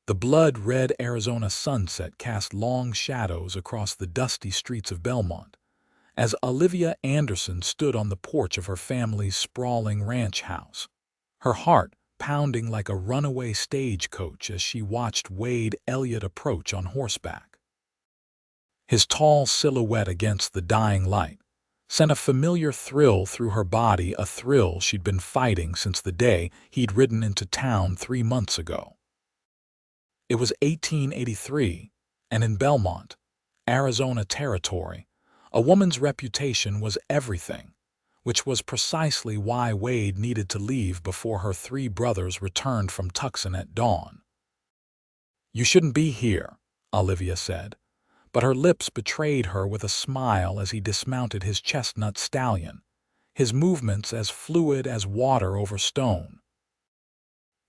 The blood-red Arizona sunset cast long shadows across the dusty streets of Belmont, as Olivia Anderson stood on the porch of her family's sprawling ranch house, her heart pounding like a runaway stagecoach as she watched Wade Elliott approach on horseback. His tall silhouette against the dying light sent a familiar thrill through her body, a thrill she'd been fighting since the day he'd ridden into town 3 months ago. It was 1883, and in Belmont, Arizona territory, a woman's reputation was everything, which was precisely why Wade needed to leave before her 3 brothers returned from Tucson at dawn. "You shouldn't be here," Olivia said, but her lips betrayed her with a smile as he dismounted his chestnut stallion, his movements as fluid as water over stone.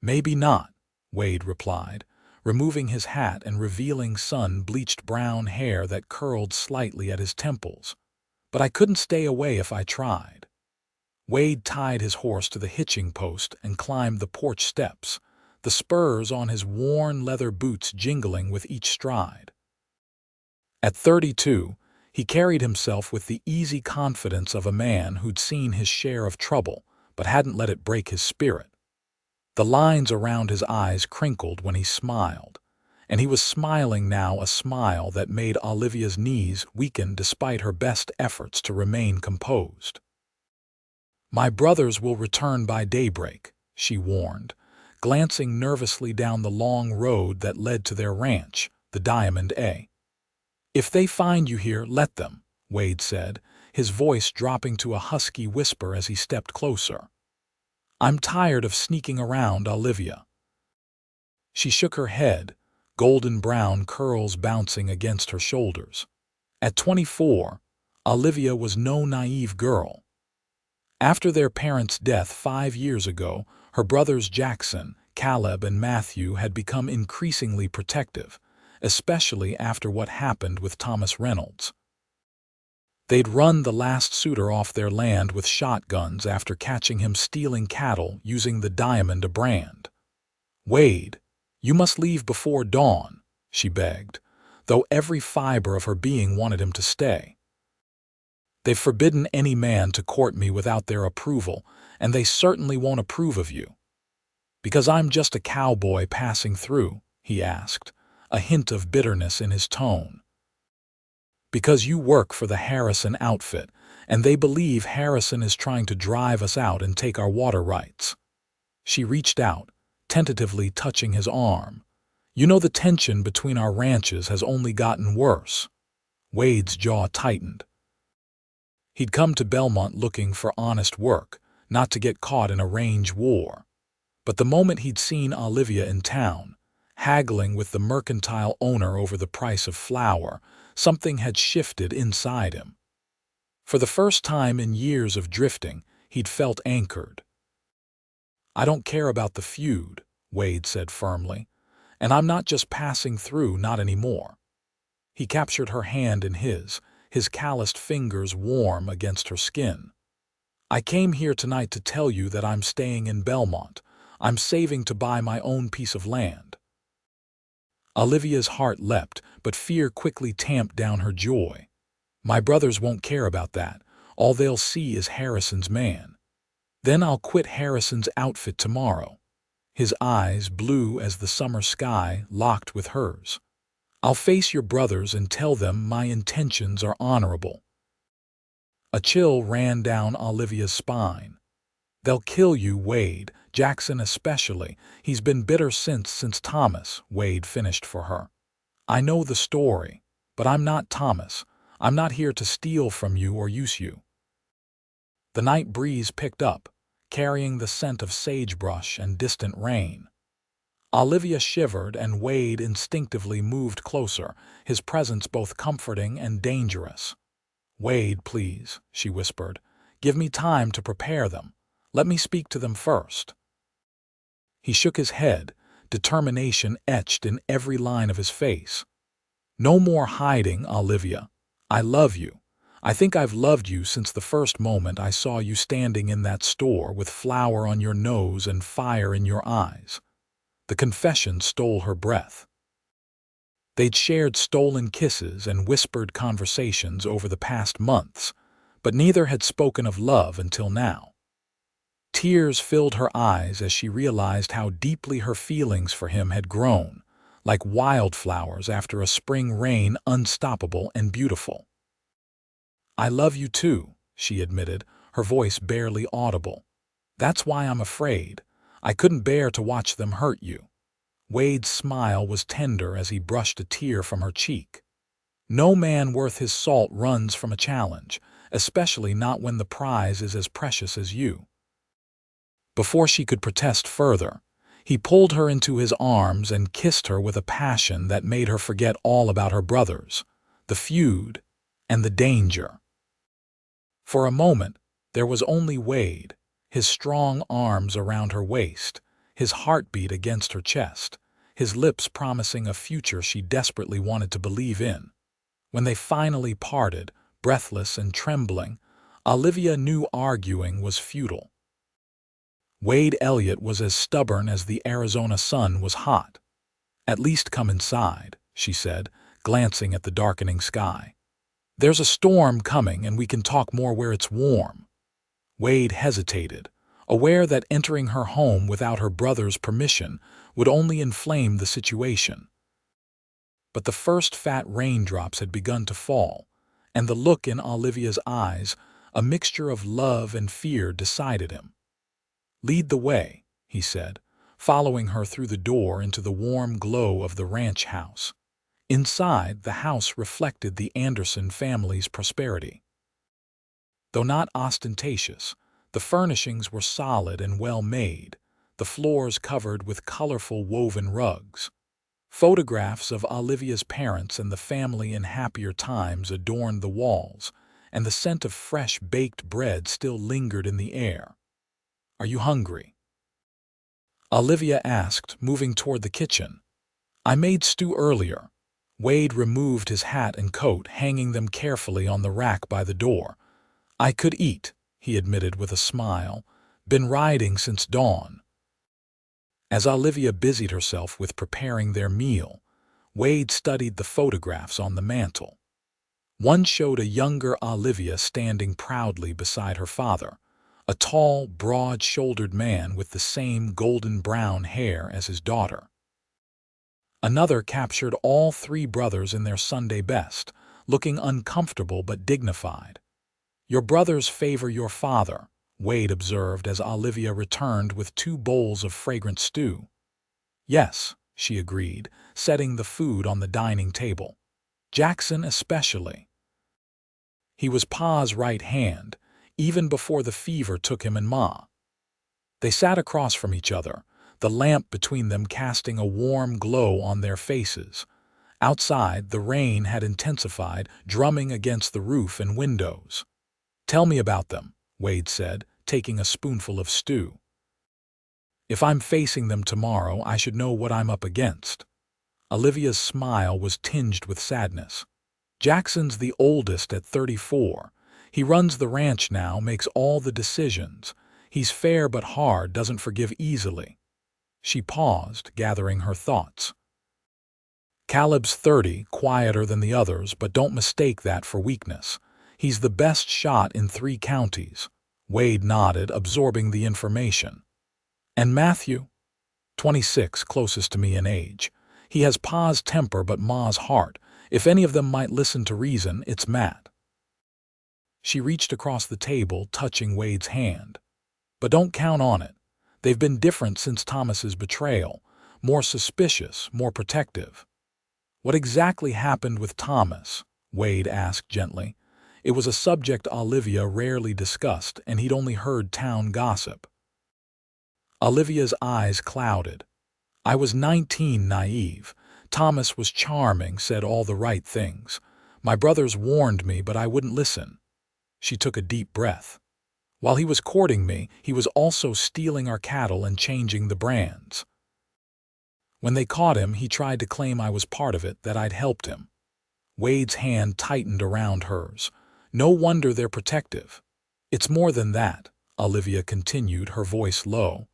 "Maybe not," Wade replied, removing his hat and revealing sun-bleached brown hair that curled slightly at his temples. "But I couldn't stay away if I tried." Wade tied his horse to the hitching post and climbed the porch steps, the spurs on his worn leather boots jingling with each stride. At 32, he carried himself with the easy confidence of a man who'd seen his share of trouble but hadn't let it break his spirit. The lines around his eyes crinkled when he smiled, and he was smiling now, a smile that made Olivia's knees weaken despite her best efforts to remain composed. "My brothers will return by daybreak," she warned, glancing nervously down the long road that led to their ranch, the Diamond A. "If they find you here, let them," Wade said, his voice dropping to a husky whisper as he stepped closer. "I'm tired of sneaking around, Olivia." She shook her head, golden brown curls bouncing against her shoulders. At 24, Olivia was no naive girl. After their parents' death 5 years ago, her brothers Jackson, Caleb, and Matthew had become increasingly protective, especially after what happened with Thomas Reynolds. They'd run the last suitor off their land with shotguns after catching him stealing cattle using the Diamond, a brand. "Wade, you must leave before dawn," she begged, though every fiber of her being wanted him to stay. "They've forbidden any man to court me without their approval, and they certainly won't approve of you." "Because I'm just a cowboy passing through?" he asked, a hint of bitterness in his tone. "Because you work for the Harrison outfit, and they believe Harrison is trying to drive us out and take our water rights." She reached out, tentatively touching his arm. "You know the tension between our ranches has only gotten worse." Wade's jaw tightened. He'd come to Belmont looking for honest work, not to get caught in a range war. But the moment he'd seen Olivia in town, haggling with the mercantile owner over the price of flour, something had shifted inside him. For the first time in years of drifting, he'd felt anchored. "I don't care about the feud," Wade said firmly, "and I'm not just passing through, not anymore." He captured her hand in his calloused fingers warm against her skin. "I came here tonight to tell you that I'm staying in Belmont. I'm saving to buy my own piece of land." Olivia's heart leapt, but fear quickly tamped down her joy. "My brothers won't care about that. All they'll see is Harrison's man. Then I'll quit Harrison's outfit tomorrow." His eyes, blue as the summer sky, locked with hers. "I'll face your brothers and tell them my intentions are honorable." A chill ran down Olivia's spine. "They'll kill you, Wade, Jackson especially. He's been bitter since Thomas," Wade finished for her. "I know the story, but I'm not Thomas. I'm not here to steal from you or use you." The night breeze picked up, carrying the scent of sagebrush and distant rain. Olivia shivered and Wade instinctively moved closer, his presence both comforting and dangerous. "Wade, please," she whispered. "Give me time to prepare them. Let me speak to them first." He shook his head, determination etched in every line of his face. "No more hiding, Olivia. I love you. I think I've loved you since the first moment I saw you standing in that store with flour on your nose and fire in your eyes. The confession stole her breath. They'd shared stolen kisses and whispered conversations over the past months, but neither had spoken of love until now. Tears filled her eyes as she realized how deeply her feelings for him had grown, like wildflowers after a spring rain, unstoppable and beautiful. "I love you too," she admitted, her voice barely audible. "That's why I'm afraid. I couldn't bear to watch them hurt you." Wade's smile was tender as he brushed a tear from her cheek. No man worth his salt runs from a challenge, especially not when the prize is as precious as you. Before she could protest further, he pulled her into his arms and kissed her with a passion that made her forget all about her brothers, the feud, and the danger. For a moment, there was only Wade, his strong arms around her waist, his heartbeat against her chest, his lips promising a future she desperately wanted to believe in. When they finally parted, breathless and trembling, Olivia knew arguing was futile. Wade Elliott was as stubborn as the Arizona sun was hot. "At least come inside," she said, glancing at the darkening sky. "There's a storm coming and we can talk more where it's warm." Wade hesitated, aware that entering her home without her brother's permission would only inflame the situation. But the first fat raindrops had begun to fall, and the look in Olivia's eyes, a mixture of love and fear, decided him. "Lead the way," he said, following her through the door into the warm glow of the ranch house. Inside, the house reflected the Anderson family's prosperity. Though not ostentatious, the furnishings were solid and well made, the floors covered with colorful woven rugs. Photographs of Olivia's parents and the family in happier times adorned the walls, and the scent of fresh baked bread still lingered in the air. "Are you hungry?" Olivia asked, moving toward the kitchen. "I made stew earlier." Wade removed his hat and coat, hanging them carefully on the rack by the door. "I could eat," he admitted with a smile. "Been riding since dawn." As Olivia busied herself with preparing their meal, Wade studied the photographs on the mantel. One showed a younger Olivia standing proudly beside her father, a tall, broad-shouldered man with the same golden-brown hair as his daughter. Another captured all three brothers in their Sunday best, looking uncomfortable but dignified. "Your brothers favor your father," Wade observed as Olivia returned with 2 bowls of fragrant stew. "Yes," she agreed, setting the food on the dining table. "Jackson especially. He was Pa's right hand, even before the fever took him and Ma." They sat across from each other, the lamp between them casting a warm glow on their faces. Outside, the rain had intensified, drumming against the roof and windows. "Tell me about them," Wade said, taking a spoonful of stew. "If I'm facing them tomorrow, I should know what I'm up against." Olivia's smile was tinged with sadness. "Jackson's the oldest at 34. He runs the ranch now, makes all the decisions. He's fair but hard, doesn't forgive easily." She paused, gathering her thoughts. "Caleb's 30, quieter than the others, but don't mistake that for weakness. He's the best shot in 3 counties. Wade nodded, absorbing the information. "And Matthew?" 26, closest to me in age. He has Pa's temper but Ma's heart. If any of them might listen to reason, it's Matt." She reached across the table, touching Wade's hand. "But don't count on it. They've been different since Thomas's betrayal. More suspicious, more protective." "What exactly happened with Thomas?" Wade asked gently. It was a subject Olivia rarely discussed, and he'd only heard town gossip. Olivia's eyes clouded. "I was 19, naive. Thomas was charming, said all the right things. My brothers warned me, but I wouldn't listen." She took a deep breath. "While he was courting me, he was also stealing our cattle and changing the brands. When they caught him, he tried to claim I was part of it, that I'd helped him." Wade's hand tightened around hers. "No wonder they're protective." "It's more than that," Olivia continued, her voice low.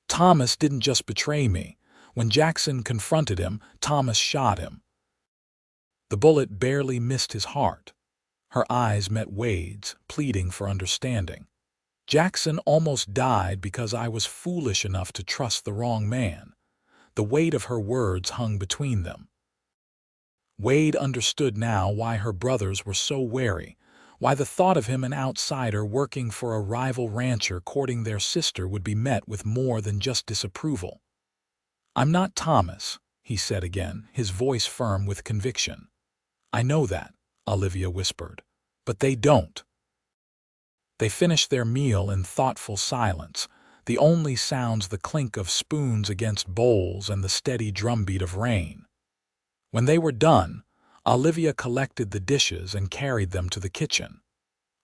"Thomas didn't just betray me. When Jackson confronted him, Thomas shot him. The bullet barely missed his heart. Her eyes met Wade's, pleading for understanding. Jackson almost died because I was foolish enough to trust the wrong man. The weight of her words hung between them. Wade understood now why her brothers were so wary, why the thought of him, an outsider working for a rival rancher courting their sister, would be met with more than just disapproval. "I'm not Thomas," he said again, his voice firm with conviction. "I know that," Olivia whispered, "but they don't." They finished their meal in thoughtful silence, the only sounds the clink of spoons against bowls and the steady drumbeat of rain. When they were done, Olivia collected the dishes and carried them to the kitchen.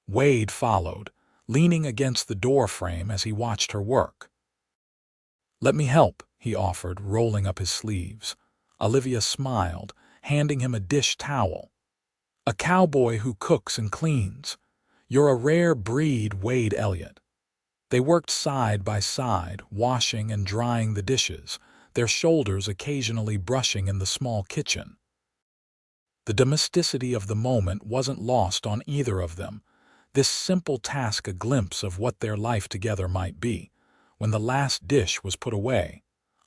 Wade followed, leaning against the doorframe as he watched her work. "Let me help," he offered, rolling up his sleeves. Olivia smiled, handing him a dish towel. "A cowboy who cooks and cleans. You're a rare breed, Wade Elliott." They worked side by side, washing and drying the dishes, their shoulders occasionally brushing in the small kitchen. The domesticity of the moment wasn't lost on either of them, this simple task a glimpse of what their life together might be. When the last dish was put away,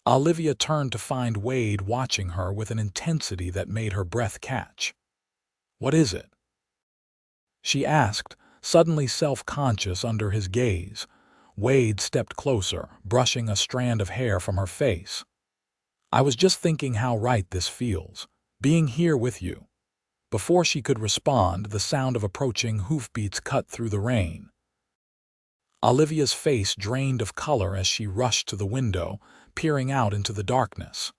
Olivia turned to find Wade watching her with an intensity that made her breath catch. "What is it?" she asked, suddenly self-conscious under his gaze. Wade stepped closer, brushing a strand of hair from her face. "I was just thinking how right this feels, being here with you." Before she could respond, the sound of approaching hoofbeats cut through the rain. Olivia's face drained of color as she rushed to the window, peering out into the darkness.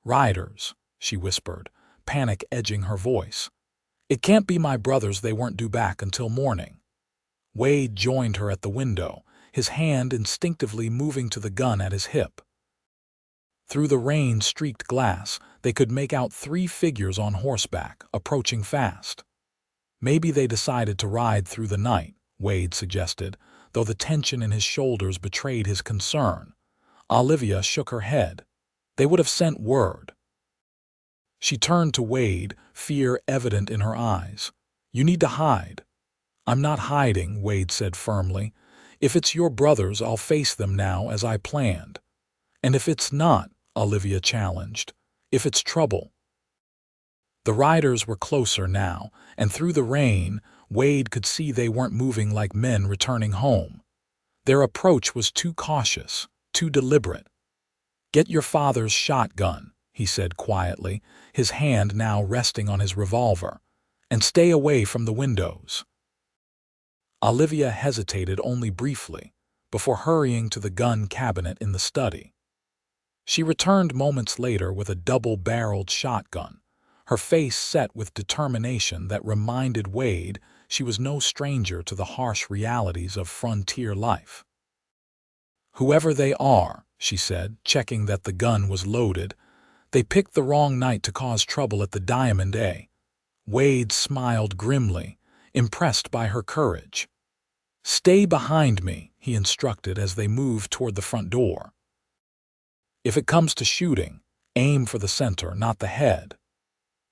"Riders," she whispered, panic edging her voice. "It can't be my brothers, they weren't due back until morning." Wade joined her at the window, his hand instinctively moving to the gun at his hip. Through the rain-streaked glass, they could make out 3 figures on horseback, approaching fast. "Maybe they decided to ride through the night," Wade suggested, though the tension in his shoulders betrayed his concern. Olivia shook her head. "They would have sent word." She turned to Wade, fear evident in her eyes. "You need to hide." "I'm not hiding," Wade said firmly. "If it's your brothers, I'll face them now as I planned." "And if it's not," Olivia challenged, "if it's trouble?" The riders were closer now, and through the rain, Wade could see they weren't moving like men returning home. Their approach was too cautious, too deliberate. "Get your father's shotgun," he said quietly, his hand now resting on his revolver, "and stay away from the windows." Olivia hesitated only briefly, before hurrying to the gun cabinet in the study. She returned moments later with a double-barreled shotgun, her face set with determination that reminded Wade she was no stranger to the harsh realities of frontier life. "Whoever they are," she said, checking that the gun was loaded, "they picked the wrong night to cause trouble at the Diamond, eh?" Wade smiled grimly, impressed by her courage. "Stay behind me," he instructed as they moved toward the front door. "If it comes to shooting, aim for the center, not the head."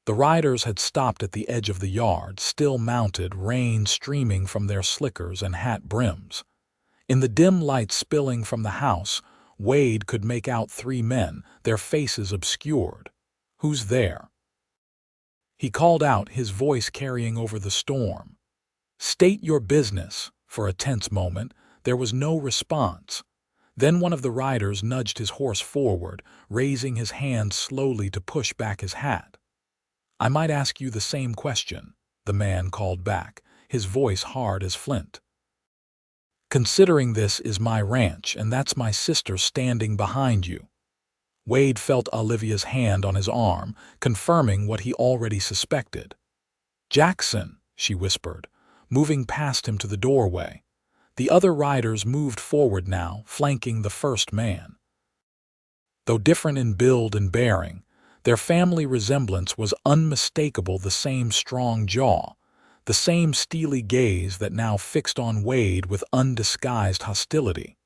The riders had stopped at the edge of the yard, still mounted, rain streaming from their slickers and hat brims. In the dim light spilling from the house, Wade could make out 3 men, their faces obscured. "Who's there?" he called out, his voice carrying over the storm. "State your business." For a tense moment, there was no response. Then one of the riders nudged his horse forward, raising his hand slowly to push back his hat. "I might ask you the same question," the man called back, his voice hard as flint. "Considering this is my ranch and that's my sister standing behind you." Wade felt Olivia's hand on his arm, confirming what he already suspected. "Jackson," she whispered, moving past him to the doorway. The other riders moved forward now, flanking the first man. Though different in build and bearing, their family resemblance was unmistakable, the same strong jaw, the same steely gaze that now fixed on Wade with undisguised hostility.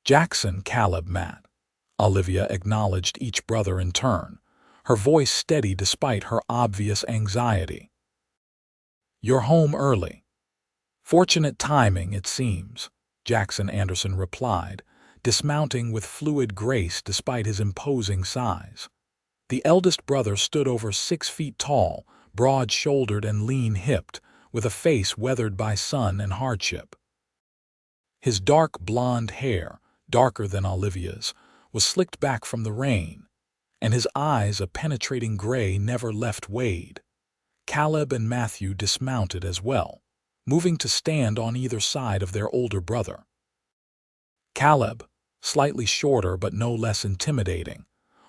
"Jackson, Caleb, Matt," Olivia acknowledged each brother in turn, her voice steady despite her obvious anxiety. "You're home early." "Fortunate timing, it seems," Jackson Anderson replied, dismounting with fluid grace despite his imposing size. The eldest brother stood over 6 feet tall, broad-shouldered and lean-hipped, with a face weathered by sun and hardship. His dark blonde hair, darker than Olivia's, was slicked back from the rain, and his eyes, a penetrating gray, never left Wade. Caleb and Matthew dismounted as well, moving to stand on either side of their older brother. Caleb, slightly shorter but no less intimidating,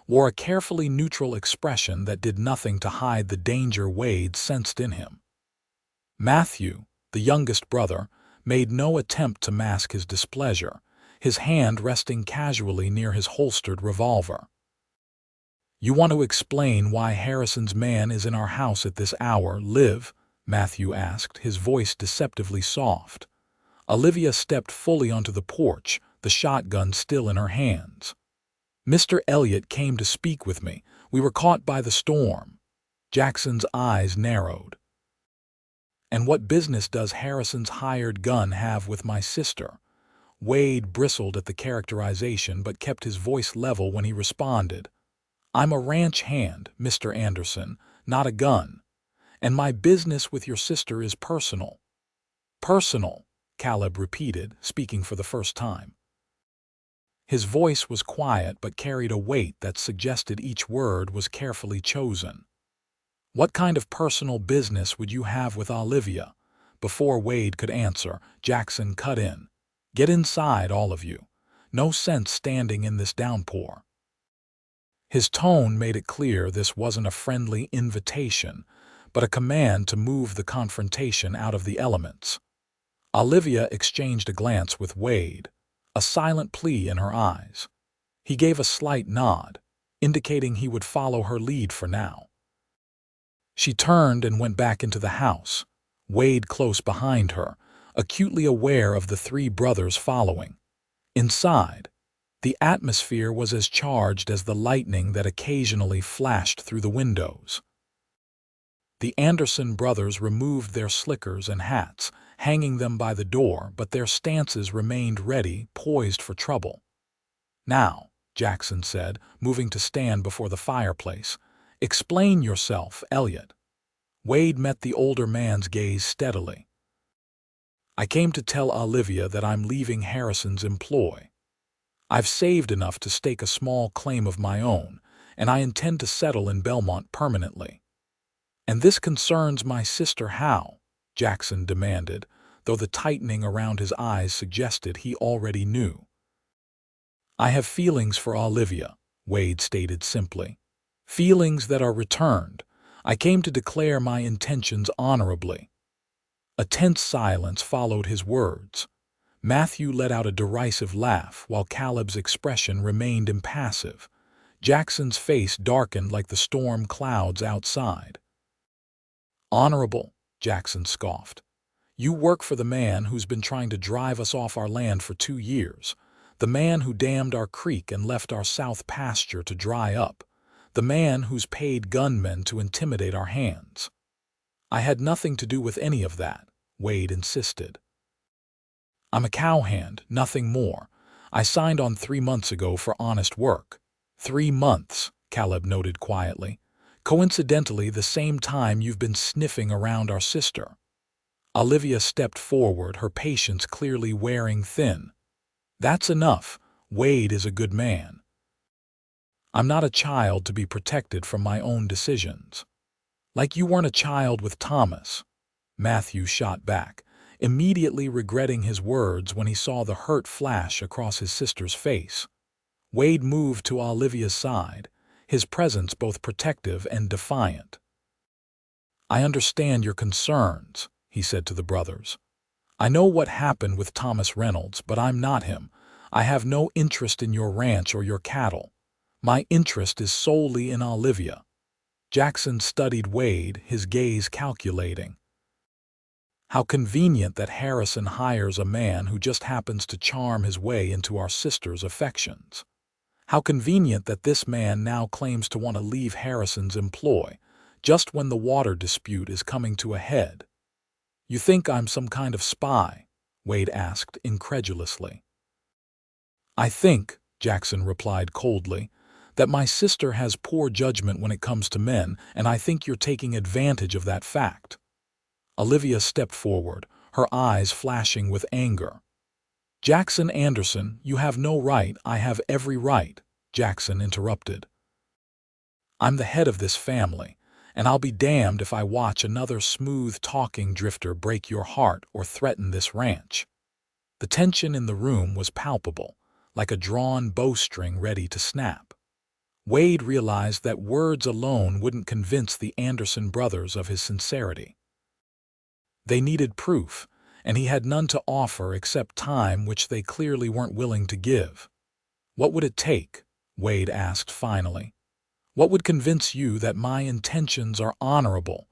wore a carefully neutral expression that did nothing to hide the danger Wade sensed in him. Matthew, the youngest brother, made no attempt to mask his displeasure, his hand resting casually near his holstered revolver. "You want to explain why Harrison's man is in our house at this hour, Liv?" Matthew asked, his voice deceptively soft. Olivia stepped fully onto the porch, the shotgun still in her hands. "Mr. Elliott came to speak with me. We were caught by the storm." Jackson's eyes narrowed. "And what business does Harrison's hired gun have with my sister?" Wade bristled at the characterization but kept his voice level when he responded. "I'm a ranch hand, Mr. Anderson, not a gun. And my business with your sister is personal." "Personal," Caleb repeated, speaking for the first time. His voice was quiet but carried a weight that suggested each word was carefully chosen. "What kind of personal business would you have with Olivia?" Before Wade could answer, Jackson cut in. "Get inside, all of you. No sense standing in this downpour." His tone made it clear this wasn't a friendly invitation, but a command to move the confrontation out of the elements. Olivia exchanged a glance with Wade, a silent plea in her eyes. He gave a slight nod, indicating he would follow her lead for now. She turned and went back into the house, Wade close behind her, acutely aware of the three brothers following. Inside, the atmosphere was as charged as the lightning that occasionally flashed through the windows. The Anderson brothers removed their slickers and hats, hanging them by the door, but their stances remained ready, poised for trouble. "Now," Jackson said, moving to stand before the fireplace, "explain yourself, Elliott." Wade met the older man's gaze steadily. "I came to tell Olivia that I'm leaving Harrison's employ. I've saved enough to stake a small claim of my own, and I intend to settle in Belmont permanently." "And this concerns my sister how?" Jackson demanded, though the tightening around his eyes suggested he already knew. "I have feelings for Olivia," Wade stated simply. "Feelings that are returned. I came to declare my intentions honorably." A tense silence followed his words. Matthew let out a derisive laugh while Caleb's expression remained impassive. Jackson's face darkened like the storm clouds outside. "Honorable," Jackson scoffed. "You work for the man who's been trying to drive us off our land for 2 years, the man who dammed our creek and left our south pasture to dry up, the man who's paid gunmen to intimidate our hands." "I had nothing to do with any of that," Wade insisted. "I'm a cowhand, nothing more. I signed on 3 months ago for honest work." 3 months, Caleb noted quietly. "Coincidentally, the same time you've been sniffing around our sister." Olivia stepped forward, her patience clearly wearing thin. "That's enough. Wade is a good man. I'm not a child to be protected from my own decisions." "Like you weren't a child with Thomas," Matthew shot back, immediately regretting his words when he saw the hurt flash across his sister's face. Wade moved to Olivia's side, his presence both protective and defiant. "I understand your concerns," he said to the brothers. "I know what happened with Thomas Reynolds, but I'm not him. I have no interest in your ranch or your cattle. My interest is solely in Olivia." Jackson studied Wade, his gaze calculating. "How convenient that Harrison hires a man who just happens to charm his way into our sister's affections." How convenient that this man now claims to want to leave Harrison's employ, just when the water dispute is coming to a head. You think I'm some kind of spy? Wade asked incredulously. I think, Jackson replied coldly, that my sister has poor judgment when it comes to men, and I think you're taking advantage of that fact. Olivia stepped forward, her eyes flashing with anger. Jackson Anderson, you have no right, I have every right, Jackson interrupted. I'm the head of this family, and I'll be damned if I watch another smooth-talking drifter break your heart or threaten this ranch. The tension in the room was palpable, like a drawn bowstring ready to snap. Wade realized that words alone wouldn't convince the Anderson brothers of his sincerity. They needed proof, and he had none to offer except time which they clearly weren't willing to give. What would it take? Wade asked finally. What would convince you that my intentions are honorable?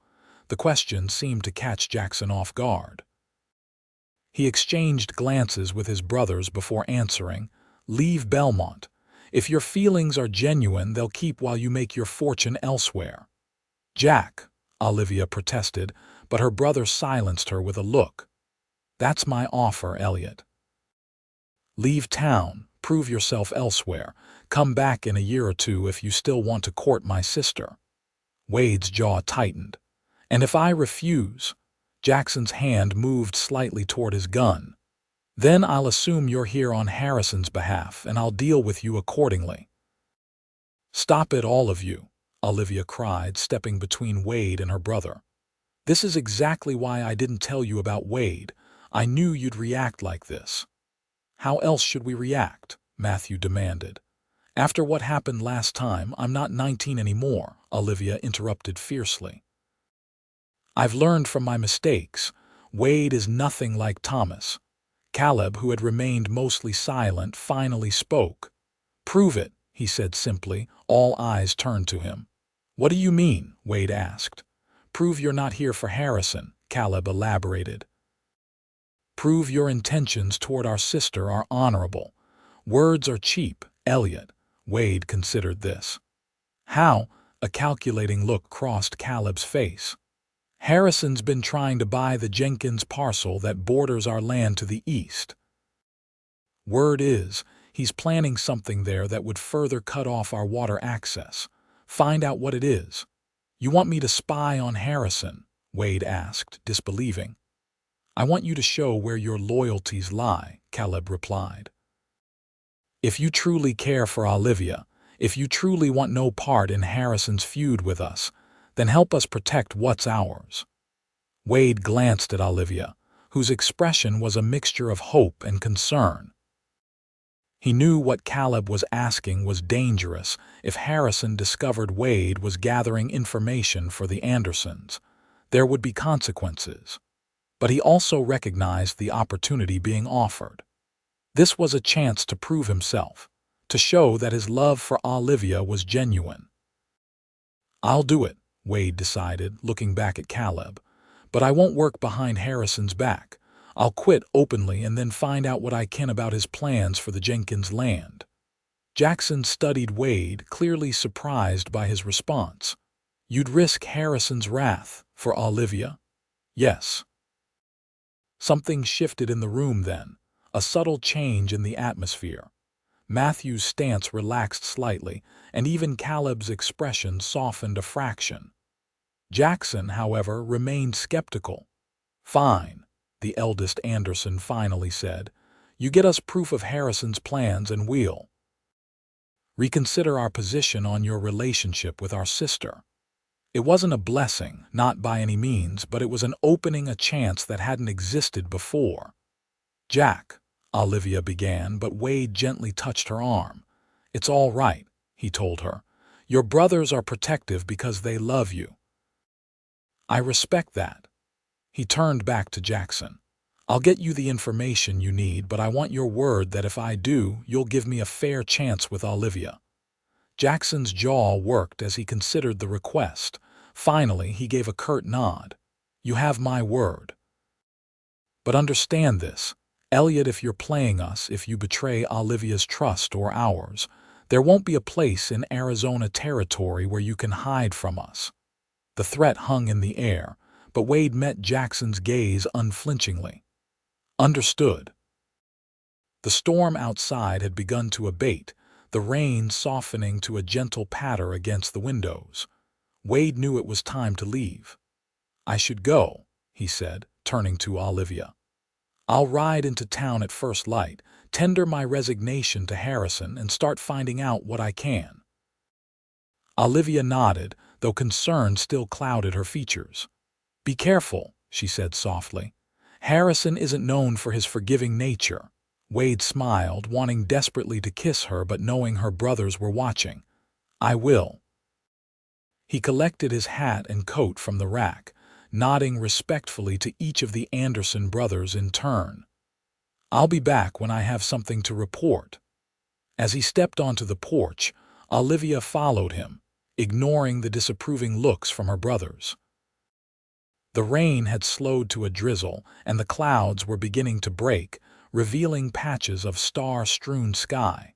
The question seemed to catch Jackson off guard. He exchanged glances with his brothers before answering, Leave Belmont. If your feelings are genuine, they'll keep while you make your fortune elsewhere. Jack, Olivia protested, but her brother silenced her with a look. That's my offer, Elliott. Leave town, prove yourself elsewhere, come back in a year or two if you still want to court my sister. Wade's jaw tightened. And if I refuse? Jackson's hand moved slightly toward his gun. Then I'll assume you're here on Harrison's behalf, and I'll deal with you accordingly. Stop it, all of you, Olivia cried, stepping between Wade and her brother. This is exactly why I didn't tell you about Wade. I knew you'd react like this. How else should we react? Matthew demanded. After what happened last time, I'm not 19 anymore, Olivia interrupted fiercely. I've learned from my mistakes. Wade is nothing like Thomas. Caleb, who had remained mostly silent, finally spoke. Prove it, he said simply. All eyes turned to him. What do you mean? Wade asked. Prove you're not here for Harrison, Caleb elaborated. Prove your intentions toward our sister are honorable. Words are cheap, Elliott. Wade considered this. How? A calculating look crossed Caleb's face. Harrison's been trying to buy the Jenkins parcel that borders our land to the east. Word is, he's planning something there that would further cut off our water access. Find out what it is. You want me to spy on Harrison? Wade asked, disbelieving. I want you to show where your loyalties lie, Caleb replied. If you truly care for Olivia, if you truly want no part in Harrison's feud with us, then help us protect what's ours. Wade glanced at Olivia, whose expression was a mixture of hope and concern. He knew what Caleb was asking was dangerous. If Harrison discovered Wade was gathering information for the Andersons, there would be consequences. But he also recognized the opportunity being offered. This was a chance to prove himself, to show that his love for Olivia was genuine. I'll do it, Wade decided, looking back at Caleb. But I won't work behind Harrison's back. I'll quit openly and then find out what I can about his plans for the Jenkins land. Jackson studied Wade, clearly surprised by his response. You'd risk Harrison's wrath for Olivia? Yes. Something shifted in the room then, a subtle change in the atmosphere. Matthew's stance relaxed slightly, and even Caleb's expression softened a fraction. Jackson, however, remained skeptical. Fine, the eldest Anderson finally said. You get us proof of Harrison's plans and we'll reconsider our position on your relationship with our sister. It wasn't a blessing, not by any means, but it was an opening, a chance that hadn't existed before. Jack, Olivia began, but Wade gently touched her arm. It's all right, he told her. Your brothers are protective because they love you. I respect that. He turned back to Jackson. I'll get you the information you need, but I want your word that if I do, you'll give me a fair chance with Olivia. Jackson's jaw worked as he considered the request. Finally, he gave a curt nod. You have my word. But understand this, Elliott, if you're playing us, if you betray Olivia's trust or ours, There won't be a place in Arizona territory where you can hide from us." The threat hung in the air, but Wade met Jackson's gaze unflinchingly. "Understood." The storm outside had begun to abate, the rain softening to a gentle patter against the windows. Wade knew it was time to leave. "I should go," he said, turning to Olivia. "I'll ride into town at first light, tender my resignation to Harrison, and start finding out what I can." Olivia nodded, though concern still clouded her features. "Be careful," she said softly. "Harrison isn't known for his forgiving nature." Wade smiled, wanting desperately to kiss her but knowing her brothers were watching. "I will." He collected his hat and coat from the rack, nodding respectfully to each of the Anderson brothers in turn. "I'll be back when I have something to report." As he stepped onto the porch, Olivia followed him, ignoring the disapproving looks from her brothers. The rain had slowed to a drizzle, and the clouds were beginning to break, revealing patches of star-strewn sky.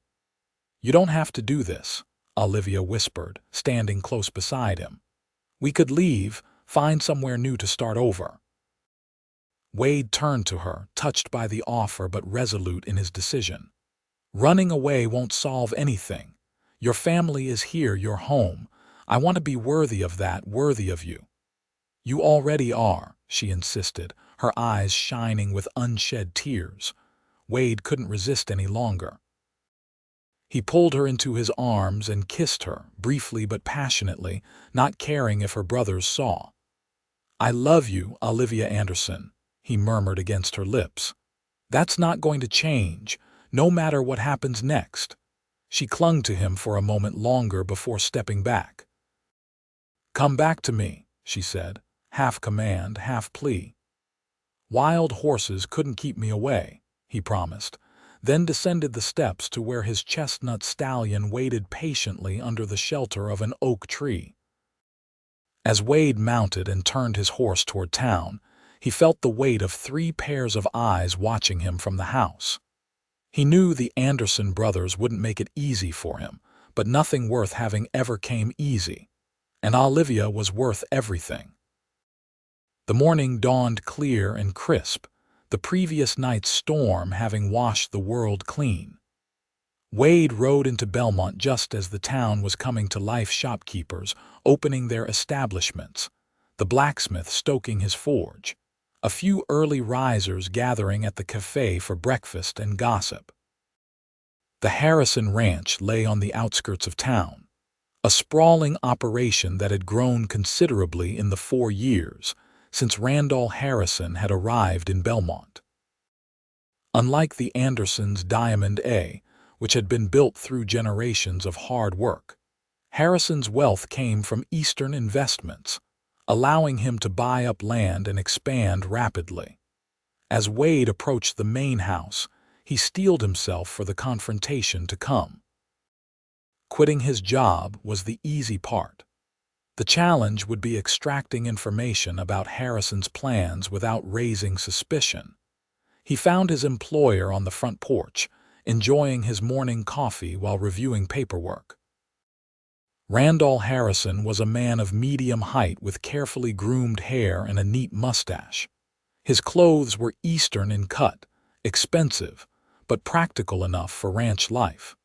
"You don't have to do this," Olivia whispered, standing close beside him. "We could leave, find somewhere new to start over." Wade turned to her, touched by the offer but resolute in his decision. "Running away won't solve anything. Your family is here, your home. I want to be worthy of that, worthy of you." "You already are," she insisted, her eyes shining with unshed tears. Wade couldn't resist any longer. He pulled her into his arms and kissed her, briefly but passionately, not caring if her brothers saw. "I love you, Olivia Anderson," he murmured against her lips. "That's not going to change, no matter what happens next." She clung to him for a moment longer before stepping back. "Come back to me," she said, half command, half plea. "Wild horses couldn't keep me away," he promised, then descended the steps to where his chestnut stallion waited patiently under the shelter of an oak tree. As Wade mounted and turned his horse toward town, he felt the weight of 3 pairs of eyes watching him from the house. He knew the Anderson brothers wouldn't make it easy for him, but nothing worth having ever came easy, and Olivia was worth everything. The morning dawned clear and crisp, the previous night's storm having washed the world clean. Wade rode into Belmont just as the town was coming to life, shopkeepers opening their establishments, the blacksmith stoking his forge, a few early risers gathering at the cafe for breakfast and gossip. The Harrison Ranch lay on the outskirts of town, a sprawling operation that had grown considerably in the 4 years since Randall Harrison had arrived in Belmont. Unlike the Andersons' Diamond A, which had been built through generations of hard work, Harrison's wealth came from Eastern investments, allowing him to buy up land and expand rapidly. As Wade approached the main house, he steeled himself for the confrontation to come. Quitting his job was the easy part. The challenge would be extracting information about Harrison's plans without raising suspicion. He found his employer on the front porch, enjoying his morning coffee while reviewing paperwork. Randall Harrison was a man of medium height with carefully groomed hair and a neat mustache. His clothes were Eastern in cut, expensive, but practical enough for ranch life.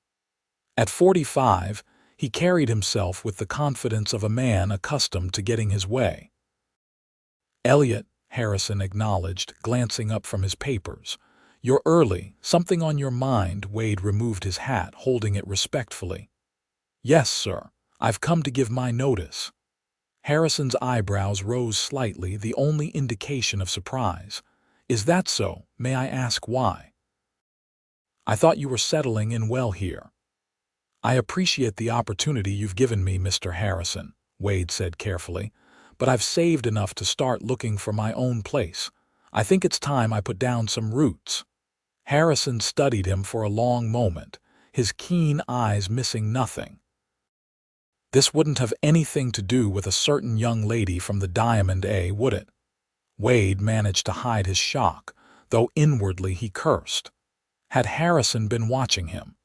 At 45, he carried himself with the confidence of a man accustomed to getting his way. "Elliott," Harrison acknowledged, glancing up from his papers. "You're early. Something on your mind?" Wade removed his hat, holding it respectfully. "Yes, sir. I've come to give my notice." Harrison's eyebrows rose slightly, the only indication of surprise. "Is that so? May I ask why?" "I thought you were settling in well here." "I appreciate the opportunity you've given me, Mr. Harrison," Wade said carefully, "but I've saved enough to start looking for my own place. I think it's time I put down some roots." Harrison studied him for a long moment, his keen eyes missing nothing. "This wouldn't have anything to do with a certain young lady from the Diamond A, would it?" Wade managed to hide his shock, though inwardly he cursed. Had Harrison been watching him?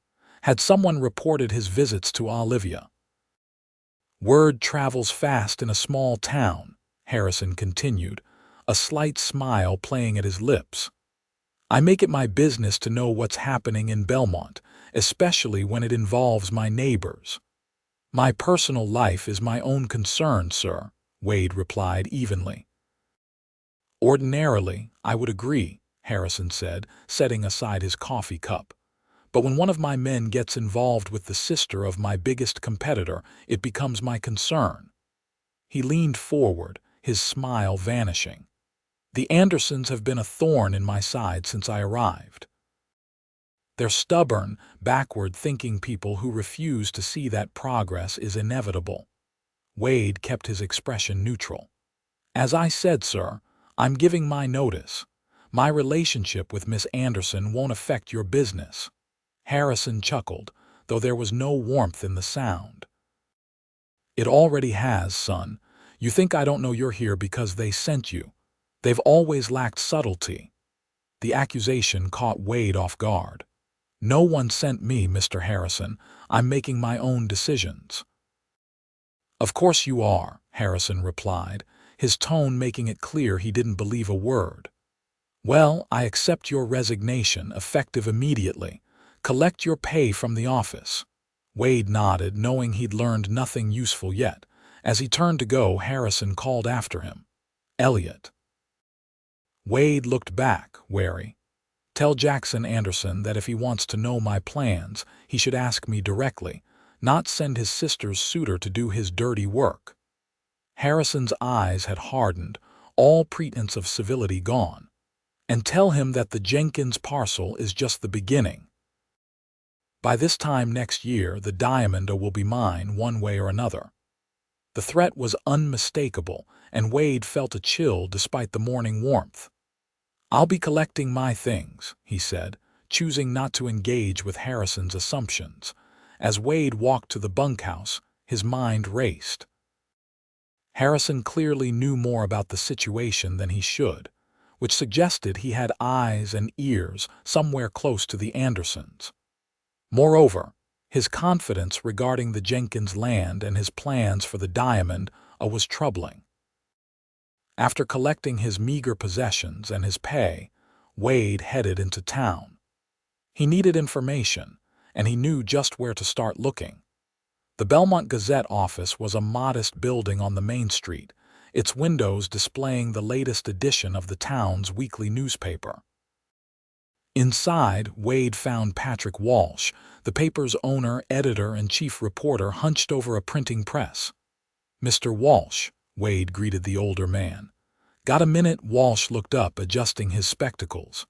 Had someone reported his visits to Olivia? Word travels fast in a small town, Harrison continued, a slight smile playing at his lips. I make it my business to know what's happening in Belmont, especially when it involves my neighbors. My personal life is my own concern, sir, Wade replied evenly. Ordinarily, I would agree, Harrison said, setting aside his coffee cup. But when one of my men gets involved with the sister of my biggest competitor, it becomes my concern. He leaned forward, his smile vanishing. The Andersons have been a thorn in my side since I arrived. They're stubborn, backward-thinking people who refuse to see that progress is inevitable. Wade kept his expression neutral. As I said, sir, I'm giving my notice. My relationship with Miss Anderson won't affect your business. Harrison chuckled, though there was no warmth in the sound. It already has, son. You think I don't know you're here because they sent you. They've always lacked subtlety. The accusation caught Wade off guard. No one sent me, Mr. Harrison. I'm making my own decisions. Of course you are, Harrison replied, his tone making it clear he didn't believe a word. Well, I accept your resignation, effective immediately. Collect your pay from the office. Wade nodded, knowing he'd learned nothing useful yet. As he turned to go, Harrison called after him. Elliott. Wade looked back, wary. Tell Jackson Anderson that if he wants to know my plans, he should ask me directly, not send his sister's suitor to do his dirty work. Harrison's eyes had hardened, all pretense of civility gone. And tell him that the Jenkins parcel is just the beginning. By this time next year, the diamond will be mine one way or another. The threat was unmistakable, and Wade felt a chill despite the morning warmth. I'll be collecting my things, he said, choosing not to engage with Harrison's assumptions. As Wade walked to the bunkhouse, his mind raced. Harrison clearly knew more about the situation than he should, which suggested he had eyes and ears somewhere close to the Andersons. Moreover, his confidence regarding the Jenkins land and his plans for the diamond was troubling. After collecting his meager possessions and his pay, Wade headed into town. He needed information, and he knew just where to start looking. The Belmont Gazette office was a modest building on the main street, its windows displaying the latest edition of the town's weekly newspaper. Inside, Wade found Patrick Walsh, the paper's owner, editor, and chief reporter, hunched over a printing press. Mr. Walsh, Wade greeted the older man. Got a minute? Walsh looked up, adjusting his spectacles.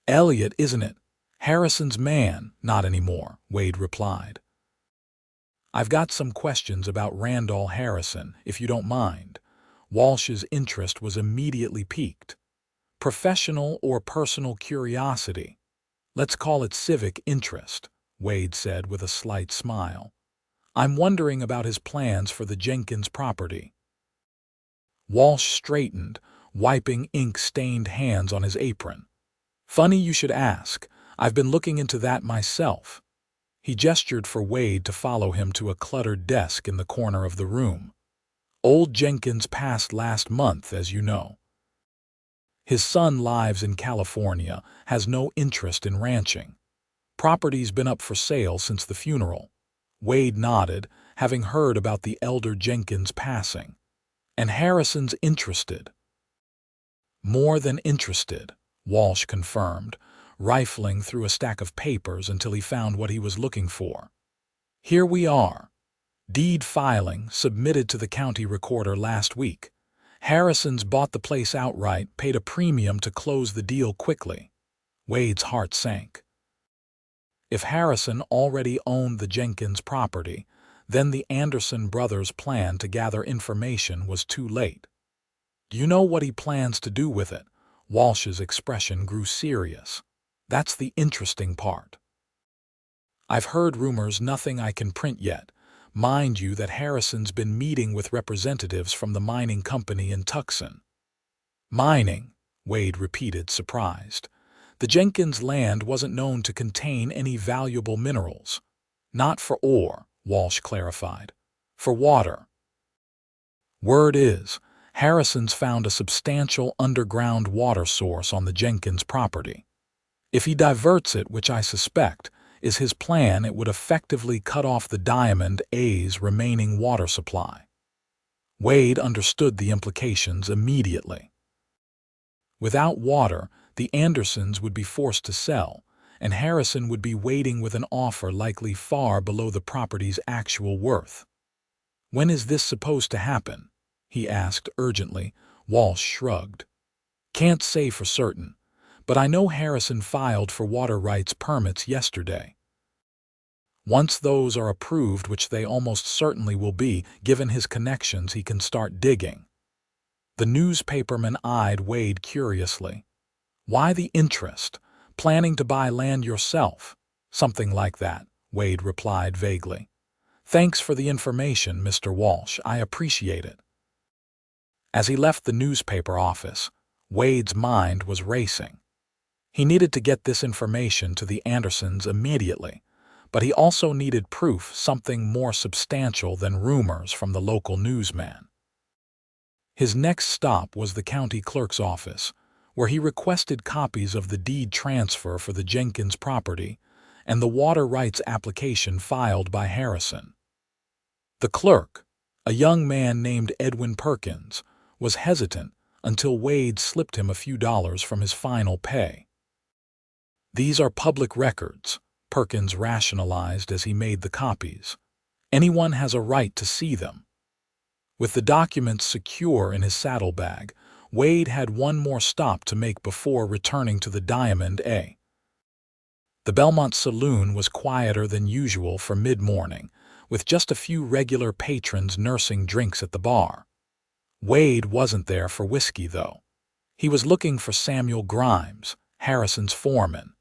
Elliott, isn't it? Harrison's man. Not anymore, Wade replied. I've got some questions about Randall Harrison, if you don't mind. Walsh's interest was immediately piqued. Professional or personal curiosity? Let's call it civic interest, Wade said with a slight smile. I'm wondering about his plans for the Jenkins property. Walsh straightened, wiping ink-stained hands on his apron. Funny you should ask. I've been looking into that myself. He gestured for Wade to follow him to a cluttered desk in the corner of the room. Old Jenkins passed last month, as you know. His son lives in California, has no interest in ranching. Property's been up for sale since the funeral. Wade nodded, having heard about the elder Jenkins passing. And Harrison's interested. More than interested, Walsh confirmed, rifling through a stack of papers until he found what he was looking for. Here we are. Deed filing submitted to the county recorder last week. Harrison's bought the place outright, paid a premium to close the deal quickly. Wade's heart sank. If Harrison already owned the Jenkins property, then the Anderson brothers' plan to gather information was too late. Do you know what he plans to do with it? Walsh's expression grew serious. That's the interesting part. I've heard rumors, nothing I can print yet. Mind you that Harrison's been meeting with representatives from the mining company in Tucson. Mining, Wade repeated, surprised. The Jenkins land wasn't known to contain any valuable minerals. Not for ore, Walsh clarified. For water. Word is, Harrison's found a substantial underground water source on the Jenkins property. If he diverts it, which I suspect is his plan, it would effectively cut off the Diamond A's remaining water supply. Wade understood the implications immediately. Without water, the Andersons would be forced to sell, and Harrison would be waiting with an offer likely far below the property's actual worth. When is this supposed to happen? He asked urgently. Walsh shrugged. Can't say for certain, but I know Harrison filed for water rights permits yesterday. Once those are approved, which they almost certainly will be, given his connections, he can start digging. The newspaperman eyed Wade curiously. Why the interest? Planning to buy land yourself? Something like that, Wade replied vaguely. Thanks for the information, Mr. Walsh. I appreciate it. As he left the newspaper office, Wade's mind was racing. He needed to get this information to the Andersons immediately, but he also needed proof, something more substantial than rumors from the local newsman. His next stop was the county clerk's office, where he requested copies of the deed transfer for the Jenkins property and the water rights application filed by Harrison. The clerk, a young man named Edwin Perkins, was hesitant until Wade slipped him a few dollars from his final pay. These are public records, Perkins rationalized as he made the copies. Anyone has a right to see them. With the documents secure in his saddlebag, Wade had one more stop to make before returning to the Diamond A. The Belmont saloon was quieter than usual for mid-morning, with just a few regular patrons nursing drinks at the bar. Wade wasn't there for whiskey, though. He was looking for Samuel Grimes, Harrison's foreman.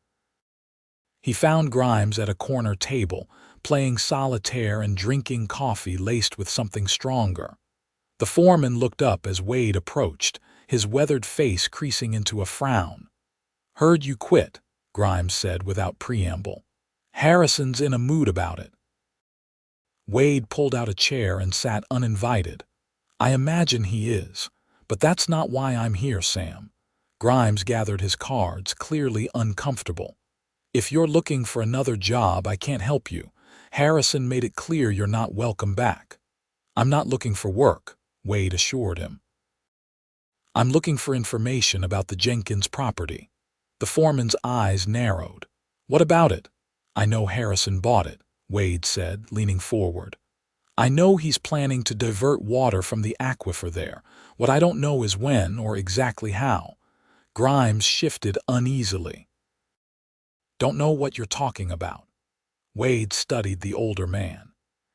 He found Grimes at a corner table, playing solitaire and drinking coffee laced with something stronger. The foreman looked up as Wade approached, his weathered face creasing into a frown. Heard you quit, Grimes said without preamble. Harrison's in a mood about it. Wade pulled out a chair and sat uninvited. I imagine he is, but that's not why I'm here, Sam. Grimes gathered his cards, clearly uncomfortable. If you're looking for another job, I can't help you. Harrison made it clear you're not welcome back. I'm not looking for work, Wade assured him. I'm looking for information about the Jenkins property. The foreman's eyes narrowed. What about it? I know Harrison bought it, Wade said, leaning forward. I know he's planning to divert water from the aquifer there. What I don't know is when or exactly how. Grimes shifted uneasily. Don't know what you're talking about. Wade studied the older man.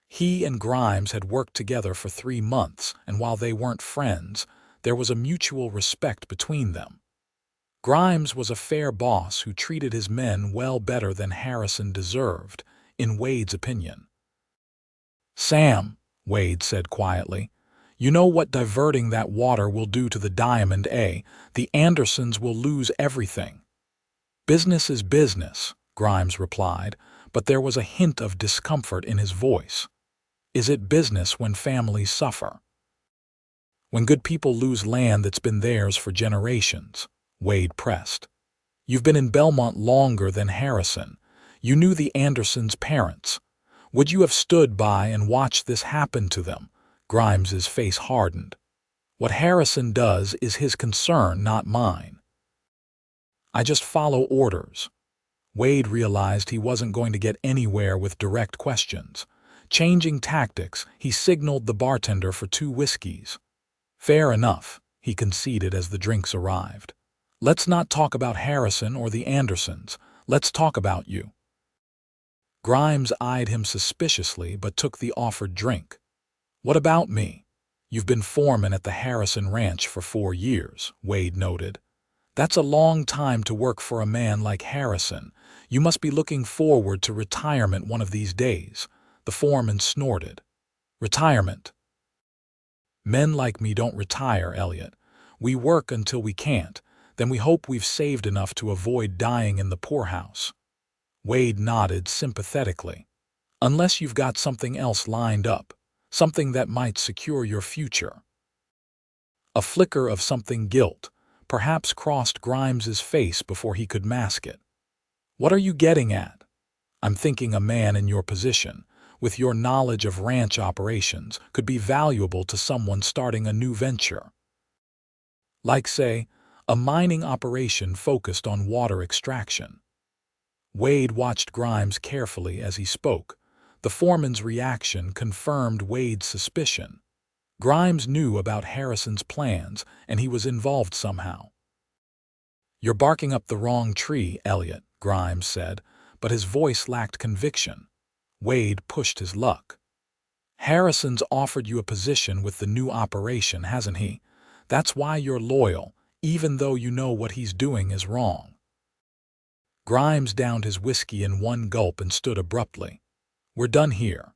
He and Grimes had worked together for 3 months, and while they weren't friends, there was a mutual respect between them. Grimes was a fair boss who treated his men well, better than Harrison deserved, in Wade's opinion. Sam, Wade said quietly, you know what diverting that water will do to the Diamond A. The Andersons will lose everything. Business is business, Grimes replied, but there was a hint of discomfort in his voice. Is it business when families suffer? When good people lose land that's been theirs for generations, Wade pressed. You've been in Belmont longer than Harrison. You knew the Andersons' parents. Would you have stood by and watched this happen to them? Grimes's face hardened. What Harrison does is his concern, not mine. I just follow orders. Wade realized he wasn't going to get anywhere with direct questions. Changing tactics, he signaled the bartender for 2 whiskeys. Fair enough, he conceded as the drinks arrived. Let's not talk about Harrison or the Andersons. Let's talk about you. Grimes eyed him suspiciously but took the offered drink. What about me? You've been foreman at the Harrison Ranch for 4 years, Wade noted. That's a long time to work for a man like Harrison. You must be looking forward to retirement one of these days. The foreman snorted. Retirement? Men like me don't retire, Elliott. We work until we can't. Then we hope we've saved enough to avoid dying in the poorhouse. Wade nodded sympathetically. unless you've got something else lined up, something that might secure your future. A flicker of something guilt perhaps crossed Grimes's face before he could mask it. What are you getting at? I'm thinking a man in your position, with your knowledge of ranch operations, could be valuable to someone starting a new venture. Like, say, a mining operation focused on water extraction. Wade watched Grimes carefully as he spoke. The foreman's reaction confirmed Wade's suspicion. Grimes knew about Harrison's plans, and he was involved somehow. "You're barking up the wrong tree, Elliott," Grimes said, but his voice lacked conviction. Wade pushed his luck. "Harrison's offered you a position with the new operation, hasn't he? That's why you're loyal, even though you know what he's doing is wrong." Grimes downed his whiskey in one gulp and stood abruptly. "We're done here."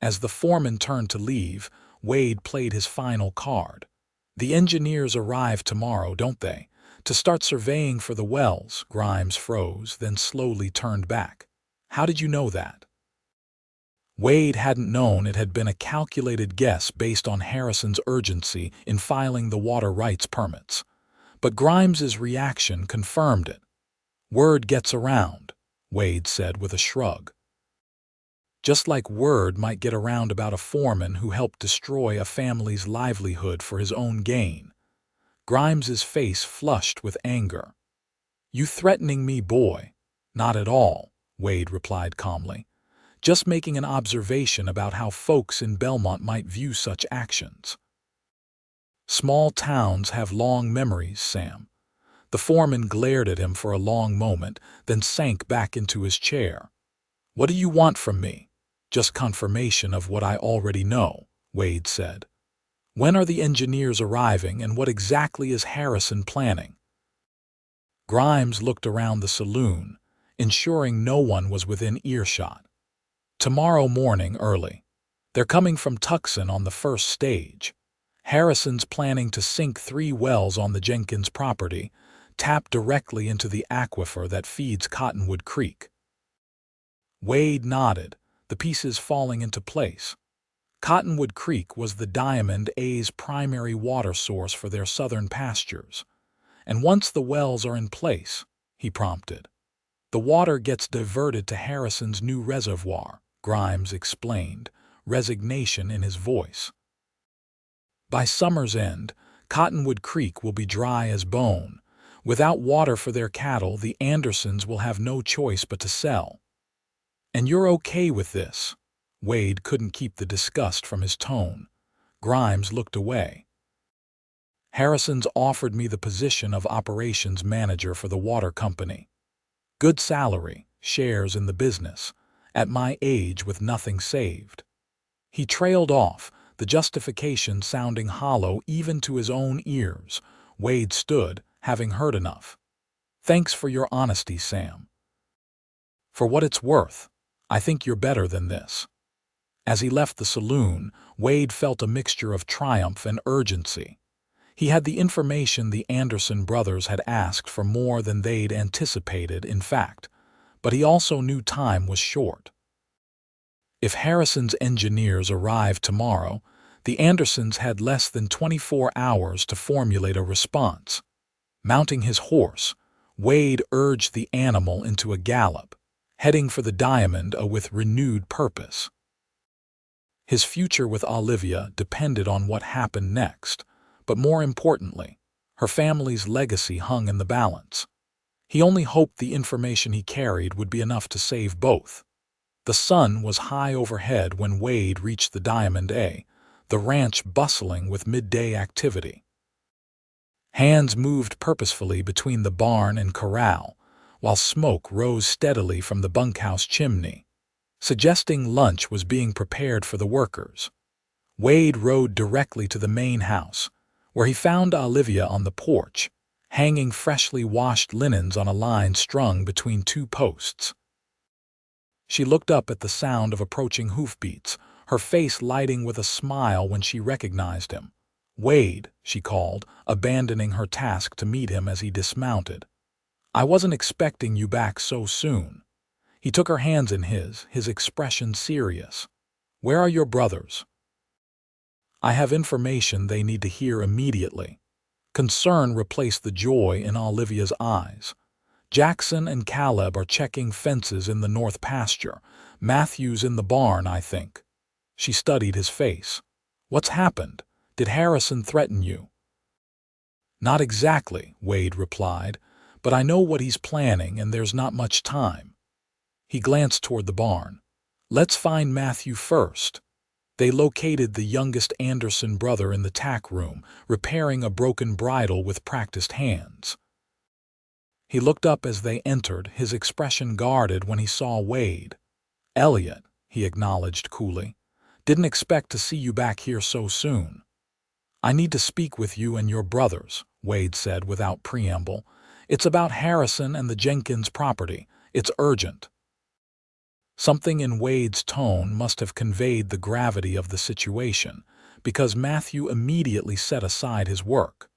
As the foreman turned to leave, Wade played his final card. "The engineers arrive tomorrow, don't they? To start surveying for the wells." Grimes froze, then slowly turned back. "How did you know that?" Wade hadn't known. It had been a calculated guess based on Harrison's urgency in filing the water rights permits. But Grimes's reaction confirmed it. "Word gets around," Wade said with a shrug. Just like word might get around about a foreman who helped destroy a family's livelihood for his own gain. Grimes's face flushed with anger. "You threatening me, boy?" "Not at all," Wade replied calmly. "Just making an observation about how folks in Belmont might view such actions." "Small towns have long memories, Sam." The foreman glared at him for a long moment, then sank back into his chair. "What do you want from me?" "Just confirmation of what I already know," Wade said. "When are the engineers arriving, and what exactly is Harrison planning?" Grimes looked around the saloon, ensuring no one was within earshot. "Tomorrow morning early. They're coming from Tucson on the first stage. Harrison's planning to sink 3 wells on the Jenkins property, tap directly into the aquifer that feeds Cottonwood Creek." Wade nodded, the pieces falling into place. Cottonwood Creek was the Diamond A's primary water source for their southern pastures. "And once the wells are in place," he prompted, "the water gets diverted to Harrison's new reservoir," Grimes explained, resignation in his voice. "By summer's end, Cottonwood Creek will be dry as bone. Without water for their cattle, the Andersons will have no choice but to sell." "And you're okay with this?" Wade couldn't keep the disgust from his tone. Grimes looked away. "Harrison's offered me the position of operations manager for the water company. Good salary, shares in the business, at my age with nothing saved." He trailed off, the justification sounding hollow even to his own ears. Wade stood, having heard enough. "Thanks for your honesty, Sam. For what it's worth, I think you're better than this." As he left the saloon, Wade felt a mixture of triumph and urgency. He had the information the Anderson brothers had asked for more than they'd anticipated, in fact, but he also knew time was short. If Harrison's engineers arrived tomorrow, the Andersons had less than 24 hours to formulate a response. Mounting his horse, Wade urged the animal into a gallop, heading for the Diamond with renewed purpose. His future with Olivia depended on what happened next, but more importantly, her family's legacy hung in the balance. He only hoped the information he carried would be enough to save both. The sun was high overhead when Wade reached the Diamond A, the ranch bustling with midday activity. Hands moved purposefully between the barn and corral, while smoke rose steadily from the bunkhouse chimney, suggesting lunch was being prepared for the workers. Wade rode directly to the main house, where he found Olivia on the porch, hanging freshly washed linens on a line strung between 2 posts. She looked up at the sound of approaching hoofbeats, her face lighting with a smile when she recognized him. "Wade," she called, abandoning her task to meet him as he dismounted. "I wasn't expecting you back so soon." He took her hands in his expression serious. "Where are your brothers?" "I have information they need to hear immediately." Concern replaced the joy in Olivia's eyes. "Jackson and Caleb are checking fences in the north pasture. Matthew's in the barn, I think." She studied his face. "What's happened? Did Harrison threaten you?" "Not exactly," Wade replied, "but I know what he's planning and there's not much time." He glanced toward the barn. "Let's find Matthew first." They located the youngest Anderson brother in the tack room, repairing a broken bridle with practiced hands. He looked up as they entered, his expression guarded when he saw Wade. "Elliott," he acknowledged coolly. "Didn't expect to see you back here so soon." "I need to speak with you and your brothers," Wade said without preamble. "It's about Harrison and the Jenkins property. It's urgent." Something in Wade's tone must have conveyed the gravity of the situation, because Matthew immediately set aside his work.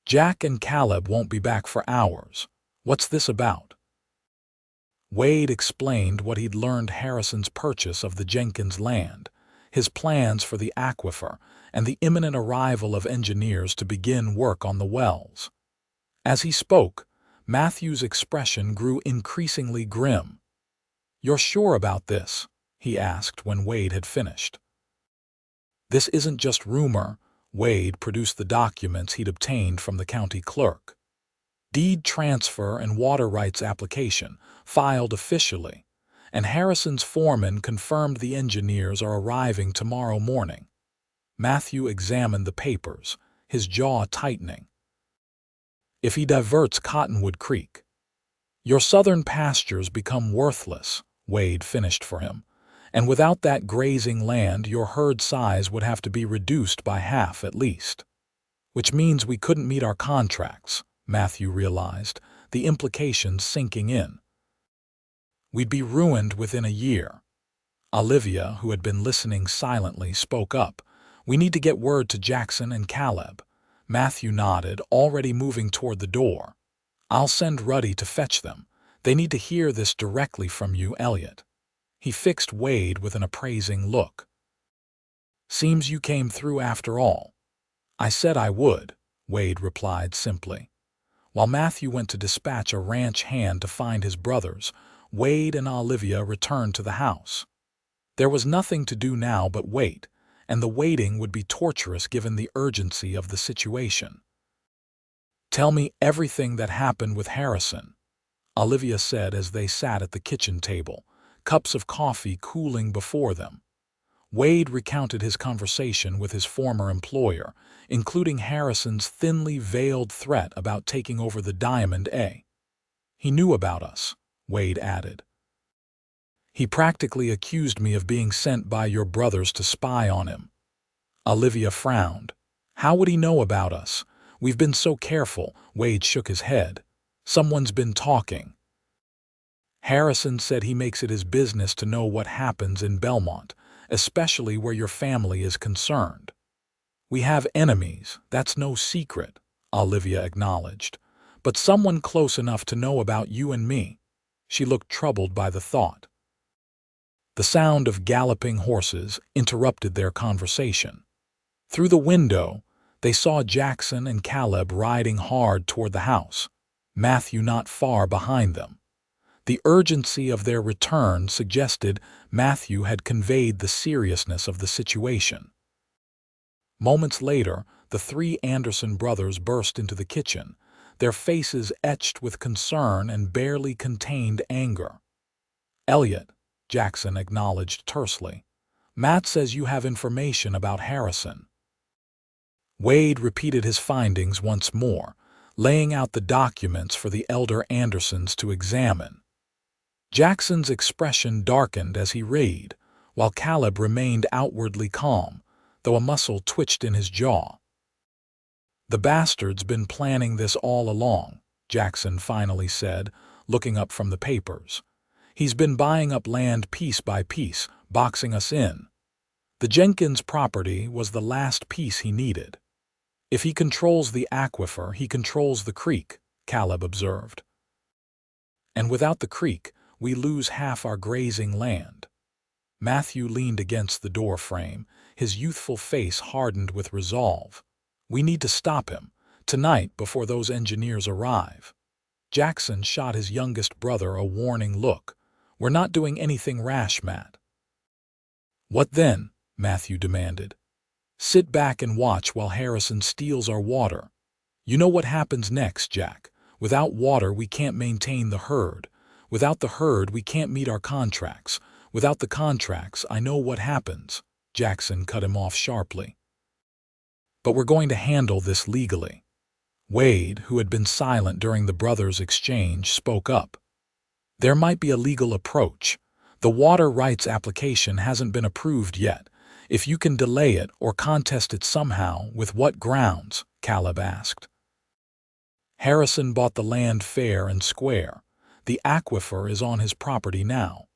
"Jack and Caleb won't be back for hours. What's this about?" Wade explained what he'd learned: Harrison's purchase of the Jenkins land, his plans for the aquifer, and the imminent arrival of engineers to begin work on the wells. As he spoke, Matthew's expression grew increasingly grim. "You're sure about this?" he asked when Wade had finished. "This isn't just rumor." Wade produced the documents he'd obtained from the county clerk. "Deed transfer and water rights application, filed officially, and Harrison's foreman confirmed the engineers are arriving tomorrow morning." Matthew examined the papers, his jaw tightening. "If he diverts Cottonwood Creek, your southern pastures become worthless," Wade finished for him. "And without that grazing land, your herd size would have to be reduced by half at least." "Which means we couldn't meet our contracts," Matthew realized, the implications sinking in. "We'd be ruined within a year." Olivia, who had been listening silently, spoke up. "We need to get word to Jackson and Caleb." Matthew nodded, already moving toward the door. "I'll send Ruddy to fetch them. They need to hear this directly from you, Elliott." He fixed Wade with an appraising look. "Seems you came through after all." "I said I would," Wade replied simply. While Matthew went to dispatch a ranch hand to find his brothers, Wade and Olivia returned to the house. There was nothing to do now but wait, and the waiting would be torturous given the urgency of the situation. "Tell me everything that happened with Harrison," Olivia said as they sat at the kitchen table, cups of coffee cooling before them. Wade recounted his conversation with his former employer, including Harrison's thinly veiled threat about taking over the Diamond A. "He knew about us," Wade added. "He practically accused me of being sent by your brothers to spy on him." Olivia frowned. "How would he know about us? We've been so careful." Wade shook his head. "Someone's been talking." "Harrison said he makes it his business to know what happens in Belmont, especially where your family is concerned." "We have enemies, that's no secret," Olivia acknowledged. "But someone close enough to know about you and me." She looked troubled by the thought. The sound of galloping horses interrupted their conversation. Through the window, they saw Jackson and Caleb riding hard toward the house, Matthew not far behind them. The urgency of their return suggested Matthew had conveyed the seriousness of the situation. Moments later, the three Anderson brothers burst into the kitchen, their faces etched with concern and barely contained anger. "Elliott," Jackson acknowledged tersely, "Matt says you have information about Harrison." Wade repeated his findings once more, laying out the documents for the elder Andersons to examine. Jackson's expression darkened as he read, while Caleb remained outwardly calm, though a muscle twitched in his jaw. "The bastard's been planning this all along," Jackson finally said, looking up from the papers. "He's been buying up land piece by piece, boxing us in. The Jenkins property was the last piece he needed." "If he controls the aquifer, he controls the creek," Caleb observed. "And without the creek, we lose half our grazing land. Matthew leaned against the door frame, his youthful face hardened with resolve. We need to stop him, tonight before those engineers arrive. Jackson shot his youngest brother a warning look. We're not doing anything rash, Matt. What then? Matthew demanded. Sit back and watch while Harrison steals our water. You know what happens next, Jack. Without water, we can't maintain the herd. Without the herd, we can't meet our contracts. Without the contracts, I know what happens. Jackson cut him off sharply. But we're going to handle this legally. Wade, who had been silent during the brothers' exchange, spoke up. There might be a legal approach. The water rights application hasn't been approved yet. If you can delay it or contest it somehow, with what grounds? Caleb asked. Harrison bought the land fair and square. The aquifer is on his property now.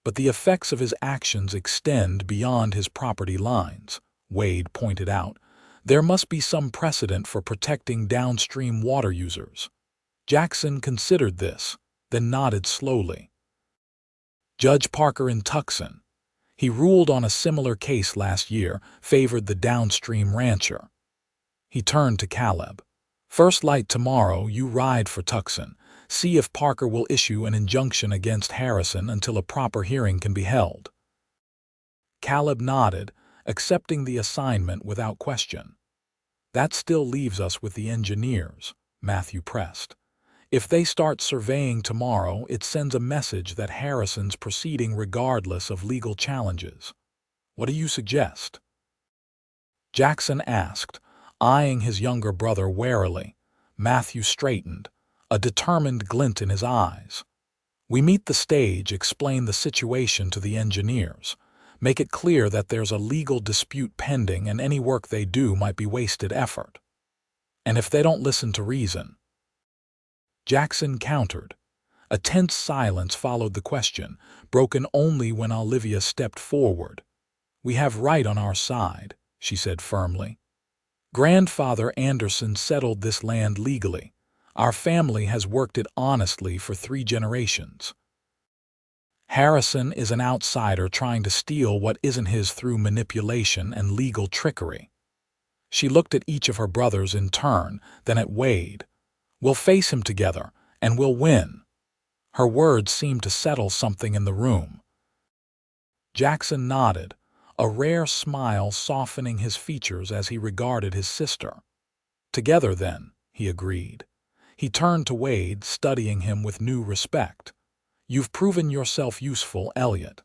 But the effects of his actions extend beyond his property lines, Wade pointed out. There must be some precedent for protecting downstream water users. Jackson considered this, then nodded slowly. Judge Parker in Tucson. He ruled on a similar case last year, favored the downstream rancher. He turned to Caleb. First light tomorrow, you ride for Tucson. See if Parker will issue an injunction against Harrison until a proper hearing can be held. Caleb nodded, accepting the assignment without question. That still leaves us with the engineers, Matthew pressed. If they start surveying tomorrow, it sends a message that Harrison's proceeding regardless of legal challenges. What do you suggest? Jackson asked, eyeing his younger brother warily. Matthew straightened, a determined glint in his eyes. We meet the stage, explain the situation to the engineers. Make it clear that there's a legal dispute pending and any work they do might be wasted effort. And if they don't listen to reason? Jackson countered. A tense silence followed the question, broken only when Olivia stepped forward. We have right on our side, she said firmly. Grandfather Anderson settled this land legally. Our family has worked it honestly for 3 generations. Harrison is an outsider trying to steal what isn't his through manipulation and legal trickery. She looked at each of her brothers in turn, then at Wade. We'll face him together, and we'll win. Her words seemed to settle something in the room. Jackson nodded, a rare smile softening his features as he regarded his sister. Together, then, he agreed. He turned to Wade, studying him with new respect. You've proven yourself useful, Elliott.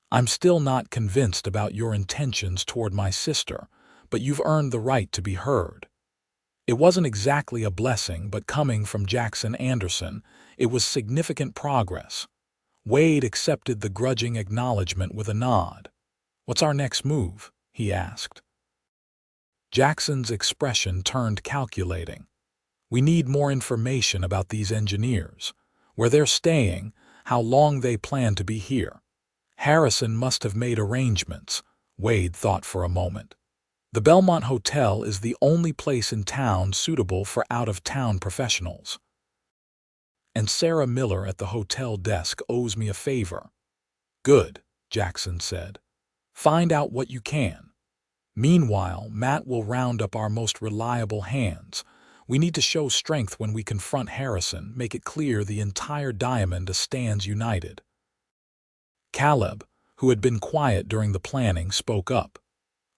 I'm still not convinced about your intentions toward my sister, but you've earned the right to be heard. It wasn't exactly a blessing, but coming from Jackson Anderson, it was significant progress. Wade accepted the grudging acknowledgement with a nod. What's our next move? He asked. Jackson's expression turned calculating. We need more information about these engineers, where they're staying, how long they plan to be here. Harrison must have made arrangements, Wade thought for a moment. The Belmont Hotel is the only place in town suitable for out-of-town professionals. And Sarah Miller at the hotel desk owes me a favor. Good, Jackson said. Find out what you can. Meanwhile, Matt will round up our most reliable hands. We need to show strength when we confront Harrison, make it clear the entire diamond stands united. Caleb, who had been quiet during the planning, spoke up.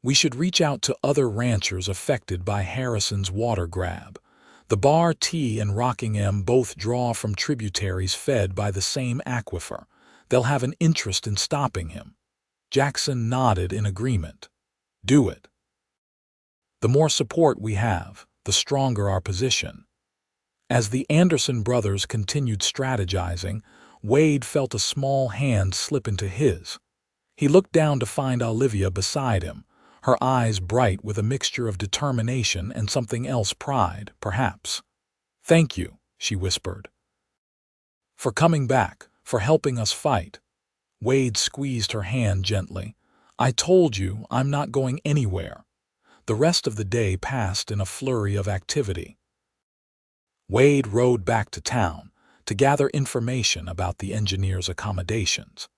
We should reach out to other ranchers affected by Harrison's water grab. The Bar T and Rockingham both draw from tributaries fed by the same aquifer. They'll have an interest in stopping him. Jackson nodded in agreement. Do it. The more support we have, the stronger our position. As the Anderson brothers continued strategizing, Wade felt a small hand slip into his. He looked down to find Olivia beside him, her eyes bright with a mixture of determination and something else, pride, perhaps. Thank you, she whispered. For coming back, for helping us fight. Wade squeezed her hand gently. I told you I'm not going anywhere. The rest of the day passed in a flurry of activity. Wade rode back to town, to gather information about the engineer's accommodations,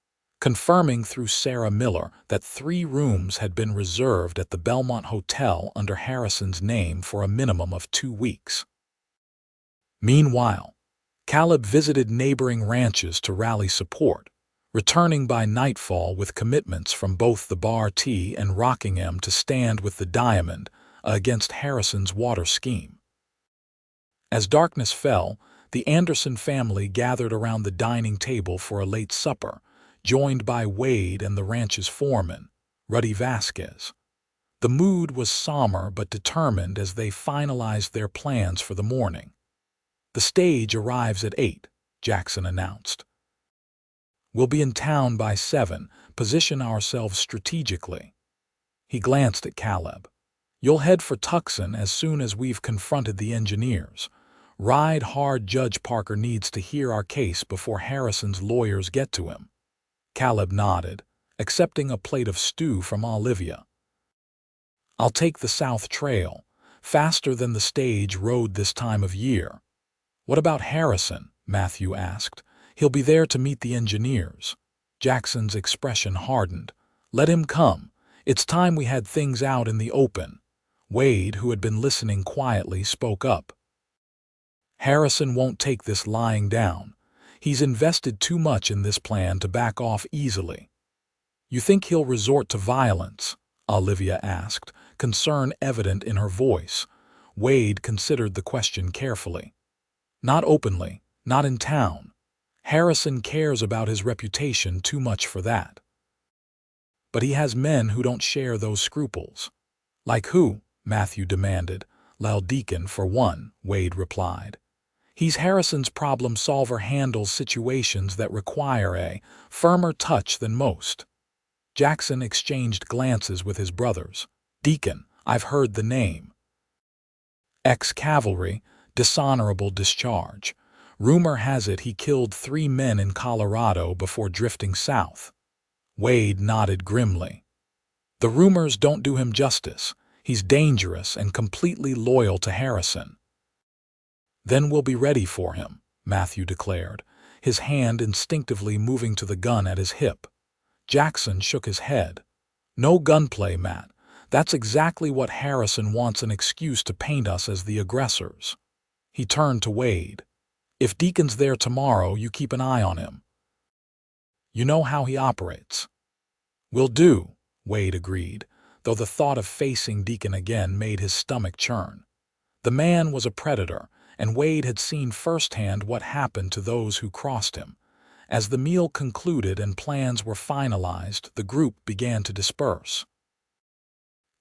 confirming through Sarah Miller that 3 rooms had been reserved at the Belmont Hotel under Harrison's name for a minimum of 2 weeks. Meanwhile, Caleb visited neighboring ranches to rally support, returning by nightfall with commitments from both the Bar T and Rockingham to stand with the Diamond against Harrison's water scheme. As darkness fell, the Anderson family gathered around the dining table for a late supper, joined by Wade and the ranch's foreman, Ruddy Vasquez. The mood was somber but determined as they finalized their plans for the morning. "The stage arrives at 8, Jackson announced. "We'll be in town by 7, position ourselves strategically." He glanced at Caleb. "You'll head for Tucson as soon as we've confronted the engineers. Ride hard. Judge Parker needs to hear our case before Harrison's lawyers get to him." Caleb nodded, accepting a plate of stew from Olivia. "I'll take the South Trail, faster than the stage road this time of year." "What about Harrison?" Matthew asked. "He'll be there to meet the engineers." Jackson's expression hardened. "Let him come. It's time we had things out in the open." Wade, who had been listening quietly, spoke up. "Harrison won't take this lying down. He's invested too much in this plan to back off easily." "You think he'll resort to violence?" Olivia asked, concern evident in her voice. Wade considered the question carefully. "Not openly, not in town. Harrison cares about his reputation too much for that. But he has men who don't share those scruples." "Like who?" Matthew demanded. "Lyle Deacon, for one," Wade replied. "He's Harrison's problem solver, handles situations that require a firmer touch than most." Jackson exchanged glances with his brothers. "Deacon, I've heard the name. Ex-cavalry, dishonorable discharge. Rumor has it he killed 3 men in Colorado before drifting south." Wade nodded grimly. "The rumors don't do him justice. He's dangerous and completely loyal to Harrison." "Then we'll be ready for him," Matthew declared, his hand instinctively moving to the gun at his hip. Jackson shook his head. "No gunplay, Matt. That's exactly what Harrison wants, an excuse to paint us as the aggressors." He turned to Wade. "If Deacon's there tomorrow, you keep an eye on him. You know how he operates." "Will do," Wade agreed, though the thought of facing Deacon again made his stomach churn. The man was a predator, and Wade had seen firsthand what happened to those who crossed him. As the meal concluded and plans were finalized, the group began to disperse.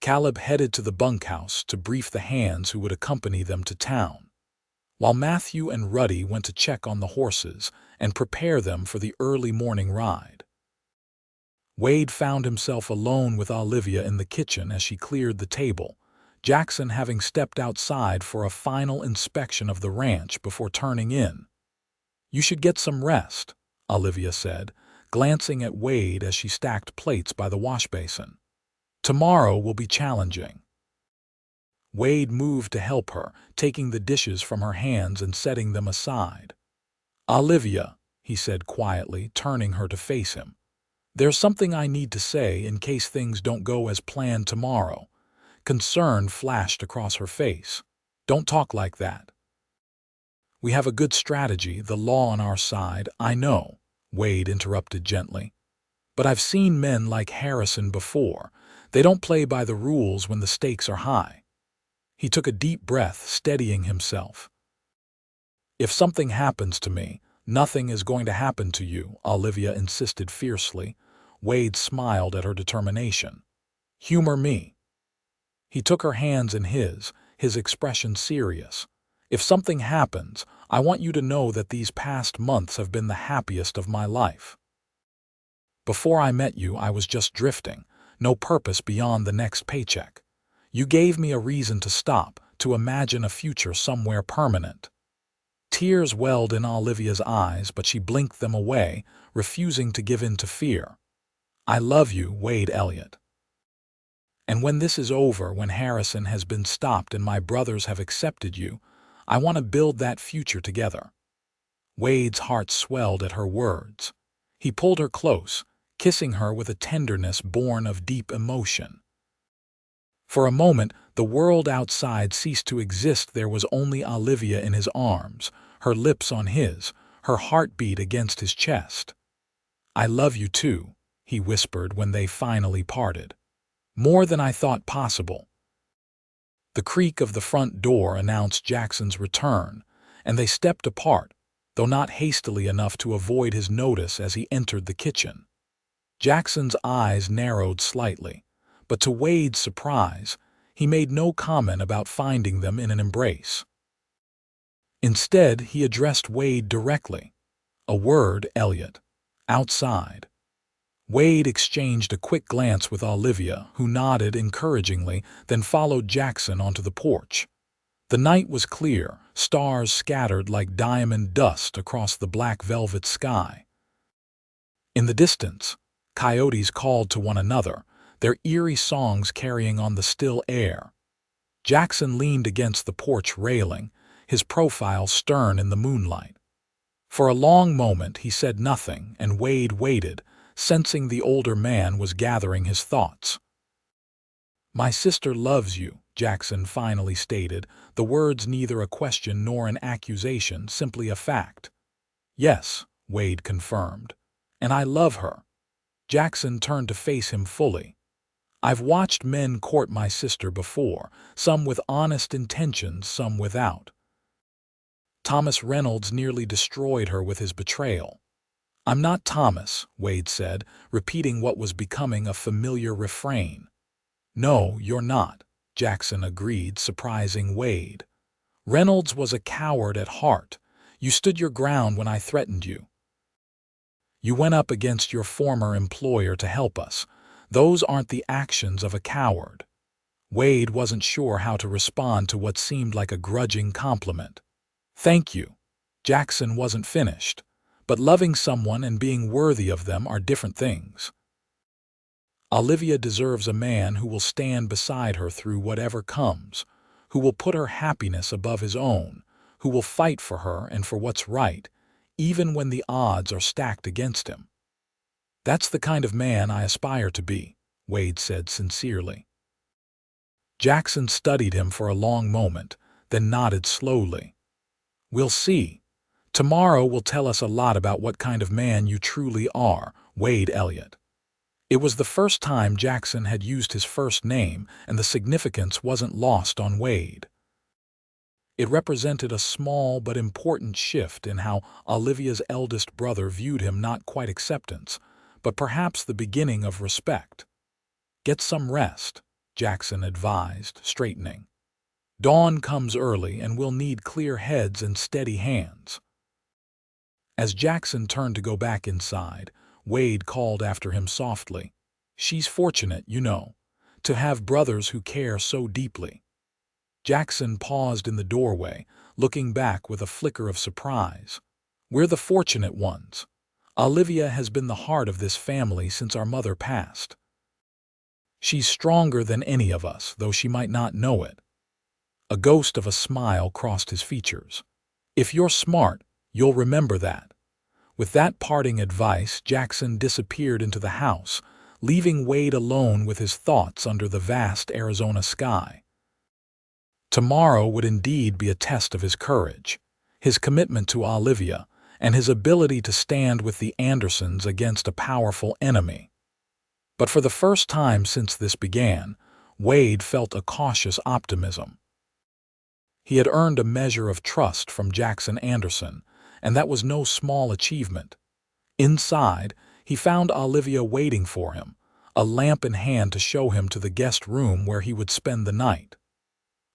Caleb headed to the bunkhouse to brief the hands who would accompany them to town, while Matthew and Ruddy went to check on the horses and prepare them for the early morning ride. Wade found himself alone with Olivia in the kitchen as she cleared the table, Jackson having stepped outside for a final inspection of the ranch before turning in. "You should get some rest," Olivia said, glancing at Wade as she stacked plates by the wash basin. "Tomorrow will be challenging." Wade moved to help her, taking the dishes from her hands and setting them aside. "Olivia," he said quietly, turning her to face him, "there's something I need to say in case things don't go as planned tomorrow." Concern flashed across her face. "Don't talk like that. We have a good strategy, the law on our side, I know," Wade interrupted gently. "But I've seen men like Harrison before. They don't play by the rules when the stakes are high." He took a deep breath, steadying himself. "If something happens to me, nothing is going to happen to you," Olivia insisted fiercely. Wade smiled at her determination. "Humor me." He took her hands in his expression serious. "If something happens, I want you to know that these past months have been the happiest of my life. Before I met you, I was just drifting, no purpose beyond the next paycheck. You gave me a reason to stop, to imagine a future somewhere permanent." Tears welled in Olivia's eyes, but she blinked them away, refusing to give in to fear. "I love you, Wade Elliott. And when this is over, when Harrison has been stopped and my brothers have accepted you, I want to build that future together." Wade's heart swelled at her words. He pulled her close, kissing her with a tenderness born of deep emotion. For a moment, the world outside ceased to exist. There was only Olivia in his arms, her lips on his, her heartbeat against his chest. "I love you too," he whispered when they finally parted. "More than I thought possible." The creak of the front door announced Jackson's return, and they stepped apart, though not hastily enough to avoid his notice as he entered the kitchen. Jackson's eyes narrowed slightly, but to Wade's surprise, he made no comment about finding them in an embrace. Instead, he addressed Wade directly. "A word, Elliott. Outside." Wade exchanged a quick glance with Olivia, who nodded encouragingly, then followed Jackson onto the porch. The night was clear, stars scattered like diamond dust across the black velvet sky. In the distance, coyotes called to one another, their eerie songs carrying on the still air. Jackson leaned against the porch railing, his profile stern in the moonlight. For a long moment he said nothing, and Wade waited, sensing the older man was gathering his thoughts. "My sister loves you," Jackson finally stated, the words neither a question nor an accusation, simply a fact. "Yes," Wade confirmed, "and I love her." Jackson turned to face him fully. "I've watched men court my sister before, some with honest intentions, some without. Thomas Reynolds nearly destroyed her with his betrayal." "I'm not Thomas," Wade said, repeating what was becoming a familiar refrain. "No, you're not," Jackson agreed, surprising Wade. "Reynolds was a coward at heart. You stood your ground when I threatened you. You went up against your former employer to help us. Those aren't the actions of a coward." Wade wasn't sure how to respond to what seemed like a grudging compliment. "Thank you." Jackson wasn't finished. "But loving someone and being worthy of them are different things. Olivia deserves a man who will stand beside her through whatever comes, who will put her happiness above his own, who will fight for her and for what's right, even when the odds are stacked against him." "That's the kind of man I aspire to be," Wade said sincerely. Jackson studied him for a long moment, then nodded slowly. "We'll see. Tomorrow will tell us a lot about what kind of man you truly are, Wade Elliott." It was the first time Jackson had used his first name, and the significance wasn't lost on Wade. It represented a small but important shift in how Olivia's eldest brother viewed him, not quite acceptance, but perhaps the beginning of respect. "Get some rest," Jackson advised, straightening. "Dawn comes early, and we'll need clear heads and steady hands." As Jackson turned to go back inside, Wade called after him softly, "She's fortunate, you know, to have brothers who care so deeply." Jackson paused in the doorway, looking back with a flicker of surprise. "We're the fortunate ones. Olivia has been the heart of this family since our mother passed. She's stronger than any of us, though she might not know it." A ghost of a smile crossed his features. "If you're smart, you'll remember that." With that parting advice, Jackson disappeared into the house, leaving Wade alone with his thoughts under the vast Arizona sky. Tomorrow would indeed be a test of his courage, his commitment to Olivia, and his ability to stand with the Andersons against a powerful enemy. But for the first time since this began, Wade felt a cautious optimism. He had earned a measure of trust from Jackson Anderson, and that was no small achievement. Inside, he found Olivia waiting for him, a lamp in hand to show him to the guest room where he would spend the night.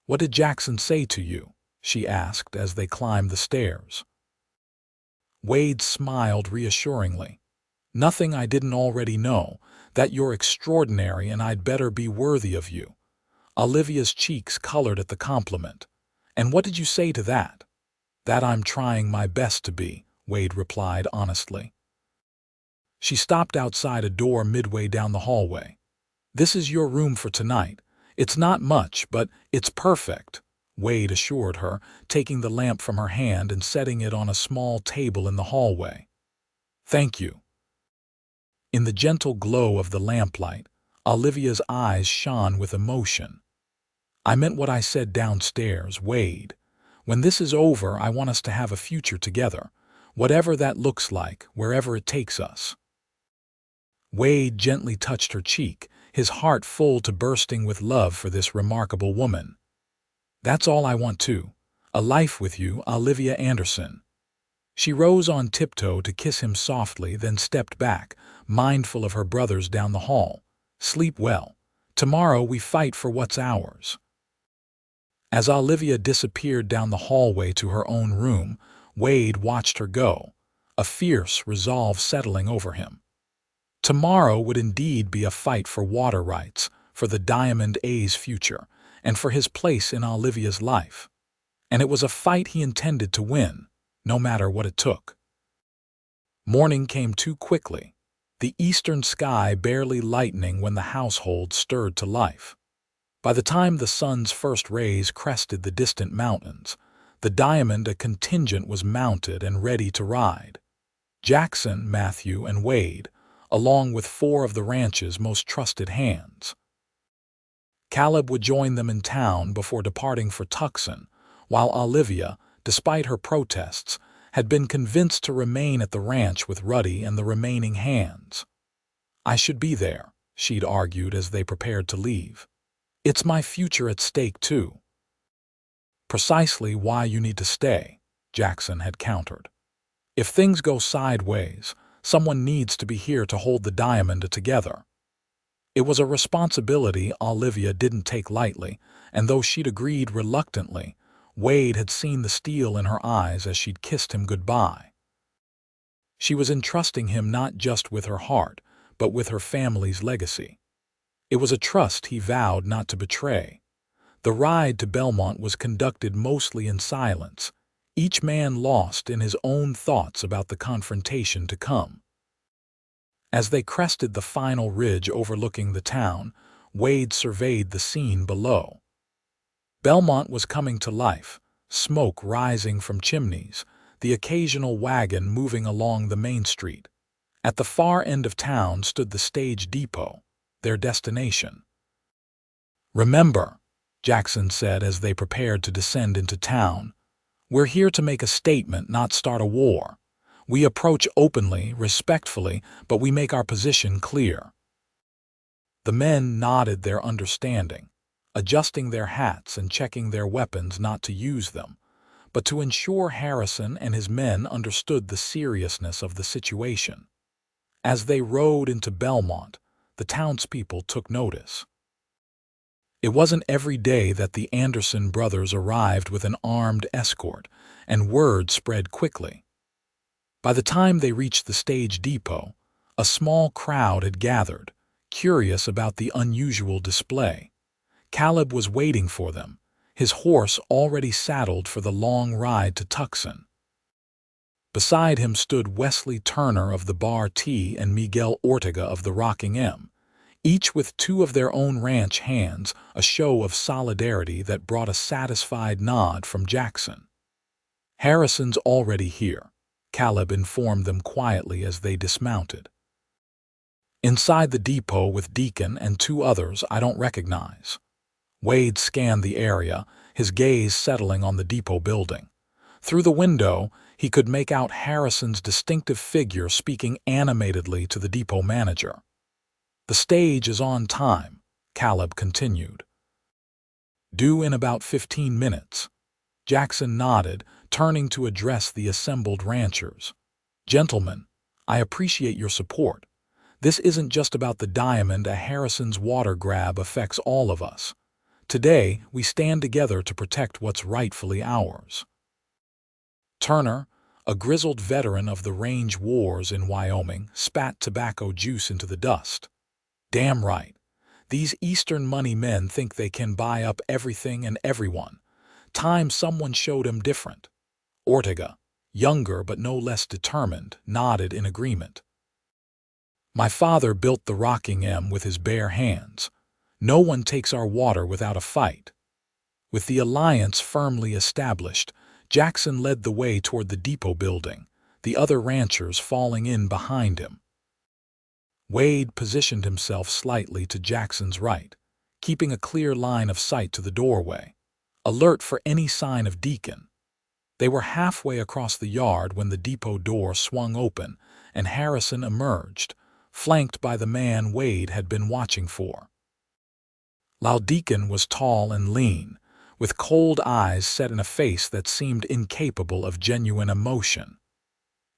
"What did Jackson say to you?" she asked as they climbed the stairs. Wade smiled reassuringly. "Nothing I didn't already know, that you're extraordinary and I'd better be worthy of you." Olivia's cheeks colored at the compliment. "And what did you say to that?" "That I'm trying my best to be," Wade replied honestly. She stopped outside a door midway down the hallway. "This is your room for tonight. It's not much, but it's perfect." Wade assured her, taking the lamp from her hand and setting it on a small table in the hallway. "Thank you." In the gentle glow of the lamplight, Olivia's eyes shone with emotion. "I meant what I said downstairs, Wade. When this is over, I want us to have a future together, whatever that looks like, wherever it takes us." Wade gently touched her cheek, his heart full to bursting with love for this remarkable woman. "That's all I want too. A life with you, Olivia Anderson." She rose on tiptoe to kiss him softly, then stepped back, mindful of her brothers down the hall. "Sleep well. Tomorrow we fight for what's ours." As Olivia disappeared down the hallway to her own room, Wade watched her go, a fierce resolve settling over him. Tomorrow would indeed be a fight for water rights, for the Diamond A's future, and for his place in Olivia's life. And it was a fight he intended to win, no matter what it took. Morning came too quickly, the eastern sky barely lightening when the household stirred to life. By the time the sun's first rays crested the distant mountains, the Diamond, a contingent, was mounted and ready to ride. Jackson, Matthew, and Wade, along with 4 of the ranch's most trusted hands. Caleb would join them in town before departing for Tucson, while Olivia, despite her protests, had been convinced to remain at the ranch with Ruddy and the remaining hands. "I should be there," she'd argued as they prepared to leave. "It's my future at stake, too." "Precisely why you need to stay," Jackson had countered. "If things go sideways, someone needs to be here to hold the Diamond together." It was a responsibility Olivia didn't take lightly, and though she'd agreed reluctantly, Wade had seen the steel in her eyes as she'd kissed him goodbye. She was entrusting him not just with her heart, but with her family's legacy. It was a trust he vowed not to betray. The ride to Belmont was conducted mostly in silence, each man lost in his own thoughts about the confrontation to come. As they crested the final ridge overlooking the town, Wade surveyed the scene below. Belmont was coming to life, smoke rising from chimneys, the occasional wagon moving along the main street. At the far end of town stood the stage depot, their destination. "Remember," Jackson said as they prepared to descend into town, "we're here to make a statement, not start a war. We approach openly, respectfully, but we make our position clear." The men nodded their understanding, adjusting their hats and checking their weapons not to use them, but to ensure Harrison and his men understood the seriousness of the situation. As they rode into Belmont, the townspeople took notice. It wasn't every day that the Anderson brothers arrived with an armed escort, and word spread quickly. By the time they reached the stage depot, a small crowd had gathered, curious about the unusual display. Caleb was waiting for them, his horse already saddled for the long ride to Tucson. Beside him stood Wesley Turner of the Bar T and Miguel Ortega of the Rocking M, each with 2 of their own ranch hands, a show of solidarity that brought a satisfied nod from Jackson. "Harrison's already here," Caleb informed them quietly as they dismounted. "Inside the depot with Deacon and 2 others I don't recognize." Wade scanned the area, his gaze settling on the depot building. Through the window, he could make out Harrison's distinctive figure speaking animatedly to the depot manager. "The stage is on time," Caleb continued. "Due in about 15 minutes. Jackson nodded, turning to address the assembled ranchers. "Gentlemen, I appreciate your support. This isn't just about the Diamond. A Harrison's water grab affects all of us. Today, we stand together to protect what's rightfully ours." Turner, a grizzled veteran of the range wars in Wyoming, spat tobacco juice into the dust. "Damn right. These Eastern money men think they can buy up everything and everyone. Time someone showed 'em different." Ortega, younger but no less determined, nodded in agreement. "My father built the Rocking M with his bare hands. No one takes our water without a fight." With the alliance firmly established, Jackson led the way toward the depot building, the other ranchers falling in behind him. Wade positioned himself slightly to Jackson's right, keeping a clear line of sight to the doorway, alert for any sign of Deacon. They were halfway across the yard when the depot door swung open and Harrison emerged, flanked by the man Wade had been watching for. Deacon was tall and lean, with cold eyes set in a face that seemed incapable of genuine emotion.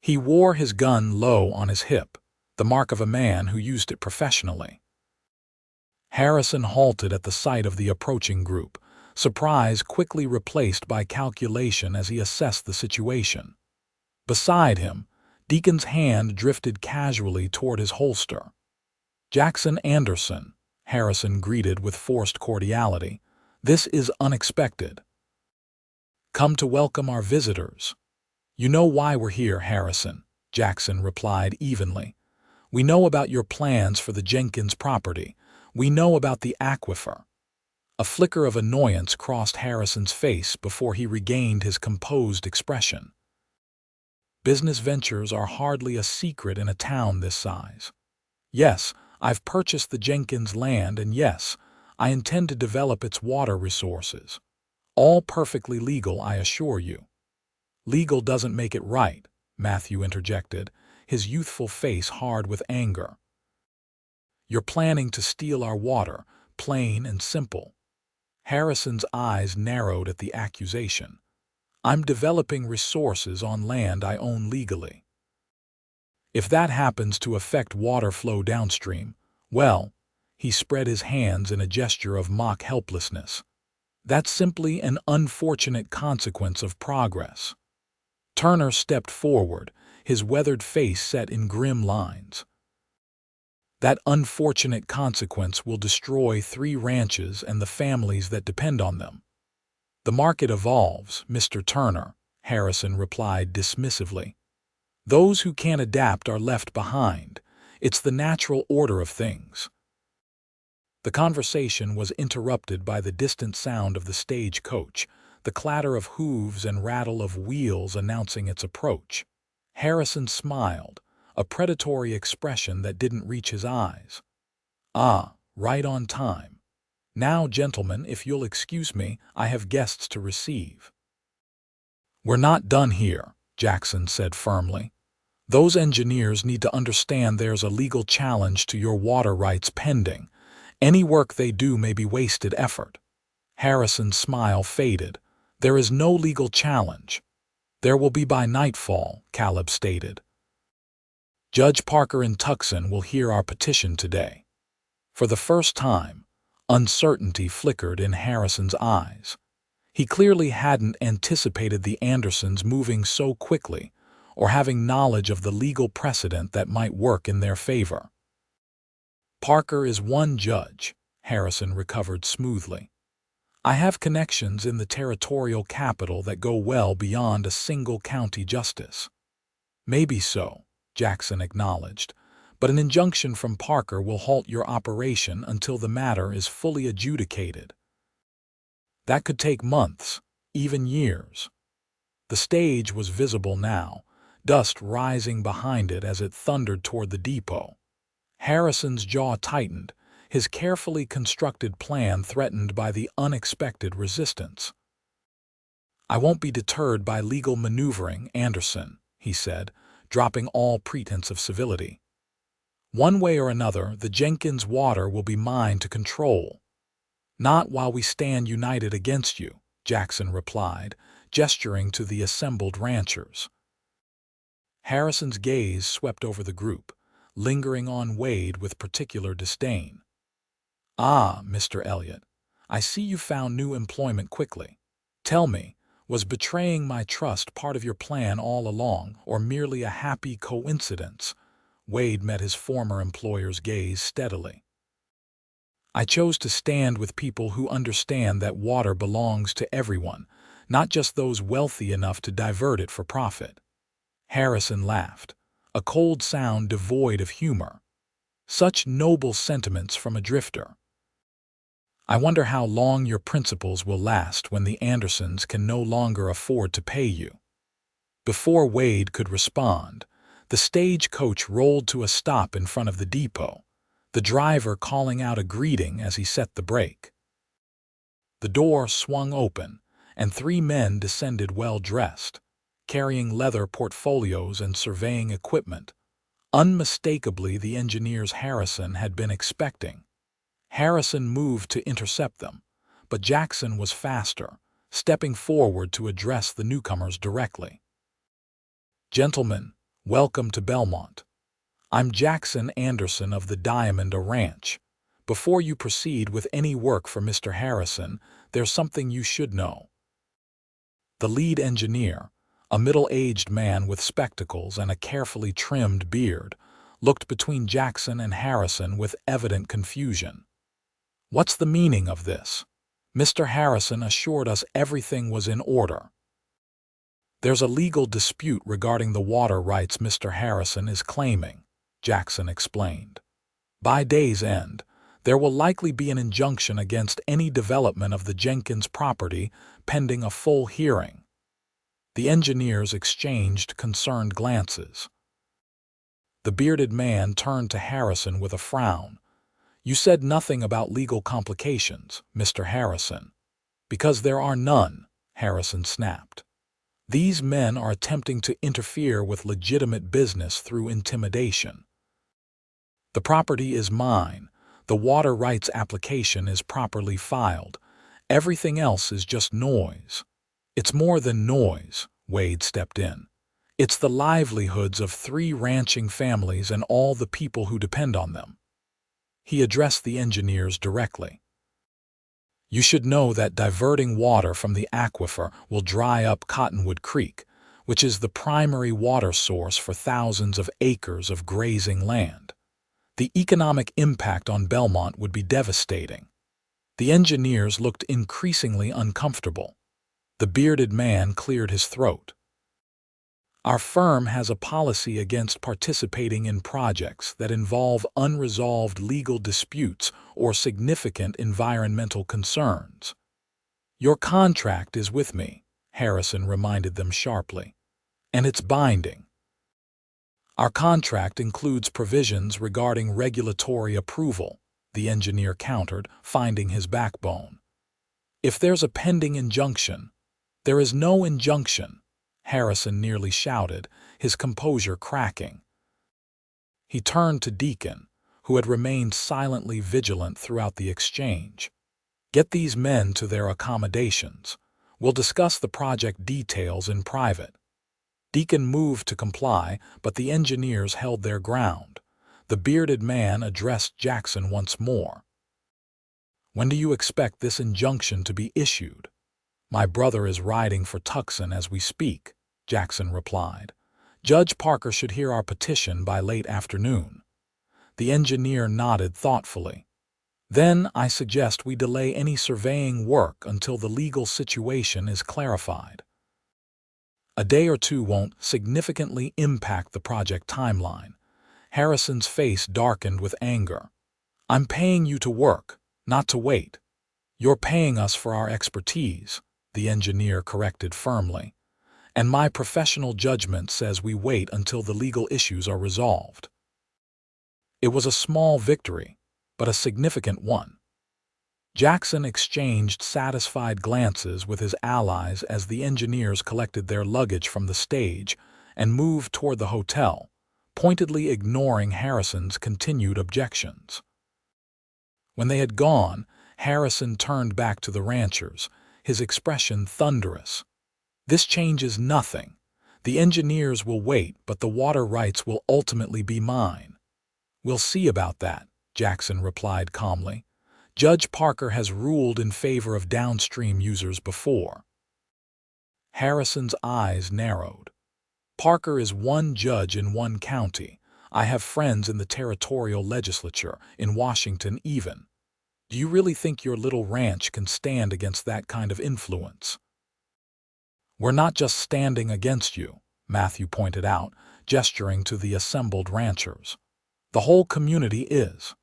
He wore his gun low on his hip, the mark of a man who used it professionally. Harrison halted at the sight of the approaching group, surprise quickly replaced by calculation as he assessed the situation. Beside him, Deacon's hand drifted casually toward his holster. "Jackson Anderson," Harrison greeted with forced cordiality. "This is unexpected." "Come to welcome our visitors." "You know why we're here, Harrison," Jackson replied evenly. "We know about your plans for the Jenkins property. We know about the aquifer." A flicker of annoyance crossed Harrison's face before he regained his composed expression. "Business ventures are hardly a secret in a town this size. Yes, I've purchased the Jenkins land, and yes, I intend to develop its water resources. All perfectly legal, I assure you." "Legal doesn't make it right," Matthew interjected, his youthful face hard with anger. "You're planning to steal our water, plain and simple." Harrison's eyes narrowed at the accusation. "I'm developing resources on land I own legally. If that happens to affect water flow downstream, well," he spread his hands in a gesture of mock helplessness, "that's simply an unfortunate consequence of progress." Turner stepped forward, his weathered face set in grim lines. "That unfortunate consequence will destroy 3 ranches and the families that depend on them." "The market evolves, Mr. Turner," Harrison replied dismissively. "Those who can't adapt are left behind. It's the natural order of things." The conversation was interrupted by the distant sound of the stagecoach, the clatter of hooves and rattle of wheels announcing its approach. Harrison smiled, a predatory expression that didn't reach his eyes. "Ah, right on time. Now, gentlemen, if you'll excuse me, I have guests to receive." "We're not done here," Jackson said firmly. "Those engineers need to understand there's a legal challenge to your water rights pending. Any work they do may be wasted effort." Harrison's smile faded. "There is no legal challenge." "There will be by nightfall," Caleb stated. "Judge Parker in Tucson will hear our petition today." For the first time, uncertainty flickered in Harrison's eyes. He clearly hadn't anticipated the Andersons moving so quickly, or having knowledge of the legal precedent that might work in their favor. "Parker is one judge," Harrison recovered smoothly. "I have connections in the territorial capital that go well beyond a single county justice." "Maybe so," Jackson acknowledged, "but an injunction from Parker will halt your operation until the matter is fully adjudicated. That could take months, even years." The stage was visible now, dust rising behind it as it thundered toward the depot. Harrison's jaw tightened, his carefully constructed plan threatened by the unexpected resistance. "I won't be deterred by legal maneuvering, Anderson," he said, dropping all pretense of civility. "One way or another, the Jenkins water will be mine to control." "Not while we stand united against you," Jackson replied, gesturing to the assembled ranchers. Harrison's gaze swept over the group, lingering on Wade with particular disdain. "Ah, Mr. Elliott, I see you found new employment quickly. Tell me, was betraying my trust part of your plan all along, or merely a happy coincidence?" Wade met his former employer's gaze steadily. "I chose to stand with people who understand that water belongs to everyone, not just those wealthy enough to divert it for profit." Harrison laughed, a cold sound devoid of humor. Such noble sentiments from a drifter. I wonder how long your principles will last when the Andersons can no longer afford to pay you." Before Wade could respond, the stagecoach rolled to a stop in front of the depot, the driver calling out a greeting as he set the brake. The door swung open, and 3 men descended well-dressed, carrying leather portfolios and surveying equipment, unmistakably the engineers Harrison had been expecting. Harrison moved to intercept them, but Jackson was faster, stepping forward to address the newcomers directly. "Gentlemen, welcome to Belmont. I'm Jackson Anderson of the Diamond Ranch. Before you proceed with any work for Mr. Harrison, there's something you should know." The lead engineer, a middle-aged man with spectacles and a carefully trimmed beard, looked between Jackson and Harrison with evident confusion. "What's the meaning of this? Mr. Harrison assured us everything was in order." "There's a legal dispute regarding the water rights Mr. Harrison is claiming," Jackson explained. "By day's end, there will likely be an injunction against any development of the Jenkins property pending a full hearing." The engineers exchanged concerned glances. The bearded man turned to Harrison with a frown. "You said nothing about legal complications, Mr. Harrison." "Because there are none," Harrison snapped. "These men are attempting to interfere with legitimate business through intimidation. The property is mine. The water rights application is properly filed. Everything else is just noise." "It's more than noise," Wade stepped in. "It's the livelihoods of 3 ranching families and all the people who depend on them." He addressed the engineers directly. "You should know that diverting water from the aquifer will dry up Cottonwood Creek, which is the primary water source for thousands of acres of grazing land. The economic impact on Belmont would be devastating." The engineers looked increasingly uncomfortable. The bearded man cleared his throat. "Our firm has a policy against participating in projects that involve unresolved legal disputes or significant environmental concerns." "Your contract is with me," Harrison reminded them sharply, "and it's binding." "Our contract includes provisions regarding regulatory approval," the engineer countered, finding his backbone. "If there's a pending injunction—" "There is no injunction," Harrison nearly shouted, his composure cracking. He turned to Deacon, who had remained silently vigilant throughout the exchange. "Get these men to their accommodations. We'll discuss the project details in private." Deacon moved to comply, but the engineers held their ground. The bearded man addressed Jackson once more. "When do you expect this injunction to be issued?" "My brother is riding for Tucson as we speak," Jackson replied. "Judge Parker should hear our petition by late afternoon." The engineer nodded thoughtfully. "Then I suggest we delay any surveying work until the legal situation is clarified. A day or 2 won't significantly impact the project timeline." Harrison's face darkened with anger. "I'm paying you to work, not to wait." "You're paying us for our expertise," the engineer corrected firmly. "And my professional judgment says we wait until the legal issues are resolved." It was a small victory, but a significant one. Jackson exchanged satisfied glances with his allies as the engineers collected their luggage from the stage and moved toward the hotel, pointedly ignoring Harrison's continued objections. When they had gone, Harrison turned back to the ranchers, his expression thunderous. "This changes nothing. The engineers will wait, but the water rights will ultimately be mine." "We'll see about that," Jackson replied calmly. "Judge Parker has ruled in favor of downstream users before." Harrison's eyes narrowed. "Parker is one judge in one county. I have friends in the territorial legislature, in Washington even. Do you really think your little ranch can stand against that kind of influence?" "We're not just standing against you," Matthew pointed out, gesturing to the assembled ranchers. "The whole community is."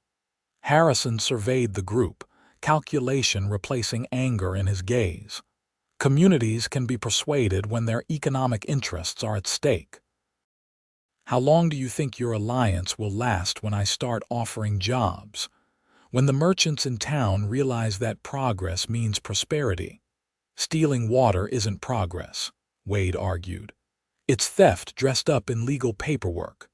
Harrison surveyed the group, calculation replacing anger in his gaze. Communities can be persuaded when their economic interests are at stake. How long do you think your alliance will last when I start offering jobs? When the merchants in town realize that progress means prosperity? Stealing water isn't progress, Wade argued. It's theft dressed up in legal paperwork.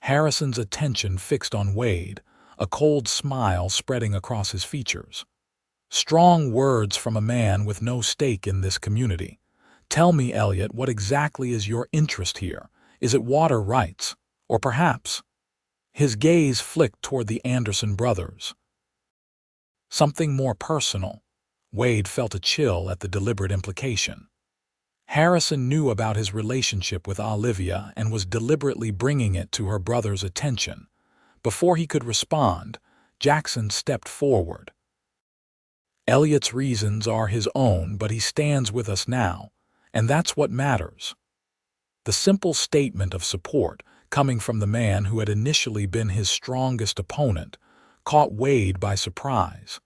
Harrison's attention fixed on Wade, a cold smile spreading across his features. Strong words from a man with no stake in this community. Tell me, Elliott, what exactly is your interest here? Is it water rights? Or perhaps? His gaze flicked toward the Anderson brothers. Something more personal. Wade felt a chill at the deliberate implication. Harrison knew about his relationship with Olivia and was deliberately bringing it to her brother's attention. Before he could respond, Jackson stepped forward. Elliott's reasons are his own, but he stands with us now, and that's what matters. The simple statement of support, coming from the man who had initially been his strongest opponent, caught Wade by surprise.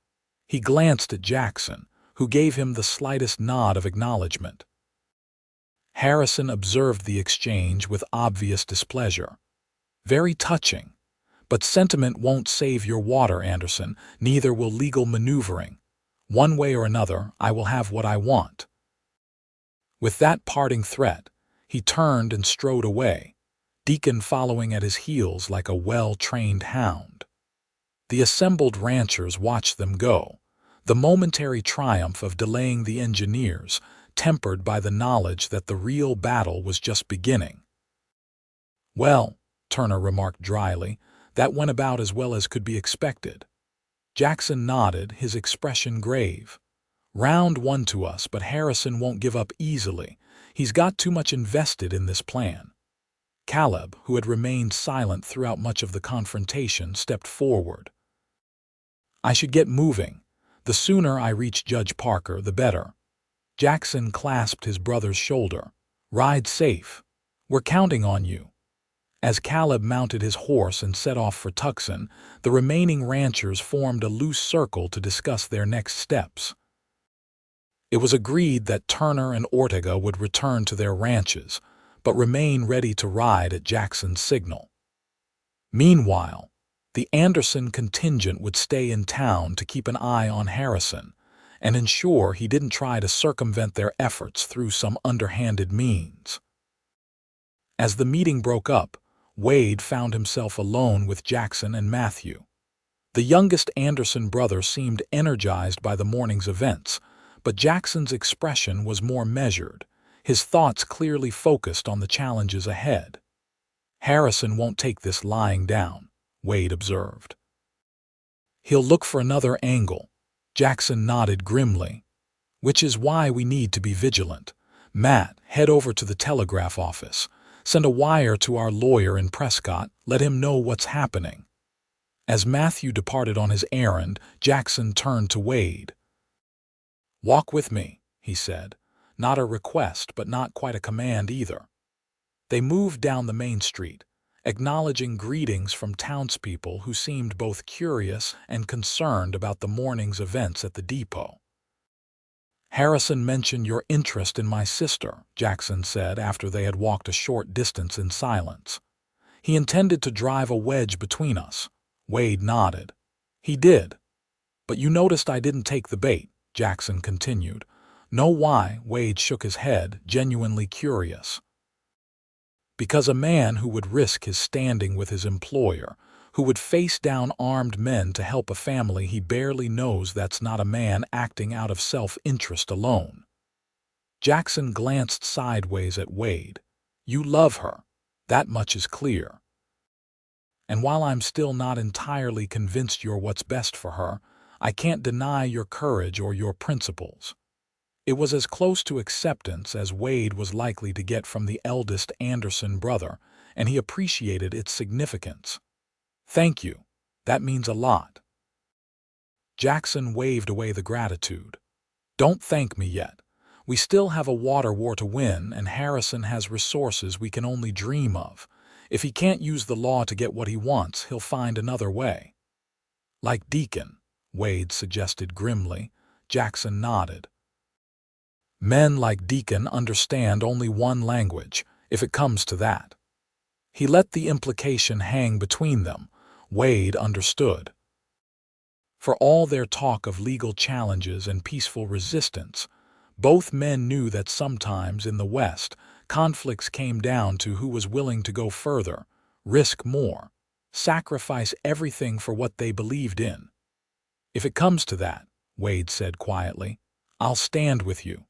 He glanced at Jackson, who gave him the slightest nod of acknowledgement. Harrison observed the exchange with obvious displeasure. Very touching. But sentiment won't save your water, Anderson, neither will legal maneuvering. One way or another, I will have what I want. With that parting threat, he turned and strode away, Deacon following at his heels like a well-trained hound. The assembled ranchers watched them go, the momentary triumph of delaying the engineers, tempered by the knowledge that the real battle was just beginning. Well, Turner remarked dryly, that went about as well as could be expected. Jackson nodded, his expression grave. Round one to us, but Harrison won't give up easily. He's got too much invested in this plan. Caleb, who had remained silent throughout much of the confrontation, stepped forward. I should get moving. The sooner I reach Judge Parker, the better. Jackson clasped his brother's shoulder. Ride safe. We're counting on you. As Caleb mounted his horse and set off for Tucson, the remaining ranchers formed a loose circle to discuss their next steps. It was agreed that Turner and Ortega would return to their ranches, but remain ready to ride at Jackson's signal. Meanwhile, the Anderson contingent would stay in town to keep an eye on Harrison and ensure he didn't try to circumvent their efforts through some underhanded means. As the meeting broke up, Wade found himself alone with Jackson and Matthew. The youngest Anderson brother seemed energized by the morning's events, but Jackson's expression was more measured, his thoughts clearly focused on the challenges ahead. Harrison won't take this lying down, Wade observed. He'll look for another angle, Jackson nodded grimly. Which is why we need to be vigilant. Matt, head over to the telegraph office. Send a wire to our lawyer in Prescott, let him know what's happening. As Matthew departed on his errand, Jackson turned to Wade. Walk with me, he said. Not a request, but not quite a command either. They moved down the main street, acknowledging greetings from townspeople who seemed both curious and concerned about the morning's events at the depot. Harrison mentioned your interest in my sister, Jackson said after they had walked a short distance in silence. He intended to drive a wedge between us. Wade nodded. He did. But you noticed I didn't take the bait, Jackson continued. Know why? Wade shook his head, genuinely curious. Because a man who would risk his standing with his employer, who would face down armed men to help a family he barely knows, that's not a man acting out of self-interest alone. Jackson glanced sideways at Wade. You love her. That much is clear. And while I'm still not entirely convinced you're what's best for her, I can't deny your courage or your principles. It was as close to acceptance as Wade was likely to get from the eldest Anderson brother, and he appreciated its significance. Thank you. That means a lot. Jackson waved away the gratitude. Don't thank me yet. We still have a water war to win, and Harrison has resources we can only dream of. If he can't use the law to get what he wants, he'll find another way. Like Deacon, Wade suggested grimly. Jackson nodded. Men like Deacon understand only one language, if it comes to that. He let the implication hang between them. Wade understood. For all their talk of legal challenges and peaceful resistance, both men knew that sometimes in the West, conflicts came down to who was willing to go further, risk more, sacrifice everything for what they believed in. "If it comes to that," Wade said quietly, "I'll stand with you."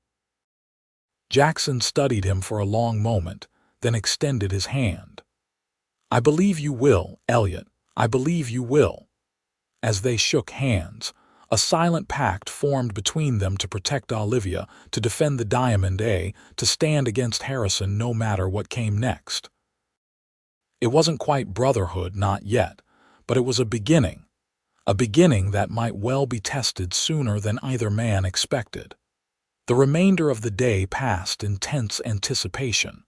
Jackson studied him for a long moment, then extended his hand. "I believe you will, Elliott. I believe you will." As they shook hands, a silent pact formed between them to protect Olivia, to defend the Diamond A, to stand against Harrison no matter what came next. It wasn't quite brotherhood, not yet, but it was a beginning that might well be tested sooner than either man expected. The remainder of the day passed in tense anticipation.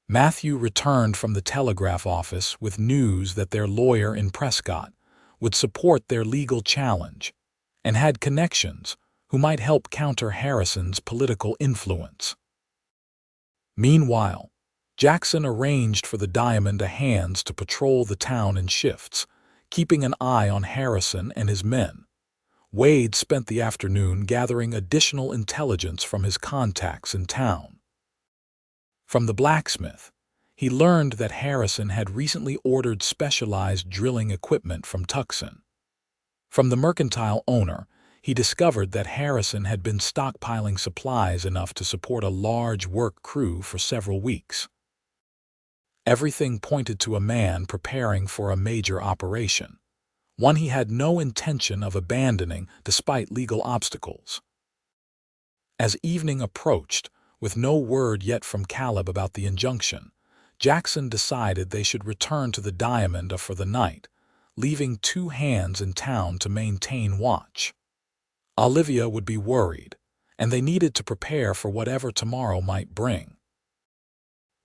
Matthew returned from the telegraph office with news that their lawyer in Prescott would support their legal challenge and had connections who might help counter Harrison's political influence. Meanwhile, Jackson arranged for the Diamond A hands to patrol the town in shifts, keeping an eye on Harrison and his men. Wade spent the afternoon gathering additional intelligence from his contacts in town. From the blacksmith, he learned that Harrison had recently ordered specialized drilling equipment from Tucson. From the mercantile owner, he discovered that Harrison had been stockpiling supplies enough to support a large work crew for several weeks. Everything pointed to a man preparing for a major operation, one he had no intention of abandoning despite legal obstacles. As evening approached, with no word yet from Caleb about the injunction, Jackson decided they should return to the Diamond A for the night, leaving 2 hands in town to maintain watch. Olivia would be worried, and they needed to prepare for whatever tomorrow might bring.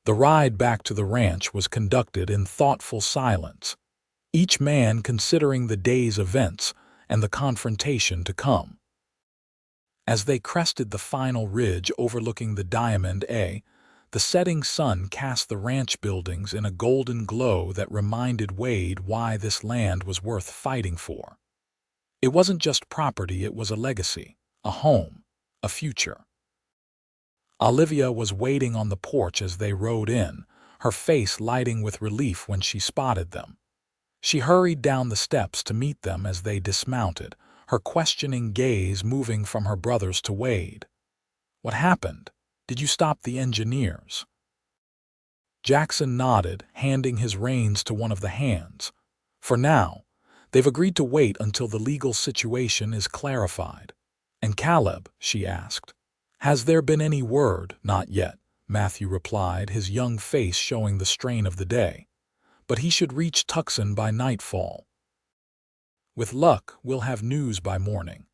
The ride back to the ranch was conducted in thoughtful silence, each man considering the day's events and the confrontation to come. As they crested the final ridge overlooking the Diamond A, the setting sun cast the ranch buildings in a golden glow that reminded Wade why this land was worth fighting for. It wasn't just property, it was a legacy, a home, a future. Olivia was waiting on the porch as they rode in, her face lighting with relief when she spotted them. She hurried down the steps to meet them as they dismounted, her questioning gaze moving from her brothers to Wade. "What happened? Did you stop the engineers?" Jackson nodded, handing his reins to one of the hands. "For now, they've agreed to wait until the legal situation is clarified." "And Caleb?" she asked. "Has there been any word?" "Not yet," Matthew replied, his young face showing the strain of the day. "But he should reach Tucson by nightfall. With luck, we'll have news by morning."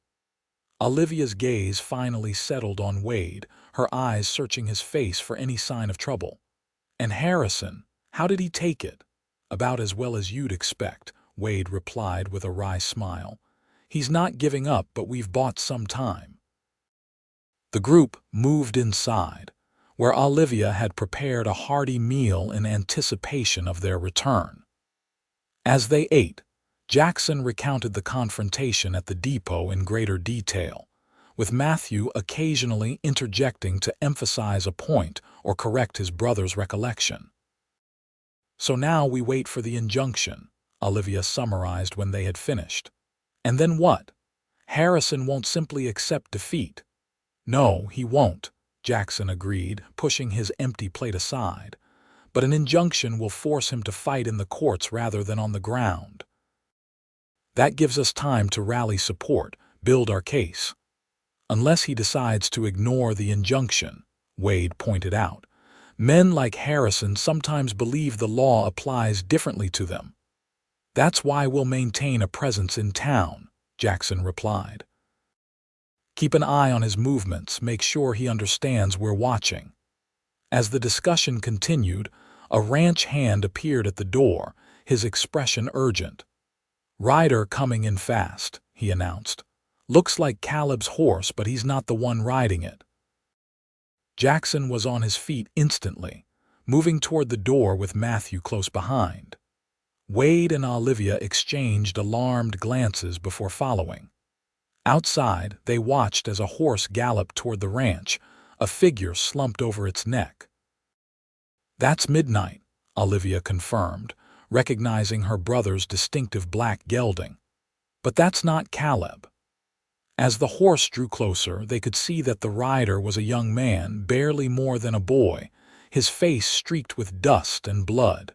Olivia's gaze finally settled on Wade, her eyes searching his face for any sign of trouble. "And Harrison, how did he take it?" "About as well as you'd expect," Wade replied with a wry smile. "He's not giving up, but we've bought some time." The group moved inside, where Olivia had prepared a hearty meal in anticipation of their return. As they ate, Jackson recounted the confrontation at the depot in greater detail, with Matthew occasionally interjecting to emphasize a point or correct his brother's recollection. "So now we wait for the injunction," Olivia summarized when they had finished. "And then what? Harrison won't simply accept defeat." "No, he won't," Jackson agreed, pushing his empty plate aside. "But an injunction will force him to fight in the courts rather than on the ground. That gives us time to rally support, build our case." "Unless he decides to ignore the injunction," Wade pointed out. "Men like Harrison sometimes believe the law applies differently to them." "That's why we'll maintain a presence in town," Jackson replied. "Keep an eye on his movements, make sure he understands we're watching." As the discussion continued, a ranch hand appeared at the door, his expression urgent. "Rider coming in fast," he announced. "Looks like Caleb's horse, but he's not the one riding it." Jackson was on his feet instantly, moving toward the door with Matthew close behind. Wade and Olivia exchanged alarmed glances before following. Outside, they watched as a horse galloped toward the ranch, a figure slumped over its neck. "That's Midnight," Olivia confirmed, recognizing her brother's distinctive black gelding. "But that's not Caleb." As the horse drew closer, they could see that the rider was a young man, barely more than a boy, his face streaked with dust and blood.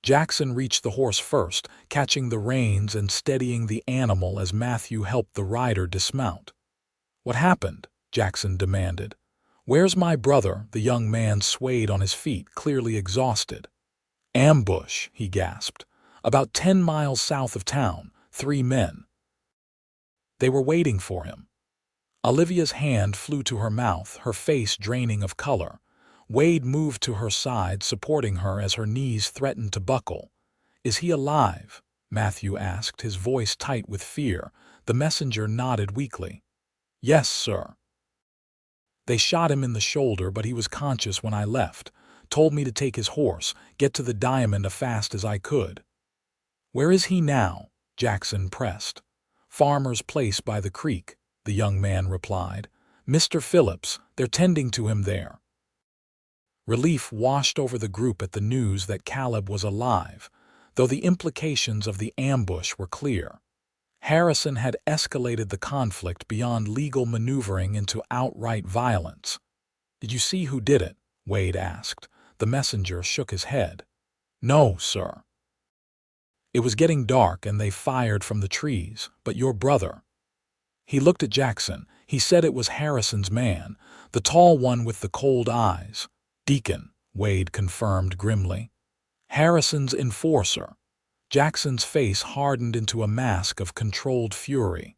Jackson reached the horse first, catching the reins and steadying the animal as Matthew helped the rider dismount. "What happened?" Jackson demanded. "Where's my brother?" The young man swayed on his feet, clearly exhausted. "Ambush," he gasped. "About 10 miles south of town, 3 men. They were waiting for him." Olivia's hand flew to her mouth, her face draining of color. Wade moved to her side, supporting her as her knees threatened to buckle. "Is he alive?" Matthew asked, his voice tight with fear. The messenger nodded weakly. "Yes, sir. They shot him in the shoulder, but he was conscious when I left. Told me to take his horse, get to the diamond as fast as I could." "Where is he now?" Jackson pressed. "Farmer's place by the creek," the young man replied. "Mr. Phillips, they're tending to him there." Relief washed over the group at the news that Caleb was alive, though the implications of the ambush were clear. Harrison had escalated the conflict beyond legal maneuvering into outright violence. "Did you see who did it?" Wade asked. The messenger shook his head. "No, sir. It was getting dark and they fired from the trees, but your brother—" He looked at Jackson. "He said it was Harrison's man, the tall one with the cold eyes." "Deacon," Wade confirmed grimly. "Harrison's enforcer." Jackson's face hardened into a mask of controlled fury.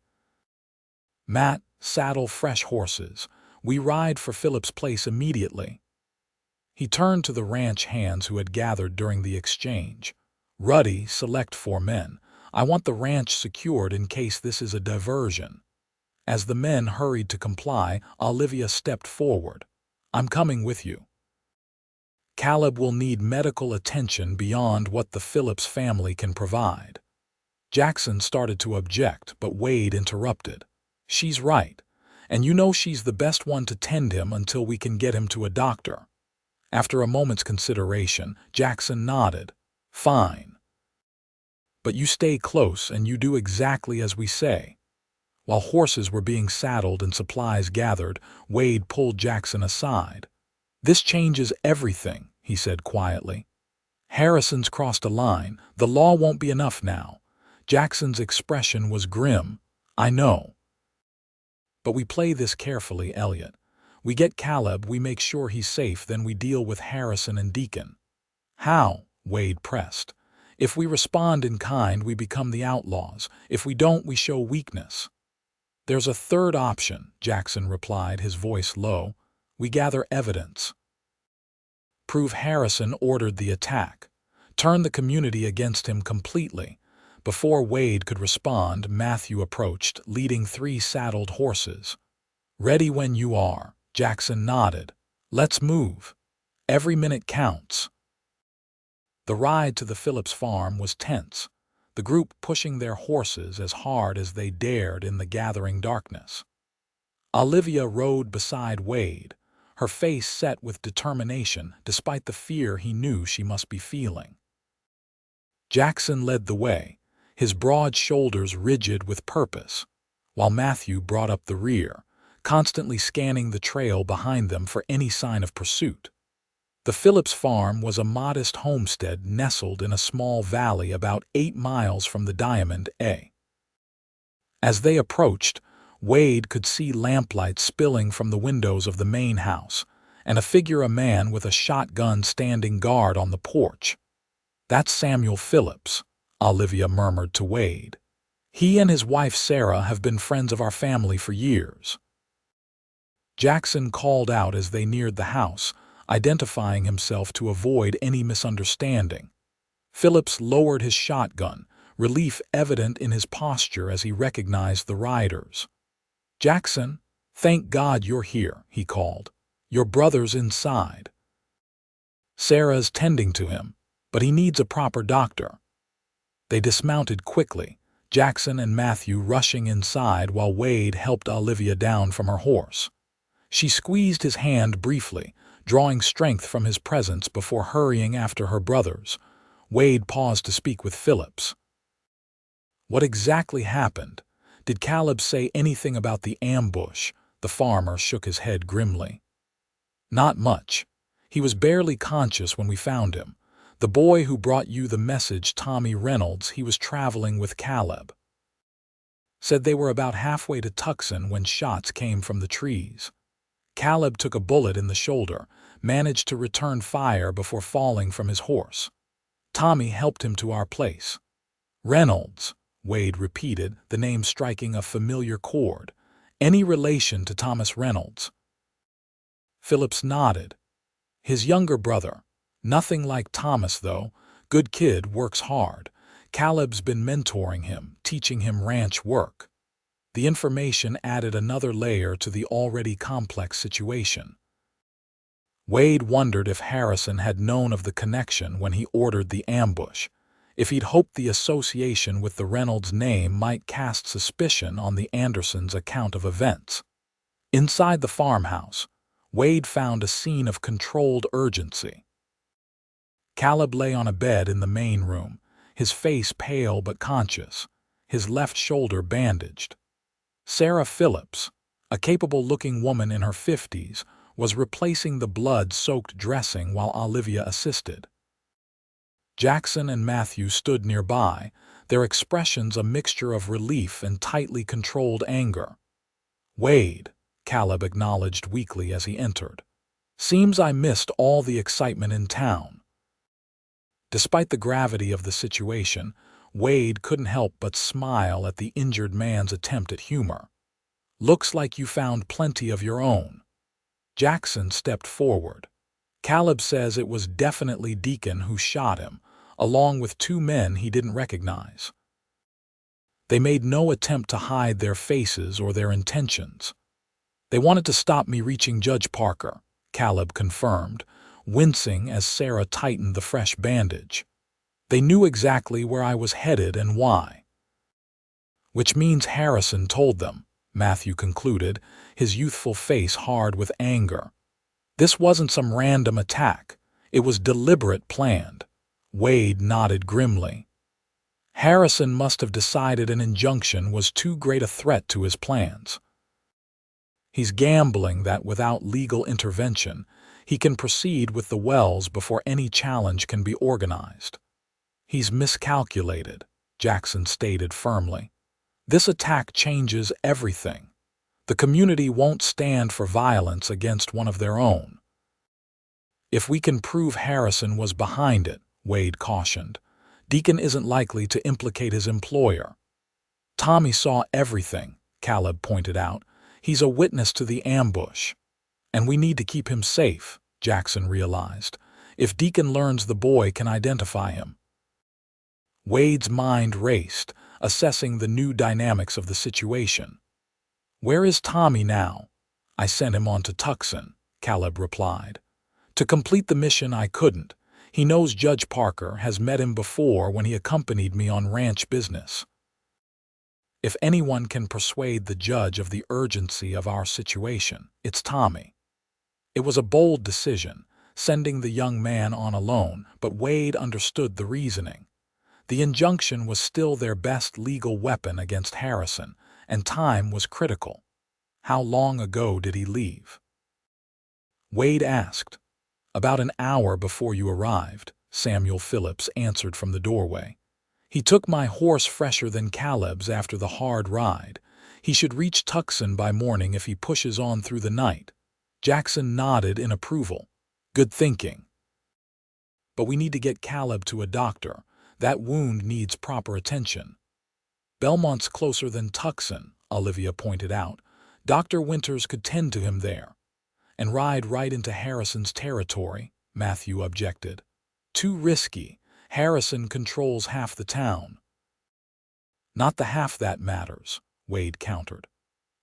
"Matt, saddle fresh horses. We ride for Phillips' place immediately." He turned to the ranch hands who had gathered during the exchange. "Ruddy, select 4 men. I want the ranch secured in case this is a diversion." As the men hurried to comply, Olivia stepped forward. "I'm coming with you. Caleb will need medical attention beyond what the Phillips family can provide." Jackson started to object, but Wade interrupted. "She's right, and you know she's the best one to tend him until we can get him to a doctor." After a moment's consideration, Jackson nodded. "Fine. But you stay close and you do exactly as we say." While horses were being saddled and supplies gathered, Wade pulled Jackson aside. "This changes everything," he said quietly. "Harrison's crossed a line. The law won't be enough now." Jackson's expression was grim. "I know. But we play this carefully, Elliott. We get Caleb, we make sure he's safe, then we deal with Harrison and Deacon." "How?" Wade pressed. "If we respond in kind, we become the outlaws. If we don't, we show weakness." "There's a third option," Jackson replied, his voice low. "We gather evidence. Prove Harrison ordered the attack. Turn the community against him completely." Before Wade could respond, Matthew approached, leading 3 saddled horses. "Ready when you are." Jackson nodded. "Let's move. Every minute counts." The ride to the Phillips farm was tense, the group pushing their horses as hard as they dared in the gathering darkness. Olivia rode beside Wade, her face set with determination despite the fear he knew she must be feeling. Jackson led the way, his broad shoulders rigid with purpose, while Matthew brought up the rear, constantly scanning the trail behind them for any sign of pursuit. The Phillips farm was a modest homestead nestled in a small valley about 8 miles from the Diamond A. As they approached, Wade could see lamplight spilling from the windows of the main house, and a man with a shotgun standing guard on the porch. "That's Samuel Phillips," Olivia murmured to Wade. "He and his wife Sarah have been friends of our family for years." Jackson called out as they neared the house, identifying himself to avoid any misunderstanding. Phillips lowered his shotgun, relief evident in his posture as he recognized the riders. "Jackson, thank God you're here," he called. "Your brother's inside. Sarah's tending to him, but he needs a proper doctor." They dismounted quickly, Jackson and Matthew rushing inside while Wade helped Olivia down from her horse. She squeezed his hand briefly, drawing strength from his presence before hurrying after her brothers. Wade paused to speak with Phillips. "What exactly happened? Did Caleb say anything about the ambush?" The farmer shook his head grimly. "Not much. He was barely conscious when we found him. The boy who brought you the message, Tommy Reynolds, he was traveling with Caleb. Said they were about halfway to Tucson when shots came from the trees. Caleb took a bullet in the shoulder, managed to return fire before falling from his horse. Tommy helped him to our place." "Reynolds," Wade repeated, the name striking a familiar chord. "Any relation to Thomas Reynolds?" Phillips nodded. "His younger brother. Nothing like Thomas, though. Good kid, works hard. Caleb's been mentoring him, teaching him ranch work." The information added another layer to the already complex situation. Wade wondered if Harrison had known of the connection when he ordered the ambush, if he'd hoped the association with the Reynolds name might cast suspicion on the Andersons' account of events. Inside the farmhouse, Wade found a scene of controlled urgency. Caleb lay on a bed in the main room, his face pale but conscious, his left shoulder bandaged. Sarah Phillips, a capable-looking woman in her 50s, was replacing the blood-soaked dressing while Olivia assisted. Jackson and Matthew stood nearby, their expressions a mixture of relief and tightly controlled anger. "Wade," Caleb acknowledged weakly as he entered. "Seems I missed all the excitement in town." Despite the gravity of the situation, Wade couldn't help but smile at the injured man's attempt at humor. "Looks like you found plenty of your own." Jackson stepped forward. "Caleb says it was definitely Deacon who shot him, along with 2 men he didn't recognize. They made no attempt to hide their faces or their intentions. They wanted to stop me reaching Judge Parker," Caleb confirmed, wincing as Sarah tightened the fresh bandage. "They knew exactly where I was headed and why." "Which means Harrison told them," Matthew concluded, his youthful face hard with anger. "This wasn't some random attack. It was deliberate, planned." Wade nodded grimly. "Harrison must have decided an injunction was too great a threat to his plans. He's gambling that without legal intervention, he can proceed with the wells before any challenge can be organized." "He's miscalculated," Jackson stated firmly. "This attack changes everything. The community won't stand for violence against one of their own." "If we can prove Harrison was behind it," Wade cautioned, "Deacon isn't likely to implicate his employer." "Tommy saw everything," Caleb pointed out. "He's a witness to the ambush. And we need to keep him safe," Jackson realized. "If Deacon learns the boy can identify him." Wade's mind raced, assessing the new dynamics of the situation. "Where is Tommy now?" "I sent him on to Tucson," Caleb replied. "To complete the mission I couldn't. He knows Judge Parker, has met him before when he accompanied me on ranch business. If anyone can persuade the judge of the urgency of our situation, it's Tommy." It was a bold decision, sending the young man on alone, but Wade understood the reasoning. The injunction was still their best legal weapon against Harrison, and time was critical. "How long ago did he leave?" Wade asked. "About an hour before you arrived," Samuel Phillips answered from the doorway. "He took my horse fresher than Caleb's after the hard ride. He should reach Tucson by morning if he pushes on through the night." Jackson nodded in approval. "Good thinking. But we need to get Caleb to a doctor. That wound needs proper attention." "Belmont's closer than Tucson," Olivia pointed out. "Dr. Winters could tend to him there." "And ride right into Harrison's territory," Matthew objected. "Too risky. Harrison controls half the town." Not the half that matters, Wade countered.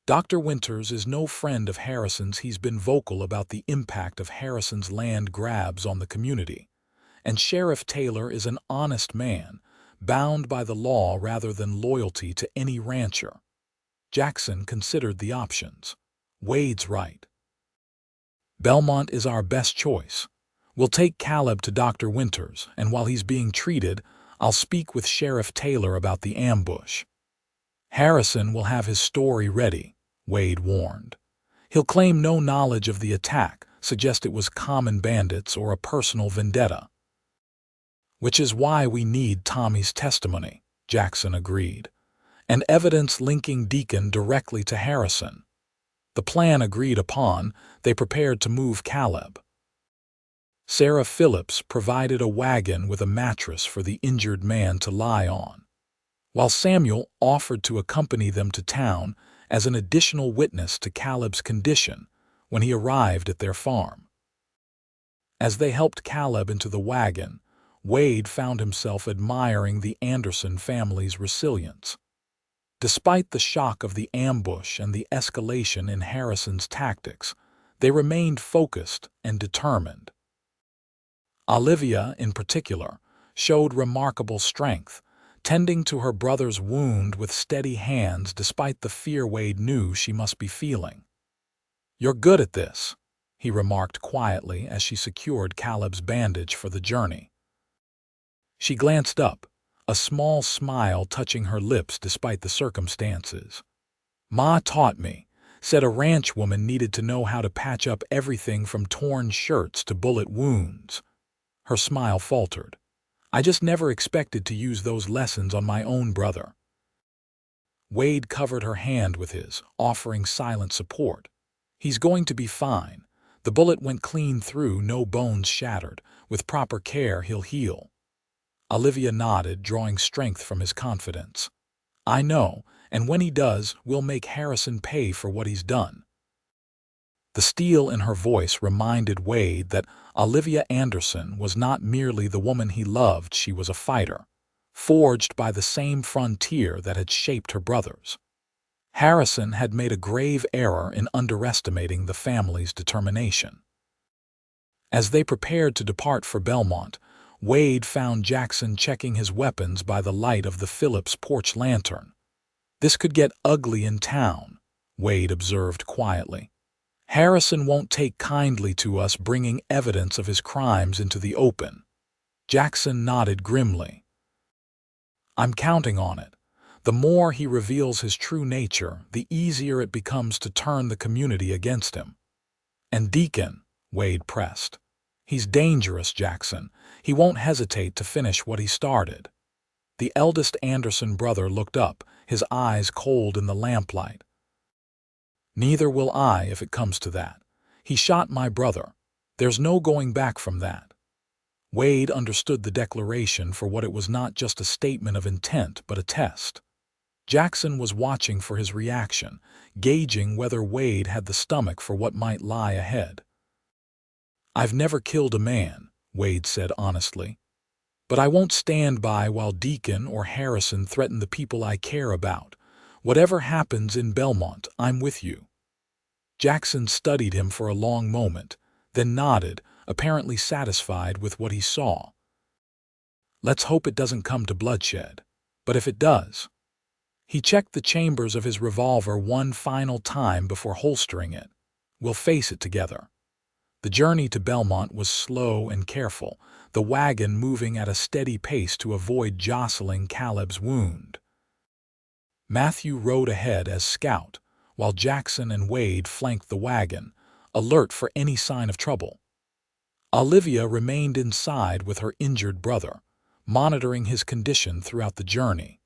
Dr. Winters is no friend of Harrison's. He's been vocal about the impact of Harrison's land grabs on the community. And Sheriff Taylor is an honest man, bound by the law rather than loyalty to any rancher. Jackson considered the options. Wade's right. Belmont is our best choice. We'll take Caleb to Dr. Winters, and while he's being treated, I'll speak with Sheriff Taylor about the ambush. Harrison will have his story ready, Wade warned. He'll claim no knowledge of the attack, suggest it was common bandits or a personal vendetta. Which is why we need Tommy's testimony, Jackson agreed, and evidence linking Deacon directly to Harrison. The plan agreed upon, they prepared to move Caleb. Sarah Phillips provided a wagon with a mattress for the injured man to lie on, while Samuel offered to accompany them to town as an additional witness to Caleb's condition when he arrived at their farm. As they helped Caleb into the wagon, Wade found himself admiring the Anderson family's resilience. Despite the shock of the ambush and the escalation in Harrison's tactics, they remained focused and determined. Olivia, in particular, showed remarkable strength, tending to her brother's wound with steady hands despite the fear Wade knew she must be feeling. "You're good at this," he remarked quietly as she secured Caleb's bandage for the journey. She glanced up, a small smile touching her lips despite the circumstances. "Ma taught me, said a ranch woman needed to know how to patch up everything from torn shirts to bullet wounds." Her smile faltered. "I just never expected to use those lessons on my own brother." Wade covered her hand with his, offering silent support. "He's going to be fine. The bullet went clean through, no bones shattered. With proper care, he'll heal." Olivia nodded, drawing strength from his confidence. "I know, and when he does, we'll make Harrison pay for what he's done." The steel in her voice reminded Wade that Olivia Anderson was not merely the woman he loved, she was a fighter, forged by the same frontier that had shaped her brothers. Harrison had made a grave error in underestimating the family's determination. As they prepared to depart for Belmont, Wade found Jackson checking his weapons by the light of the Phillips porch lantern. "This could get ugly in town," Wade observed quietly. "Harrison won't take kindly to us bringing evidence of his crimes into the open." Jackson nodded grimly. "I'm counting on it. The more he reveals his true nature, the easier it becomes to turn the community against him." "And Deacon," Wade pressed. "He's dangerous, Jackson. He won't hesitate to finish what he started." The eldest Anderson brother looked up, his eyes cold in the lamplight. "Neither will I if it comes to that. He shot my brother. There's no going back from that." Wade understood the declaration for what it was, not just a statement of intent, but a test. Jackson was watching for his reaction, gauging whether Wade had the stomach for what might lie ahead. "I've never killed a man," Wade said honestly. "But I won't stand by while Deacon or Harrison threaten the people I care about. Whatever happens in Belmont, I'm with you." Jackson studied him for a long moment, then nodded, apparently satisfied with what he saw. "Let's hope it doesn't come to bloodshed. But if it does—" He checked the chambers of his revolver one final time before holstering it. "We'll face it together." The journey to Belmont was slow and careful, the wagon moving at a steady pace to avoid jostling Caleb's wound. Matthew rode ahead as scout, while Jackson and Wade flanked the wagon, alert for any sign of trouble. Olivia remained inside with her injured brother, monitoring his condition throughout the journey.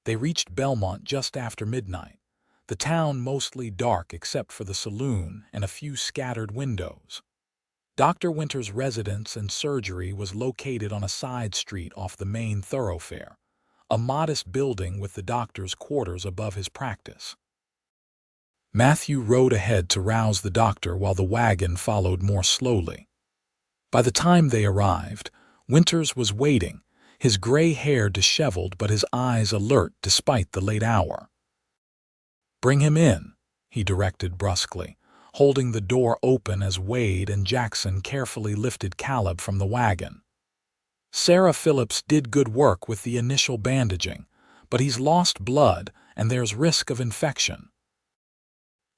They reached Belmont just after midnight, the town mostly dark except for the saloon and a few scattered windows. Dr. Winter's residence and surgery was located on a side street off the main thoroughfare, a modest building with the doctor's quarters above his practice. Matthew rode ahead to rouse the doctor while the wagon followed more slowly. By the time they arrived, Winters was waiting, his gray hair disheveled but his eyes alert despite the late hour. "Bring him in," he directed brusquely, holding the door open as Wade and Jackson carefully lifted Caleb from the wagon. "Sarah Phillips did good work with the initial bandaging, but he's lost blood and there's risk of infection."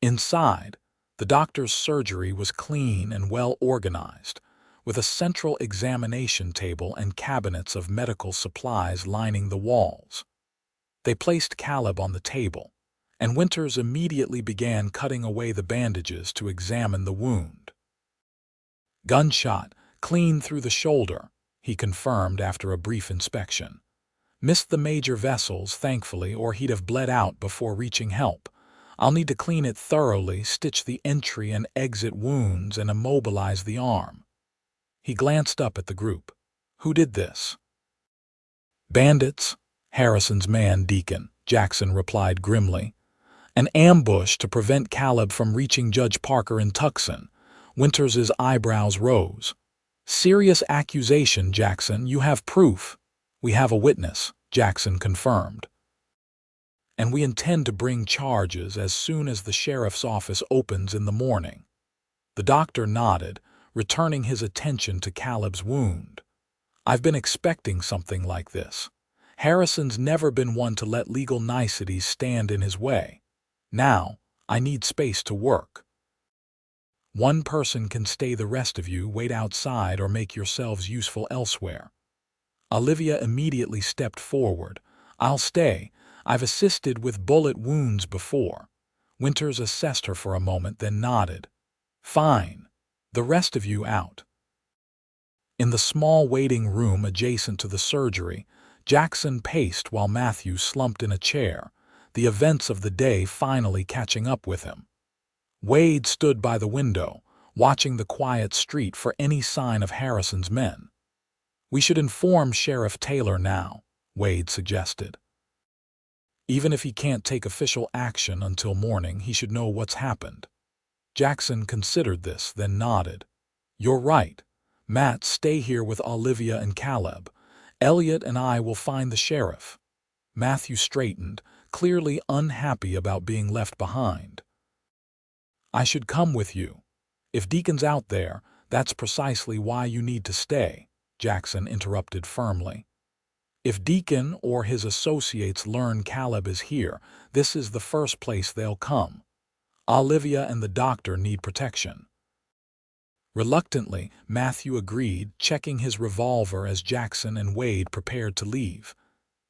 Inside, the doctor's surgery was clean and well organized, with a central examination table and cabinets of medical supplies lining the walls. They placed Caleb on the table, and Winters immediately began cutting away the bandages to examine the wound. "Gunshot, clean through the shoulder," he confirmed after a brief inspection. "Missed the major vessels, thankfully, or he'd have bled out before reaching help. I'll need to clean it thoroughly, stitch the entry and exit wounds, and immobilize the arm." He glanced up at the group. "Who did this?" "Bandits, Harrison's man, Deacon," Jackson replied grimly. "An ambush to prevent Caleb from reaching Judge Parker in Tucson." Winters's eyebrows rose. "Serious accusation, Jackson. You have proof." "We have a witness," Jackson confirmed. "And we intend to bring charges as soon as the sheriff's office opens in the morning." The doctor nodded, returning his attention to Caleb's wound. "I've been expecting something like this. Harrison's never been one to let legal niceties stand in his way. Now, I need space to work. One person can stay, the rest of you wait outside or make yourselves useful elsewhere." Olivia immediately stepped forward. "I'll stay. I've assisted with bullet wounds before." Winters assessed her for a moment, then nodded. "Fine. The rest of you out." In the small waiting room adjacent to the surgery, Jackson paced while Matthew slumped in a chair, the events of the day finally catching up with him. Wade stood by the window, watching the quiet street for any sign of Harrison's men. "We should inform Sheriff Taylor now," Wade suggested. "Even if he can't take official action until morning, he should know what's happened." Jackson considered this, then nodded. "You're right. Matt, stay here with Olivia and Caleb. Elliott and I will find the sheriff." Matthew straightened, clearly unhappy about being left behind. "I should come with you. If Deacon's out there, that's precisely why you need to stay," Jackson interrupted firmly. "If Deacon or his associates learn Caleb is here, this is the first place they'll come. Olivia and the doctor need protection." Reluctantly, Matthew agreed, checking his revolver as Jackson and Wade prepared to leave.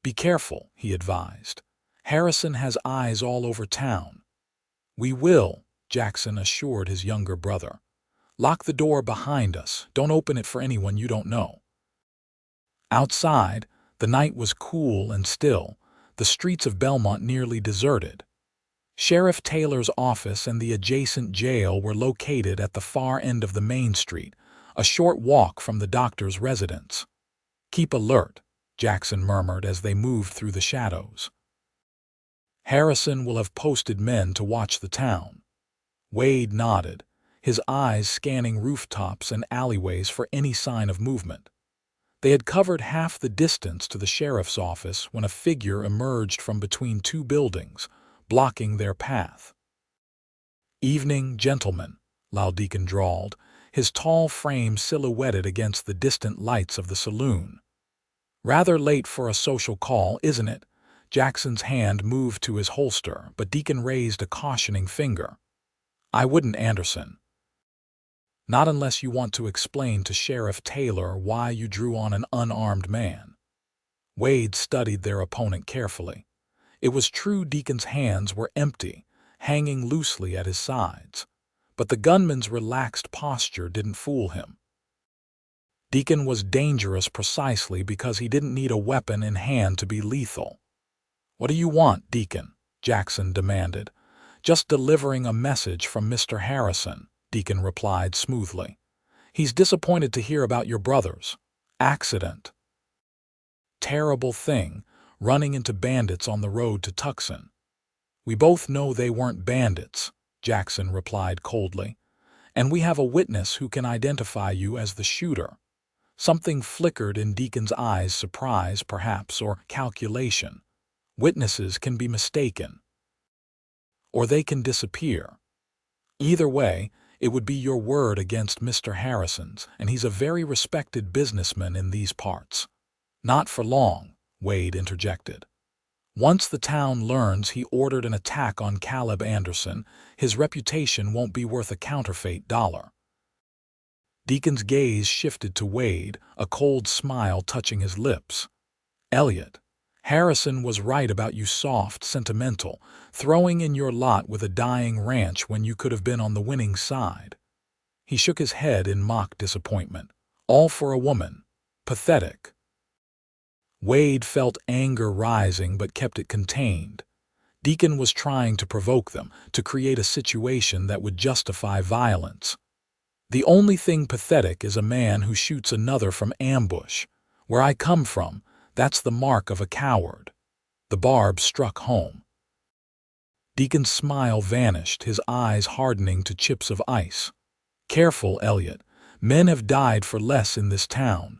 "Be careful," he advised. "Harrison has eyes all over town." "We will," Jackson assured his younger brother. "Lock the door behind us. Don't open it for anyone you don't know." Outside, the night was cool and still, the streets of Belmont nearly deserted. Sheriff Taylor's office and the adjacent jail were located at the far end of the main street, a short walk from the doctor's residence. "Keep alert," Jackson murmured as they moved through the shadows. "Harrison will have posted men to watch the town." Wade nodded, his eyes scanning rooftops and alleyways for any sign of movement. They had covered half the distance to the sheriff's office when a figure emerged from between two buildings, blocking their path. "Evening, gentlemen," Deacon drawled, his tall frame silhouetted against the distant lights of the saloon. "Rather late for a social call, isn't it?" Jackson's hand moved to his holster, but Deacon raised a cautioning finger. "I wouldn't, Anderson. Not unless you want to explain to Sheriff Taylor why you drew on an unarmed man." Wade studied their opponent carefully. It was true Deacon's hands were empty, hanging loosely at his sides, but the gunman's relaxed posture didn't fool him. Deacon was dangerous precisely because he didn't need a weapon in hand to be lethal. "What do you want, Deacon?" Jackson demanded. "Just delivering a message from Mr. Harrison," Deacon replied smoothly. "He's disappointed to hear about your brother's accident. Terrible thing, running into bandits on the road to Tucson." "We both know they weren't bandits," Jackson replied coldly. "And we have a witness who can identify you as the shooter. Something flickered in Deacon's eyes, surprise, perhaps, or calculation. Witnesses can be mistaken, or they can disappear. Either way, it would be your word against Mr. Harrison's, and he's a very respected businessman in these parts. Not for long, Wade interjected. Once the town learns he ordered an attack on Caleb Anderson, his reputation won't be worth a counterfeit dollar. Deacon's gaze shifted to Wade, a cold smile touching his lips. Elliott, Harrison was right about you, soft, sentimental, throwing in your lot with a dying ranch when you could have been on the winning side. He shook his head in mock disappointment. All for a woman. Pathetic. Wade felt anger rising but kept it contained. Deacon was trying to provoke them, to create a situation that would justify violence. The only thing pathetic is a man who shoots another from ambush. Where I come from, that's the mark of a coward. The barb struck home. Deacon's smile vanished, his eyes hardening to chips of ice. Careful, Elliott. Men have died for less in this town.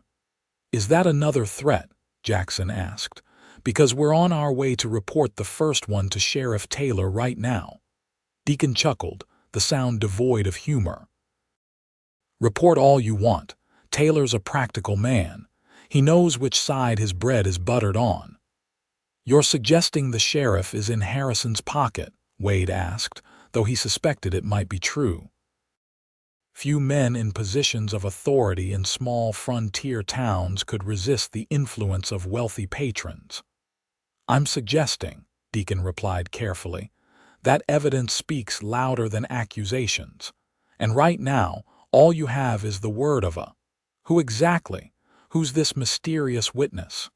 Is that another threat? Jackson asked. Because we're on our way to report the first one to Sheriff Taylor right now. Deacon chuckled, the sound devoid of humor. Report all you want. Taylor's a practical man. He knows which side his bread is buttered on. You're suggesting the sheriff is in Harrison's pocket? Wade asked, though he suspected it might be true. Few men in positions of authority in small frontier towns could resist the influence of wealthy patrons. I'm suggesting, Deacon replied carefully, that evidence speaks louder than accusations. And right now, all you have is the word of a. Who exactly? Who's this mysterious witness?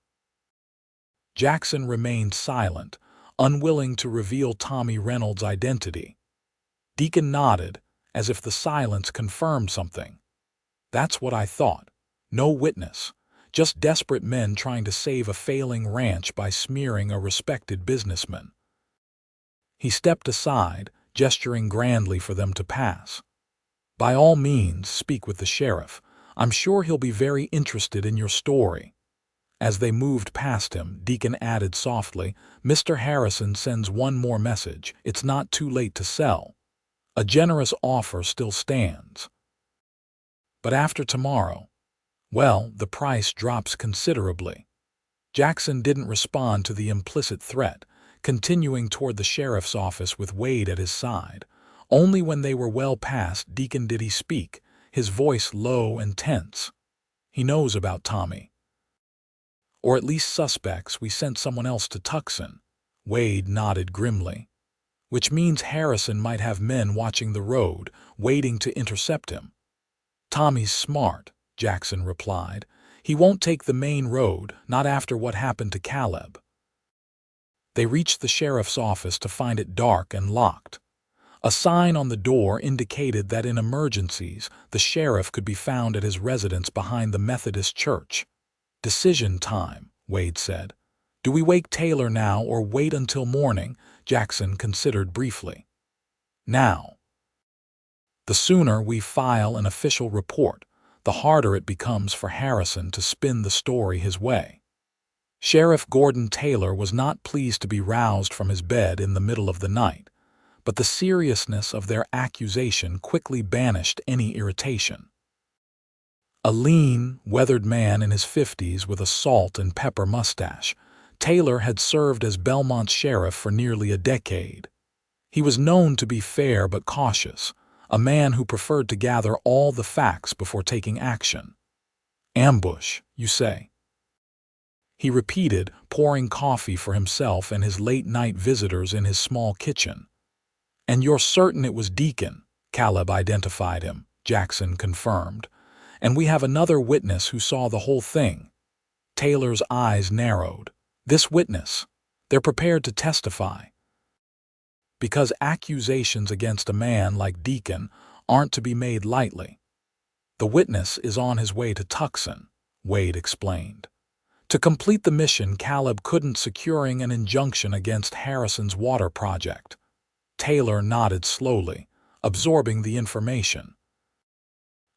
Jackson remained silent, unwilling to reveal Tommy Reynolds' identity. Deacon nodded, as if the silence confirmed something. That's what I thought. No witness. Just desperate men trying to save a failing ranch by smearing a respected businessman. He stepped aside, gesturing grandly for them to pass. By all means, speak with the sheriff. I'm sure he'll be very interested in your story. As they moved past him, Deacon added softly, Mr. Harrison sends one more message. It's not too late to sell. A generous offer still stands. But after tomorrow, well, the price drops considerably. Jackson didn't respond to the implicit threat, continuing toward the sheriff's office with Wade at his side. Only when they were well past Deacon did he speak, his voice low and tense. He knows about Tommy. Or at least suspects we sent someone else to Tucson. Wade nodded grimly. Which means Harrison might have men watching the road, waiting to intercept him. Tommy's smart, Jackson replied. He won't take the main road, not after what happened to Caleb. They reached the sheriff's office to find it dark and locked. A sign on the door indicated that in emergencies, the sheriff could be found at his residence behind the Methodist church. Decision time, Wade said. Do we wake Taylor now or wait until morning? Jackson considered briefly. Now. The sooner we file an official report, the harder it becomes for Harrison to spin the story his way. Sheriff Gordon Taylor was not pleased to be roused from his bed in the middle of the night, but the seriousness of their accusation quickly banished any irritation. A lean, weathered man in his 50s with a salt and pepper mustache, Taylor had served as Belmont sheriff for nearly a decade. He was known to be fair but cautious, a man who preferred to gather all the facts before taking action. Ambush, you say? He repeated, pouring coffee for himself and his late-night visitors in his small kitchen. And you're certain it was Deacon? Caleb identified him, Jackson confirmed. And we have another witness who saw the whole thing. Taylor's eyes narrowed. This witness, they're prepared to testify. Because accusations against a man like Deacon aren't to be made lightly. The witness is on his way to Tucson, Wade explained. To complete the mission, Caleb couldn't securing an injunction against Harrison's water project. Taylor nodded slowly, absorbing the information.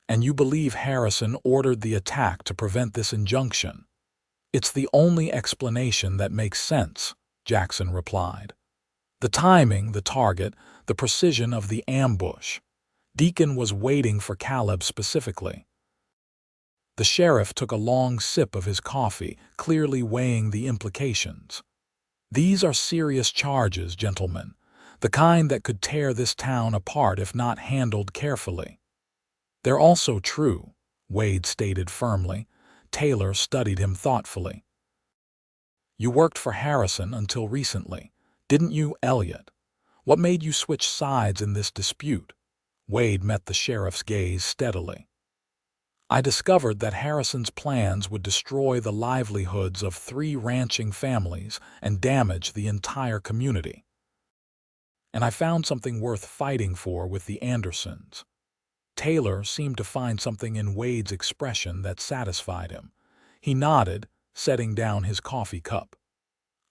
And you believe Harrison ordered the attack to prevent this injunction? It's the only explanation that makes sense, Jackson replied. The timing, the target, the precision of the ambush. Deacon was waiting for Caleb specifically. The sheriff took a long sip of his coffee, clearly weighing the implications. These are serious charges, gentlemen, the kind that could tear this town apart if not handled carefully. They're also true, Wade stated firmly. Taylor studied him thoughtfully. You worked for Harrison until recently, didn't you, Elliott? What made you switch sides in this dispute? Wade met the sheriff's gaze steadily. I discovered that Harrison's plans would destroy the livelihoods of 3 ranching families and damage the entire community. And I found something worth fighting for with the Andersons. Taylor seemed to find something in Wade's expression that satisfied him. He nodded, setting down his coffee cup.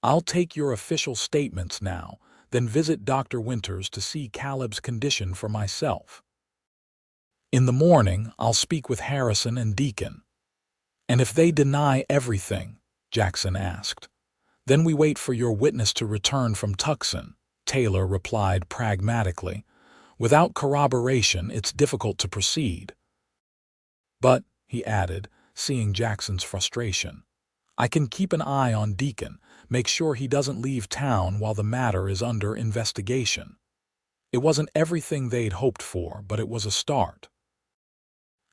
I'll take your official statements now, then visit Dr. Winters to see Caleb's condition for myself. In the morning, I'll speak with Harrison and Deacon. And if they deny everything, Jackson asked, then we wait for your witness to return from Tucson, Taylor replied pragmatically. Without corroboration, it's difficult to proceed. But, he added, seeing Jackson's frustration, I can keep an eye on Deacon, make sure he doesn't leave town while the matter is under investigation. It wasn't everything they'd hoped for, but it was a start.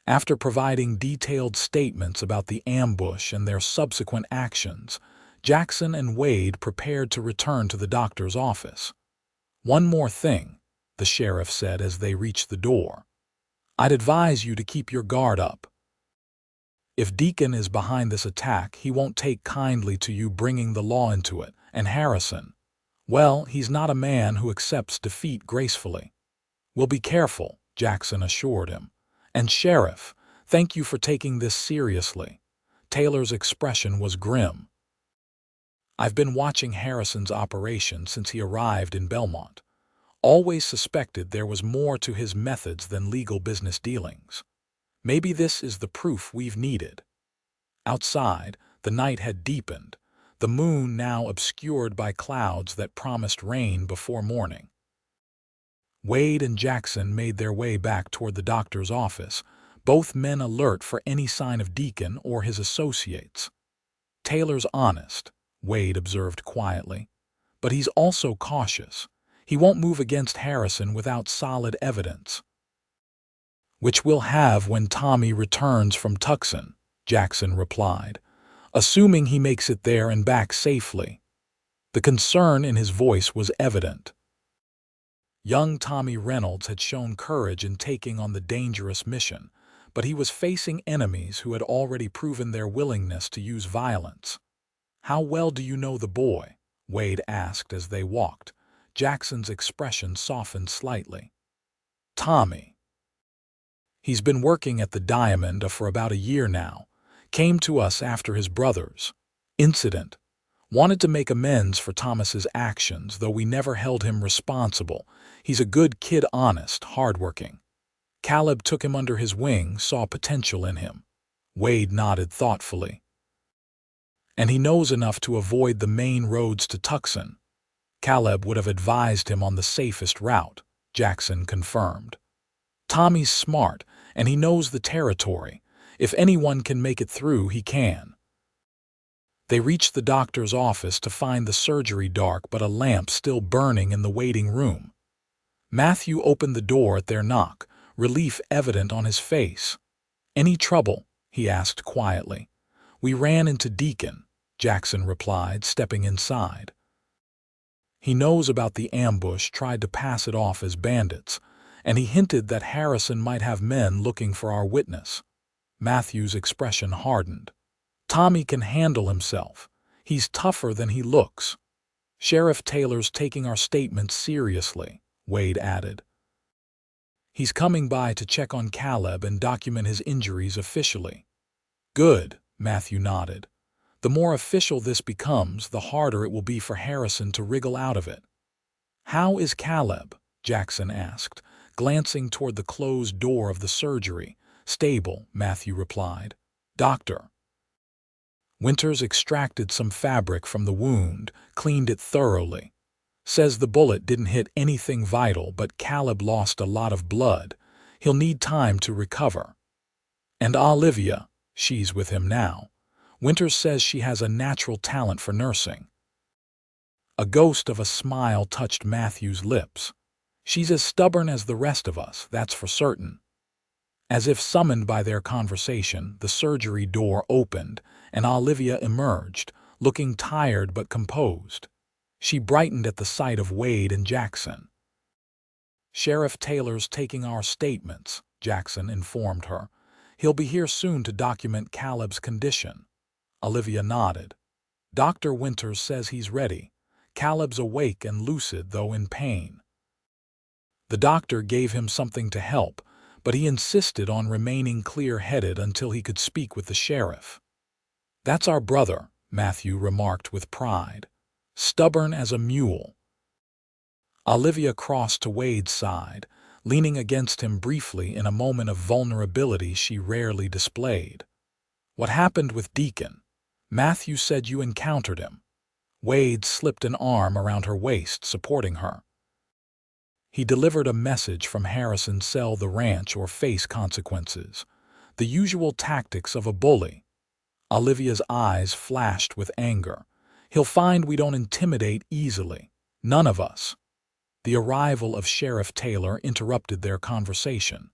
After providing detailed statements about the ambush and their subsequent actions, Jackson and Wade prepared to return to the doctor's office. One more thing, the sheriff said as they reached the door. I'd advise you to keep your guard up. If Deacon is behind this attack, he won't take kindly to you bringing the law into it, and Harrison, well, he's not a man who accepts defeat gracefully. We'll be careful, Jackson assured him. And Sheriff, thank you for taking this seriously. Taylor's expression was grim. I've been watching Harrison's operation since he arrived in Belmont. Always suspected there was more to his methods than legal business dealings. Maybe this is the proof we've needed. Outside, the night had deepened, the moon now obscured by clouds that promised rain before morning. Wade and Jackson made their way back toward the doctor's office, both men alert for any sign of Deacon or his associates. Taylor's honest, Wade observed quietly, but he's also cautious. He won't move against Harrison without solid evidence. Which we'll have when Tommy returns from Tucson, Jackson replied, assuming he makes it there and back safely. The concern in his voice was evident. Young Tommy Reynolds had shown courage in taking on the dangerous mission, but he was facing enemies who had already proven their willingness to use violence. How well do you know the boy? Wade asked as they walked. Jackson's expression softened slightly. Tommy. He's been working at the Diamond for about a year now. Came to us after his brother's incident. Wanted to make amends for Thomas's actions, though we never held him responsible. He's a good kid, honest, hardworking. Caleb took him under his wing, saw potential in him. Wade nodded thoughtfully. And he knows enough to avoid the main roads to Tucson. Caleb would have advised him on the safest route, Jackson confirmed. Tommy's smart, and he knows the territory. If anyone can make it through, he can. They reached the doctor's office to find the surgery dark but a lamp still burning in the waiting room. Matthew opened the door at their knock, relief evident on his face. Any trouble? He asked quietly. We ran into Deacon, Jackson replied, stepping inside. He knows about the ambush, tried to pass it off as bandits, and he hinted that Harrison might have men looking for our witness. Matthew's expression hardened. Tommy can handle himself. He's tougher than he looks. Sheriff Taylor's taking our statements seriously, Wade added. He's coming by to check on Caleb and document his injuries officially. Good, Matthew nodded. The more official this becomes, the harder it will be for Harrison to wriggle out of it. How is Caleb? Jackson asked, glancing toward the closed door of the surgery. "Stable," Matthew replied. "Doctor." Winters extracted some fabric from the wound, cleaned it thoroughly. "Says the bullet didn't hit anything vital, but Caleb lost a lot of blood. He'll need time to recover. And Olivia, she's with him now. Winters says she has a natural talent for nursing." A ghost of a smile touched Matthew's lips. "She's as stubborn as the rest of us, that's for certain." As if summoned by their conversation, the surgery door opened, and Olivia emerged, looking tired but composed. She brightened at the sight of Wade and Jackson. "Sheriff Taylor's taking our statements," Jackson informed her. "He'll be here soon to document Caleb's condition." Olivia nodded. "Dr. Winters says he's ready. Caleb's awake and lucid, though in pain." The doctor gave him something to help, but he insisted on remaining clear-headed until he could speak with the sheriff. "That's our brother," Matthew remarked with pride. "Stubborn as a mule." Olivia crossed to Wade's side, leaning against him briefly in a moment of vulnerability she rarely displayed. "What happened with Deacon? Matthew said you encountered him." Wade slipped an arm around her waist, supporting her. "He delivered a message from Harrison: sell the ranch or face consequences. The usual tactics of a bully." Olivia's eyes flashed with anger. "He'll find we don't intimidate easily. None of us." The arrival of Sheriff Taylor interrupted their conversation.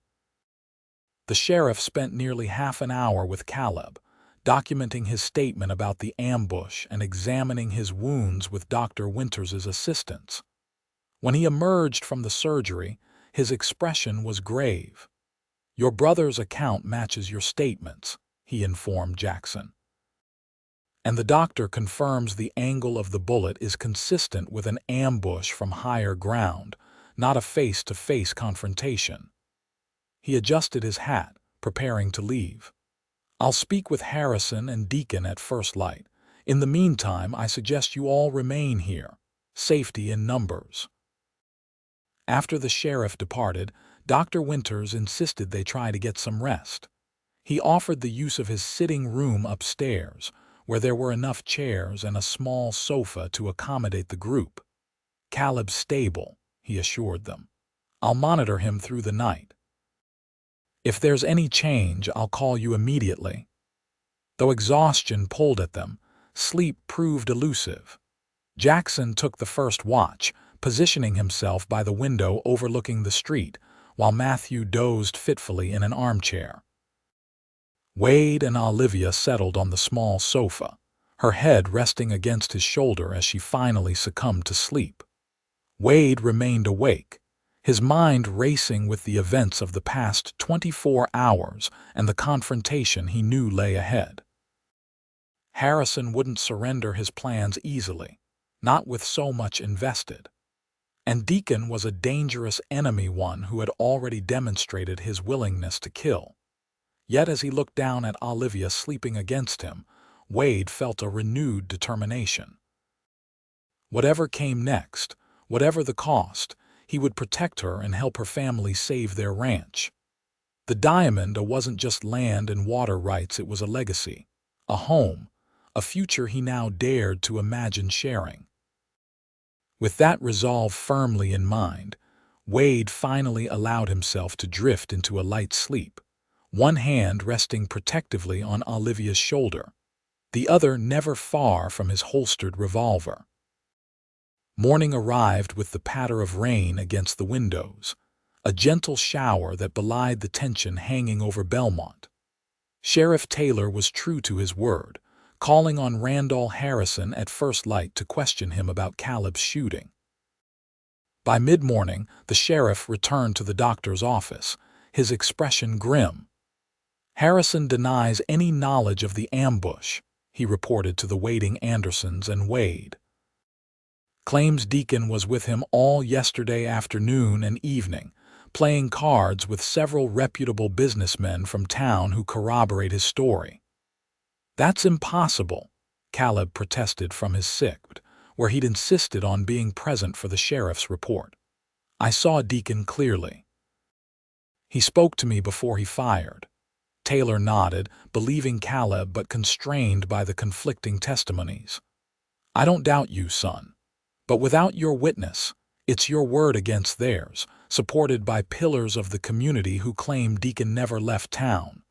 The sheriff spent nearly half an hour with Caleb, documenting his statement about the ambush and examining his wounds with Dr. Winters' assistance. When he emerged from the surgery, his expression was grave. "Your brother's account matches your statements," he informed Jackson. "And the doctor confirms the angle of the bullet is consistent with an ambush from higher ground, not a face-to-face confrontation." He adjusted his hat, preparing to leave. "I'll speak with Harrison and Deacon at first light. In the meantime, I suggest you all remain here. Safety in numbers." After the sheriff departed, Dr. Winters insisted they try to get some rest. He offered the use of his sitting room upstairs, where there were enough chairs and a small sofa to accommodate the group. "Caleb's stable," he assured them. "I'll monitor him through the night. If there's any change, I'll call you immediately." Though exhaustion pulled at them, sleep proved elusive. Jackson took the first watch, positioning himself by the window overlooking the street, while Matthew dozed fitfully in an armchair. Wade and Olivia settled on the small sofa, her head resting against his shoulder as she finally succumbed to sleep. Wade remained awake, his mind racing with the events of the past 24 hours and the confrontation he knew lay ahead. Harrison wouldn't surrender his plans easily, not with so much invested. And Deacon was a dangerous enemy, one who had already demonstrated his willingness to kill. Yet as he looked down at Olivia sleeping against him, Wade felt a renewed determination. Whatever came next, whatever the cost, he would protect her and help her family save their ranch. The diamond wasn't just land and water rights, it was a legacy, a home, a future he now dared to imagine sharing. With that resolve firmly in mind, Wade finally allowed himself to drift into a light sleep, one hand resting protectively on Olivia's shoulder, the other never far from his holstered revolver. Morning arrived with the patter of rain against the windows, a gentle shower that belied the tension hanging over Belmont. Sheriff Taylor was true to his word, calling on Randall Harrison at first light to question him about Caleb's shooting. By mid-morning, the sheriff returned to the doctor's office, his expression grim. "Harrison denies any knowledge of the ambush," he reported to the waiting Andersons and Wade. "Claims Deacon was with him all yesterday afternoon and evening, playing cards with several reputable businessmen from town who corroborate his story." "That's impossible," Caleb protested from his sick, where he'd insisted on being present for the sheriff's report. "I saw Deacon clearly. He spoke to me before he fired. Taylor nodded, believing Caleb but constrained by the conflicting testimonies. I don't doubt you, son. But without your witness, it's your word against theirs, supported by pillars of the community who claim Deacon never left town.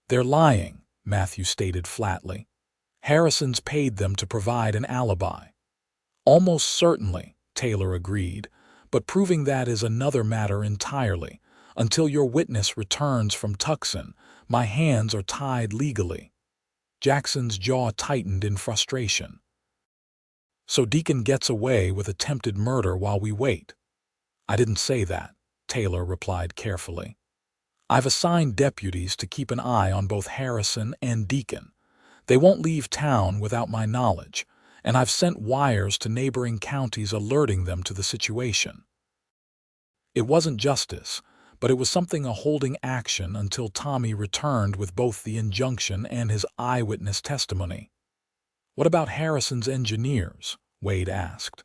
They're lying, Matthew stated flatly. Harrison's paid them to provide an alibi. Almost certainly, Taylor agreed, but proving that is another matter entirely. Until your witness returns from Tucson, my hands are tied legally. Jackson's jaw tightened in frustration. So Deacon gets away with attempted murder while we wait. I didn't say that, Taylor replied carefully. I've assigned deputies to keep an eye on both Harrison and Deacon. They won't leave town without my knowledge, and I've sent wires to neighboring counties alerting them to the situation. It wasn't justice, but it was something a holding action until Tommy returned with both the injunction and his eyewitness testimony. What about Harrison's engineers? Wade asked.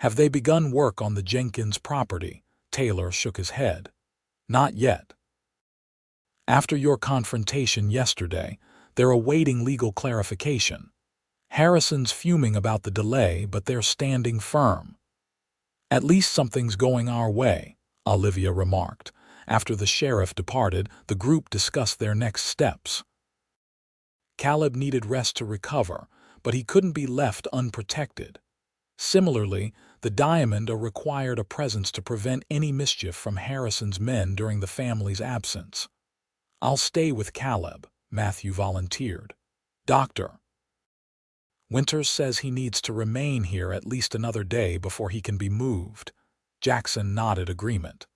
Have they begun work on the Jenkins property? Taylor shook his head. Not yet. After your confrontation yesterday, they're awaiting legal clarification. Harrison's fuming about the delay, but they're standing firm. At least something's going our way, Olivia remarked. After the sheriff departed, the group discussed their next steps. Caleb needed rest to recover, but he couldn't be left unprotected. Similarly, the Diamond required a presence to prevent any mischief from Harrison's men during the family's absence. I'll stay with Caleb, Matthew volunteered. Doctor. Winters says he needs to remain here at least another day before he can be moved. Jackson nodded agreement.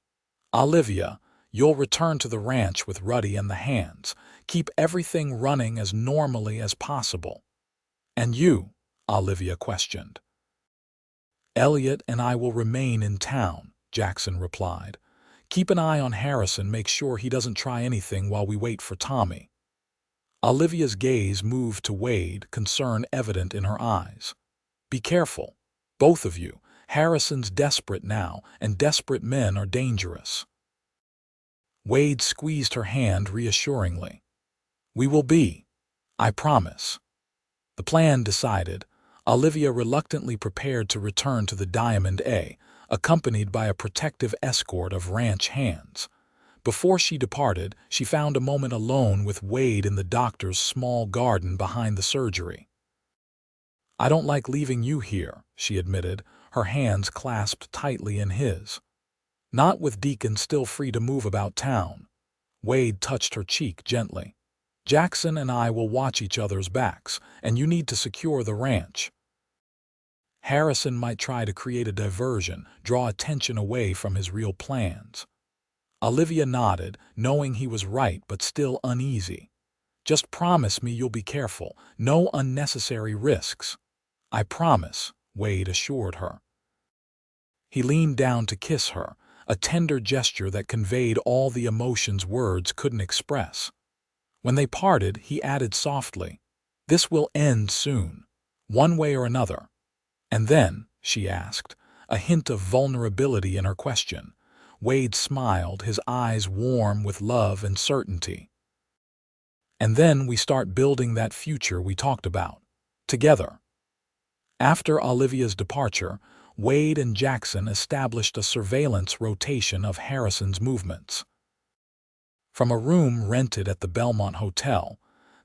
Olivia, you'll return to the ranch with Ruddy and the hands. Keep everything running as normally as possible. And you? Olivia questioned. Elliott and I will remain in town, Jackson replied. Keep an eye on Harrison, make sure he doesn't try anything while we wait for Tommy. Olivia's gaze moved to Wade, concern evident in her eyes. Be careful, both of you. Harrison's desperate now, and desperate men are dangerous. Wade squeezed her hand reassuringly. We will be. I promise. The plan decided, Olivia reluctantly prepared to return to the Diamond A, accompanied by a protective escort of ranch hands. Before she departed, she found a moment alone with Wade in the doctor's small garden behind the surgery. I don't like leaving you here, she admitted, her hands clasped tightly in his. Not with Deacon still free to move about town. Wade touched her cheek gently. Jackson and I will watch each other's backs, and you need to secure the ranch. Harrison might try to create a diversion, draw attention away from his real plans. Olivia nodded, knowing he was right but still uneasy. Just promise me you'll be careful, no unnecessary risks. I promise, Wade assured her. He leaned down to kiss her, a tender gesture that conveyed all the emotions words couldn't express. When they parted, he added softly, This will end soon, one way or another. And then, she asked, a hint of vulnerability in her question. Wade smiled, his eyes warm with love and certainty. And then we start building that future we talked about, together. After Olivia's departure, Wade and Jackson established a surveillance rotation of Harrison's movements. From a room rented at the Belmont Hotel,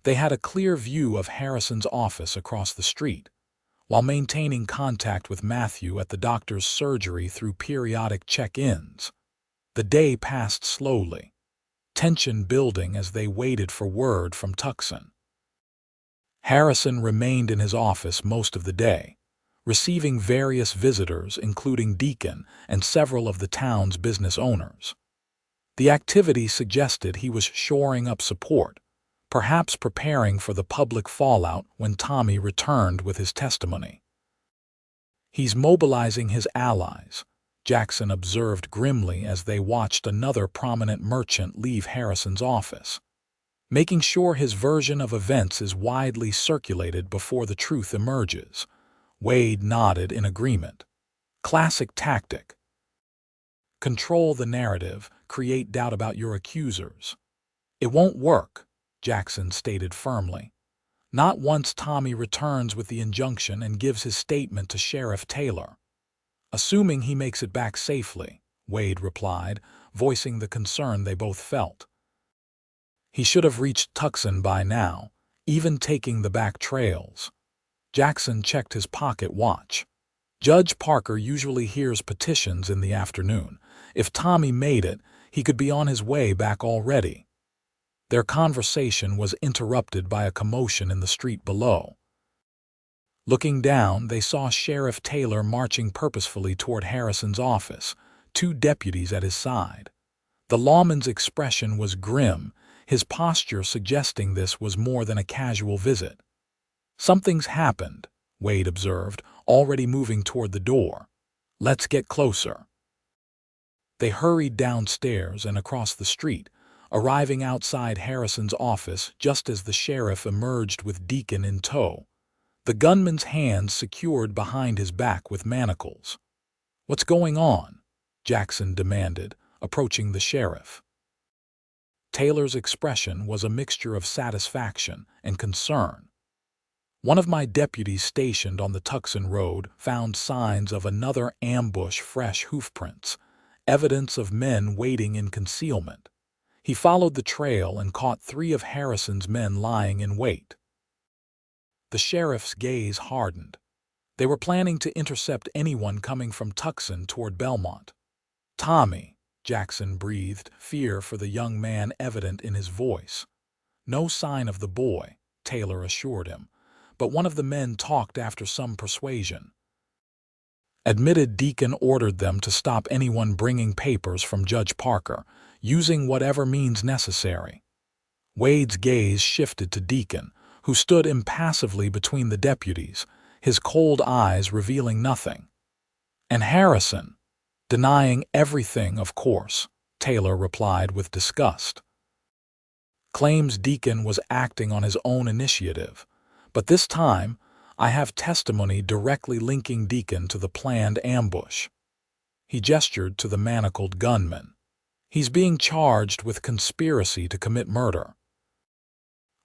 they had a clear view of Harrison's office across the street, while maintaining contact with Matthew at the doctor's surgery through periodic check-ins. The day passed slowly, tension building as they waited for word from Tucson. Harrison remained in his office most of the day, receiving various visitors including Deacon and several of the town's business owners. The activity suggested he was shoring up support, perhaps preparing for the public fallout when Tommy returned with his testimony. He's mobilizing his allies, Jackson observed grimly as they watched another prominent merchant leave Harrison's office, making sure his version of events is widely circulated before the truth emerges. Wade nodded in agreement. Classic tactic. Control the narrative, create doubt about your accusers. "It won't work," Jackson stated firmly. "Not once Tommy returns with the injunction and gives his statement to Sheriff Taylor." "Assuming he makes it back safely," Wade replied, voicing the concern they both felt. "He should have reached Tucson by now, even taking the back trails." Jackson checked his pocket watch. Judge Parker usually hears petitions in the afternoon. If Tommy made it, he could be on his way back already. Their conversation was interrupted by a commotion in the street below. Looking down, they saw Sheriff Taylor marching purposefully toward Harrison's office, 2 deputies at his side. The lawman's expression was grim, his posture suggesting this was more than a casual visit. "Something's happened," Wade observed, already moving toward the door. "Let's get closer." They hurried downstairs and across the street, arriving outside Harrison's office just as the sheriff emerged with Deacon in tow, the gunman's hands secured behind his back with manacles. "What's going on?" Jackson demanded, approaching the sheriff. Taylor's expression was a mixture of satisfaction and concern. "One of my deputies stationed on the Tucson Road found signs of another ambush, fresh hoofprints, evidence of men waiting in concealment. He followed the trail and caught 3 of Harrison's men lying in wait." The sheriff's gaze hardened. They were planning to intercept anyone coming from Tucson toward Belmont. "Tommy," Jackson breathed, fear for the young man evident in his voice. "No sign of the boy," Taylor assured him, but one of the men talked after some persuasion. Admitted Deacon ordered them to stop anyone bringing papers from Judge Parker, using whatever means necessary. Wade's gaze shifted to Deacon, who stood impassively between the deputies, his cold eyes revealing nothing. "And Harrison?" "Denying everything, of course," Taylor replied with disgust. "Claims Deacon was acting on his own initiative, but this time I have testimony directly linking Deacon to the planned ambush." He gestured to the manacled gunman. "He's being charged with conspiracy to commit murder.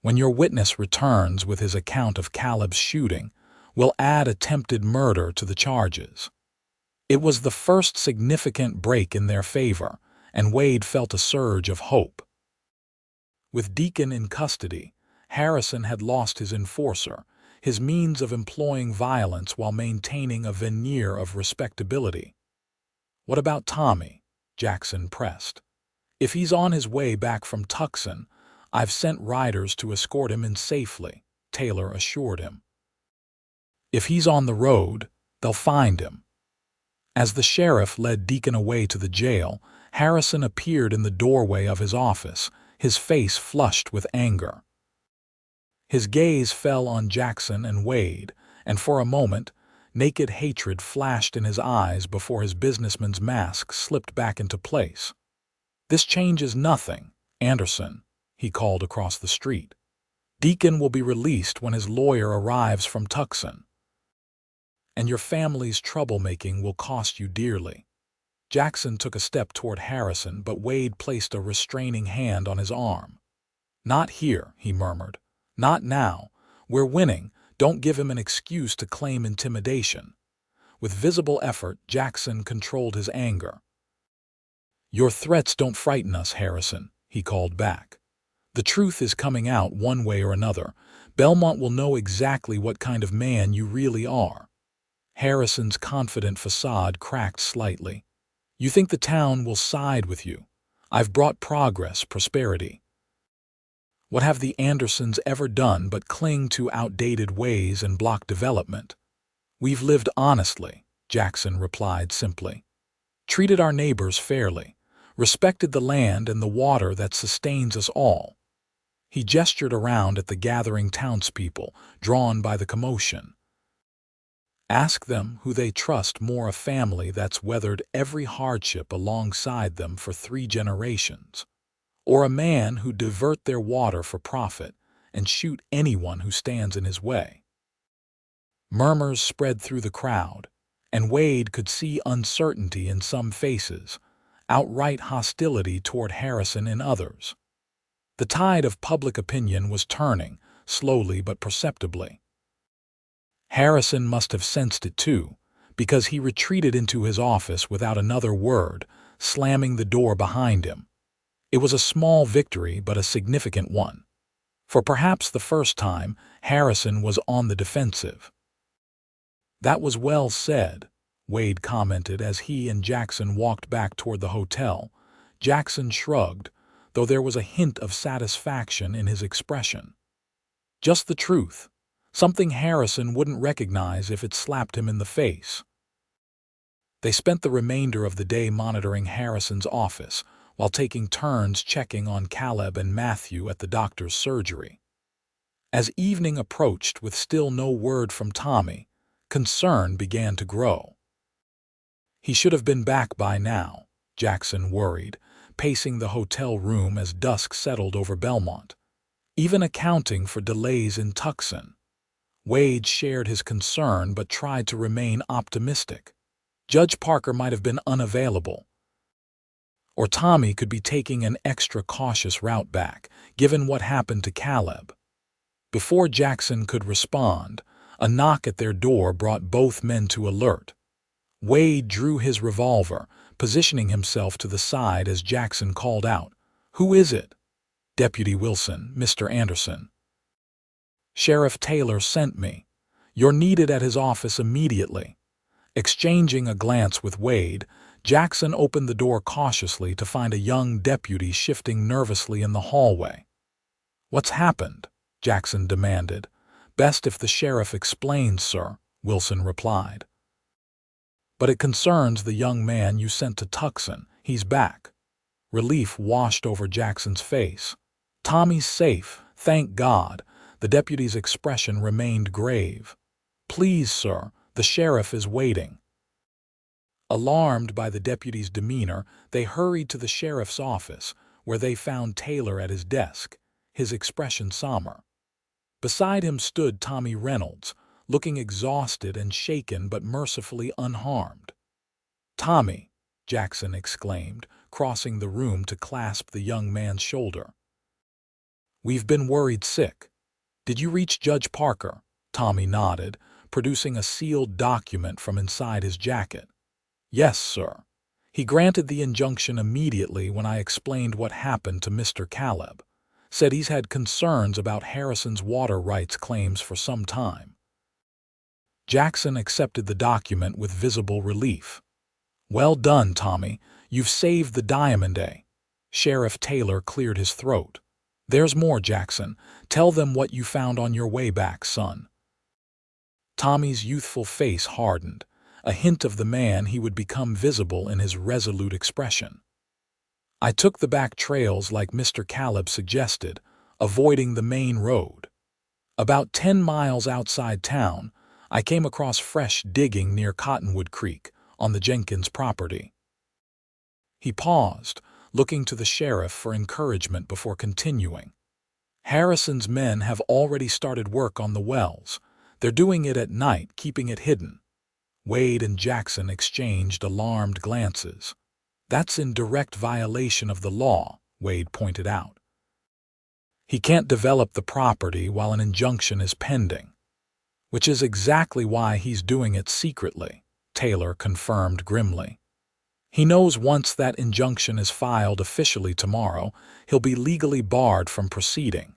When your witness returns with his account of Caleb's shooting, we'll add attempted murder to the charges." It was the first significant break in their favor, and Wade felt a surge of hope. With Deacon in custody, Harrison had lost his enforcer, his means of employing violence while maintaining a veneer of respectability. "What about Tommy?" Jackson pressed. "If he's on his way back from Tucson, I've sent riders to escort him in safely," Taylor assured him. "If he's on the road, they'll find him." As the sheriff led Deacon away to the jail, Harrison appeared in the doorway of his office, his face flushed with anger. His gaze fell on Jackson and Wade, and for a moment, naked hatred flashed in his eyes before his businessman's mask slipped back into place. "This changes nothing, Anderson," he called across the street. "Deacon will be released when his lawyer arrives from Tucson. And your family's troublemaking will cost you dearly." Jackson took a step toward Harrison, but Wade placed a restraining hand on his arm. "Not here," he murmured. "Not now. We're winning. Don't give him an excuse to claim intimidation." With visible effort, Jackson controlled his anger. "Your threats don't frighten us, Harrison," he called back. "The truth is coming out one way or another. Belmont will know exactly what kind of man you really are." Harrison's confident facade cracked slightly. "You think the town will side with you? I've brought progress, prosperity. What have the Andersons ever done but cling to outdated ways and block development?" "We've lived honestly," Jackson replied simply. "Treated our neighbors fairly, respected the land and the water that sustains us all." He gestured around at the gathering townspeople, drawn by the commotion. "Ask them who they trust more, a family that's weathered every hardship alongside them for 3 generations, or a man who divert their water for profit and shoot anyone who stands in his way." Murmurs spread through the crowd, and Wade could see uncertainty in some faces, outright hostility toward Harrison in others. The tide of public opinion was turning, slowly but perceptibly. Harrison must have sensed it too, because he retreated into his office without another word, slamming the door behind him. It was a small victory, but a significant one. For perhaps the first time, Harrison was on the defensive. "That was well said," Wade commented as he and Jackson walked back toward the hotel. Jackson shrugged, though there was a hint of satisfaction in his expression. Just the truth, something Harrison wouldn't recognize if it slapped him in the face. They spent the remainder of the day monitoring Harrison's office, while taking turns checking on Caleb and Matthew at the doctor's surgery. As evening approached with still no word from Tommy, concern began to grow. He should have been back by now, Jackson worried, pacing the hotel room as dusk settled over Belmont. Even accounting for delays in Tucson, Wade shared his concern but tried to remain optimistic. Judge Parker might have been unavailable, or Tommy could be taking an extra cautious route back, given what happened to Caleb. Before Jackson could respond, a knock at their door brought both men to alert. Wade drew his revolver, positioning himself to the side as Jackson called out, "Who is it?" "Deputy Wilson, Mr. Anderson. Sheriff Taylor sent me. You're needed at his office immediately." Exchanging a glance with Wade, Jackson opened the door cautiously to find a young deputy shifting nervously in the hallway. "What's happened?" Jackson demanded. "Best if the sheriff explains, sir," Wilson replied. "But it concerns the young man you sent to Tucson. He's back." Relief washed over Jackson's face. "Tommy's safe, thank God." The deputy's expression remained grave. "Please, sir, the sheriff is waiting." Alarmed by the deputy's demeanor, they hurried to the sheriff's office, where they found Taylor at his desk, his expression somber. Beside him stood Tommy Reynolds, looking exhausted and shaken but mercifully unharmed. "Tommy," Jackson exclaimed, crossing the room to clasp the young man's shoulder. "We've been worried sick. Did you reach Judge Parker?" Tommy nodded, producing a sealed document from inside his jacket. "Yes, sir. He granted the injunction immediately when I explained what happened to Mr. Caleb. Said he's had concerns about Harrison's water rights claims for some time." Jackson accepted the document with visible relief. "Well done, Tommy. You've saved the Diamond A." Sheriff Taylor cleared his throat. "There's more, Jackson. Tell them what you found on your way back, son." Tommy's youthful face hardened, a hint of the man he would become visible in his resolute expression. "I took the back trails like Mr. Caleb suggested, avoiding the main road. About 10 miles outside town, I came across fresh digging near Cottonwood Creek, on the Jenkins property." He paused, looking to the sheriff for encouragement before continuing. "Harrison's men have already started work on the wells. They're doing it at night, keeping it hidden." Wade and Jackson exchanged alarmed glances. "That's in direct violation of the law," Wade pointed out. "He can't develop the property while an injunction is pending." "Which is exactly why he's doing it secretly," Taylor confirmed grimly. "He knows once that injunction is filed officially tomorrow, he'll be legally barred from proceeding.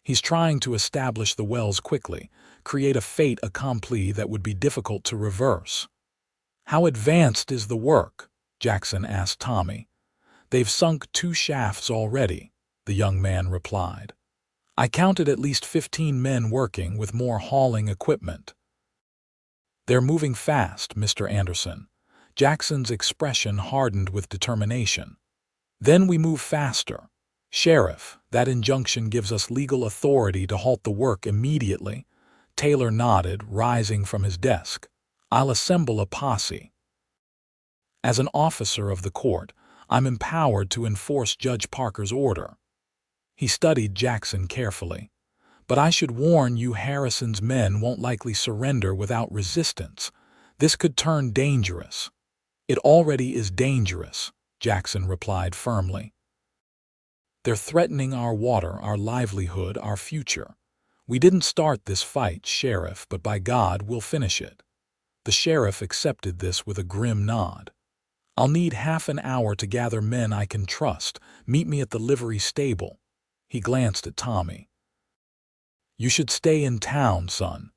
He's trying to establish the wells quickly, create a fait accompli that would be difficult to reverse." "How advanced is the work?" Jackson asked Tommy. "They've sunk 2 shafts already," the young man replied. "I counted at least 15 men working with more hauling equipment." "They're moving fast, Mr. Anderson." Jackson's expression hardened with determination. "Then we move faster. Sheriff, that injunction gives us legal authority to halt the work immediately." Taylor nodded, rising from his desk. "I'll assemble a posse. As an officer of the court, I'm empowered to enforce Judge Parker's order." He studied Jackson carefully. "But I should warn you, Harrison's men won't likely surrender without resistance. This could turn dangerous." "It already is dangerous," Jackson replied firmly. They're threatening our water, our livelihood, our future. We didn't start this fight, Sheriff, but by God, we'll finish it." The sheriff accepted this with a grim nod. "I'll need half an hour to gather men I can trust. Meet me at the livery stable." He glanced at Tommy. "You should stay in town, son.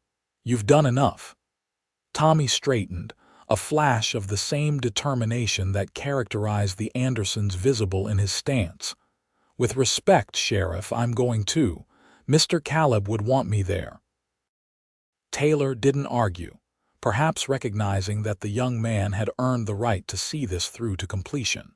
You've done enough." Tommy straightened, a flash of the same determination that characterized the Andersons visible in his stance. "With respect, Sheriff, I'm going too. Mr. Caleb would want me there." Taylor didn't argue, perhaps recognizing that the young man had earned the right to see this through to completion.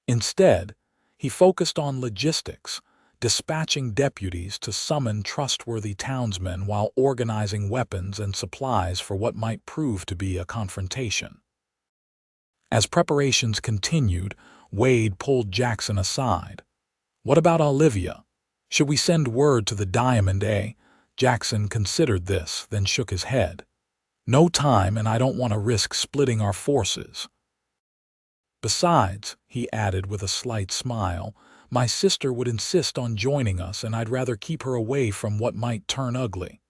Instead, he focused on logistics, dispatching deputies to summon trustworthy townsmen while organizing weapons and supplies for what might prove to be a confrontation. As preparations continued, Wade pulled Jackson aside. "What about Olivia? Should we send word to the Diamond, eh?" Jackson considered this, then shook his head. "No time, and I don't want to risk splitting our forces. Besides," he added with a slight smile, "my sister would insist on joining us, and I'd rather keep her away from what might turn ugly."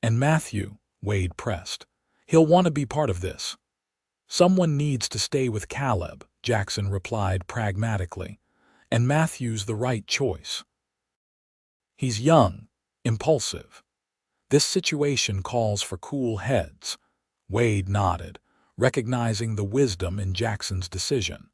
"And Matthew," Wade pressed. "He'll want to be part of this." "Someone needs to stay with Caleb," Jackson replied pragmatically, "and Matthew's the right choice. He's young, impulsive. This situation calls for cool heads." Wade nodded, recognizing the wisdom in Jackson's decision.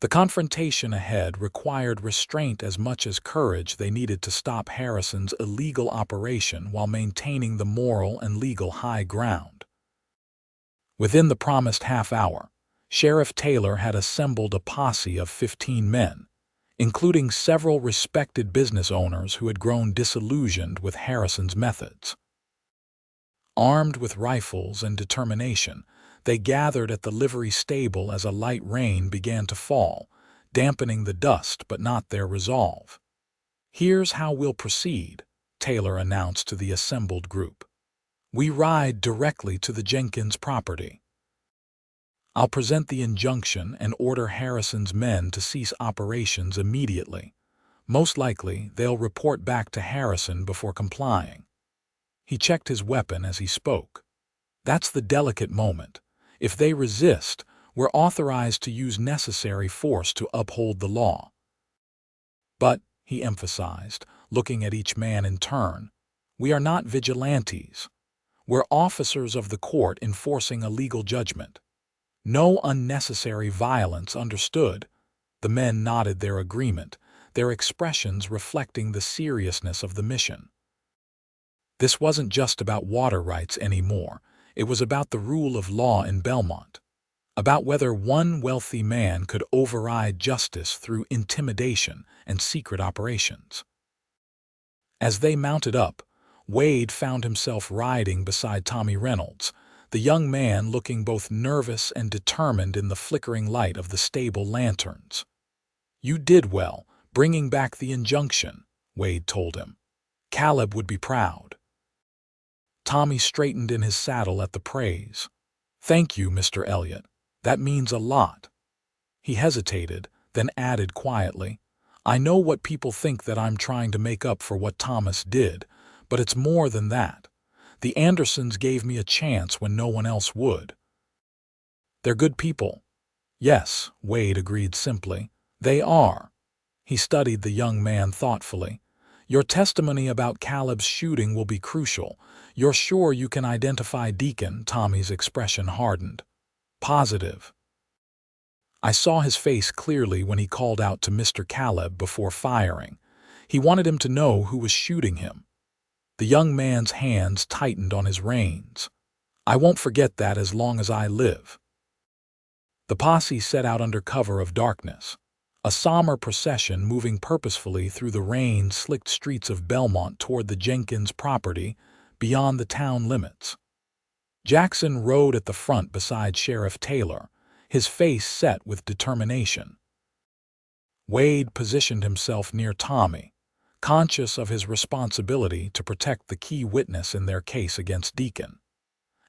The confrontation ahead required restraint as much as courage they needed to stop Harrison's illegal operation while maintaining the moral and legal high ground. Within the promised half hour, Sheriff Taylor had assembled a posse of 15 men, including several respected business owners who had grown disillusioned with Harrison's methods. Armed with rifles and determination, they gathered at the livery stable as a light rain began to fall, dampening the dust but not their resolve. "Here's how we'll proceed," Taylor announced to the assembled group. "We ride directly to the Jenkins property. I'll present the injunction and order Harrison's men to cease operations immediately. Most likely, they'll report back to Harrison before complying." He checked his weapon as he spoke. "That's the delicate moment. If they resist, we're authorized to use necessary force to uphold the law. But," he emphasized, looking at each man in turn, "we are not vigilantes. We're officers of the court enforcing a legal judgment. No unnecessary violence, understood?" The men nodded their agreement, their expressions reflecting the seriousness of the mission. This wasn't just about water rights anymore. It was about the rule of law in Belmont, about whether one wealthy man could override justice through intimidation and secret operations. As they mounted up, Wade found himself riding beside Tommy Reynolds, the young man looking both nervous and determined in the flickering light of the stable lanterns. "You did well, bringing back the injunction," Wade told him. "Caleb would be proud." Tommy straightened in his saddle at the praise. "Thank you, Mr. Elliott. That means a lot." He hesitated, then added quietly, "I know what people think, that I'm trying to make up for what Thomas did, but it's more than that. The Andersons gave me a chance when no one else would." "They're good people." "Yes," Wade agreed simply. "They are." He studied the young man thoughtfully. "Your testimony about Caleb's shooting will be crucial. You're sure you can identify Deacon?" Tommy's expression hardened. "Positive. I saw his face clearly when he called out to Mr. Caleb before firing. He wanted him to know who was shooting him." The young man's hands tightened on his reins. "I won't forget that as long as I live." The posse set out under cover of darkness, a somber procession moving purposefully through the rain-slicked streets of Belmont toward the Jenkins property beyond the town limits. Jackson rode at the front beside Sheriff Taylor, his face set with determination. Wade positioned himself near Tommy, conscious of his responsibility to protect the key witness in their case against Deacon.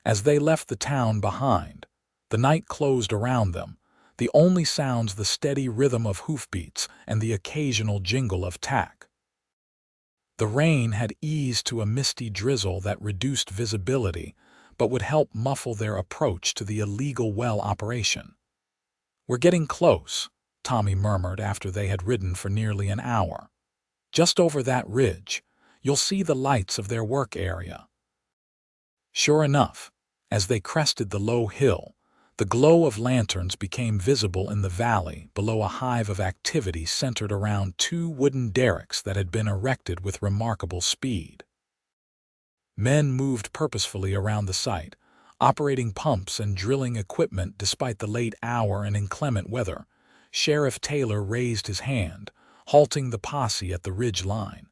As they left the town behind, the night closed around them, the only sounds the steady rhythm of hoofbeats and the occasional jingle of tack. The rain had eased to a misty drizzle that reduced visibility, but would help muffle their approach to the illegal well operation. "We're getting close," Tommy murmured after they had ridden for nearly an hour. "Just over that ridge, you'll see the lights of their work area." Sure enough, as they crested the low hill, the glow of lanterns became visible in the valley below a hive of activity centered around two wooden derricks that had been erected with remarkable speed. Men moved purposefully around the site, operating pumps and drilling equipment despite the late hour and inclement weather. Sheriff Taylor raised his hand, halting the posse at the ridge line.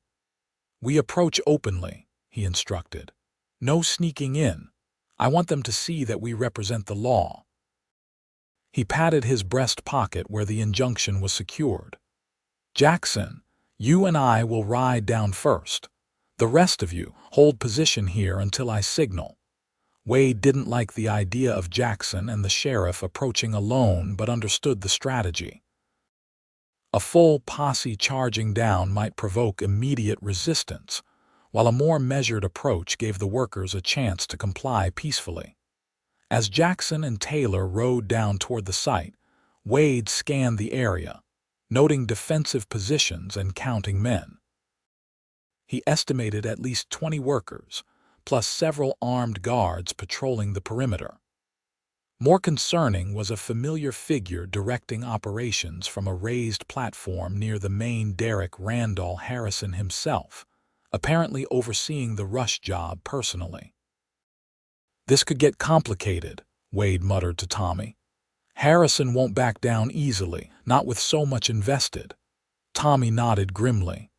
"We approach openly," he instructed. "No sneaking in. I want them to see that we represent the law." He patted his breast pocket where the injunction was secured. "Jackson, you and I will ride down first. The rest of you hold position here until I signal." Wade didn't like the idea of Jackson and the sheriff approaching alone, but understood the strategy. A full posse charging down might provoke immediate resistance, while a more measured approach gave the workers a chance to comply peacefully. As Jackson and Taylor rode down toward the site, Wade scanned the area, noting defensive positions and counting men. He estimated at least 20 workers, plus several armed guards patrolling the perimeter. More concerning was a familiar figure directing operations from a raised platform near the main derrick, Randall Harrison himself, apparently overseeing the rush job personally. "This could get complicated," Wade muttered to Tommy. "Harrison won't back down easily, not with so much invested." Tommy nodded grimly.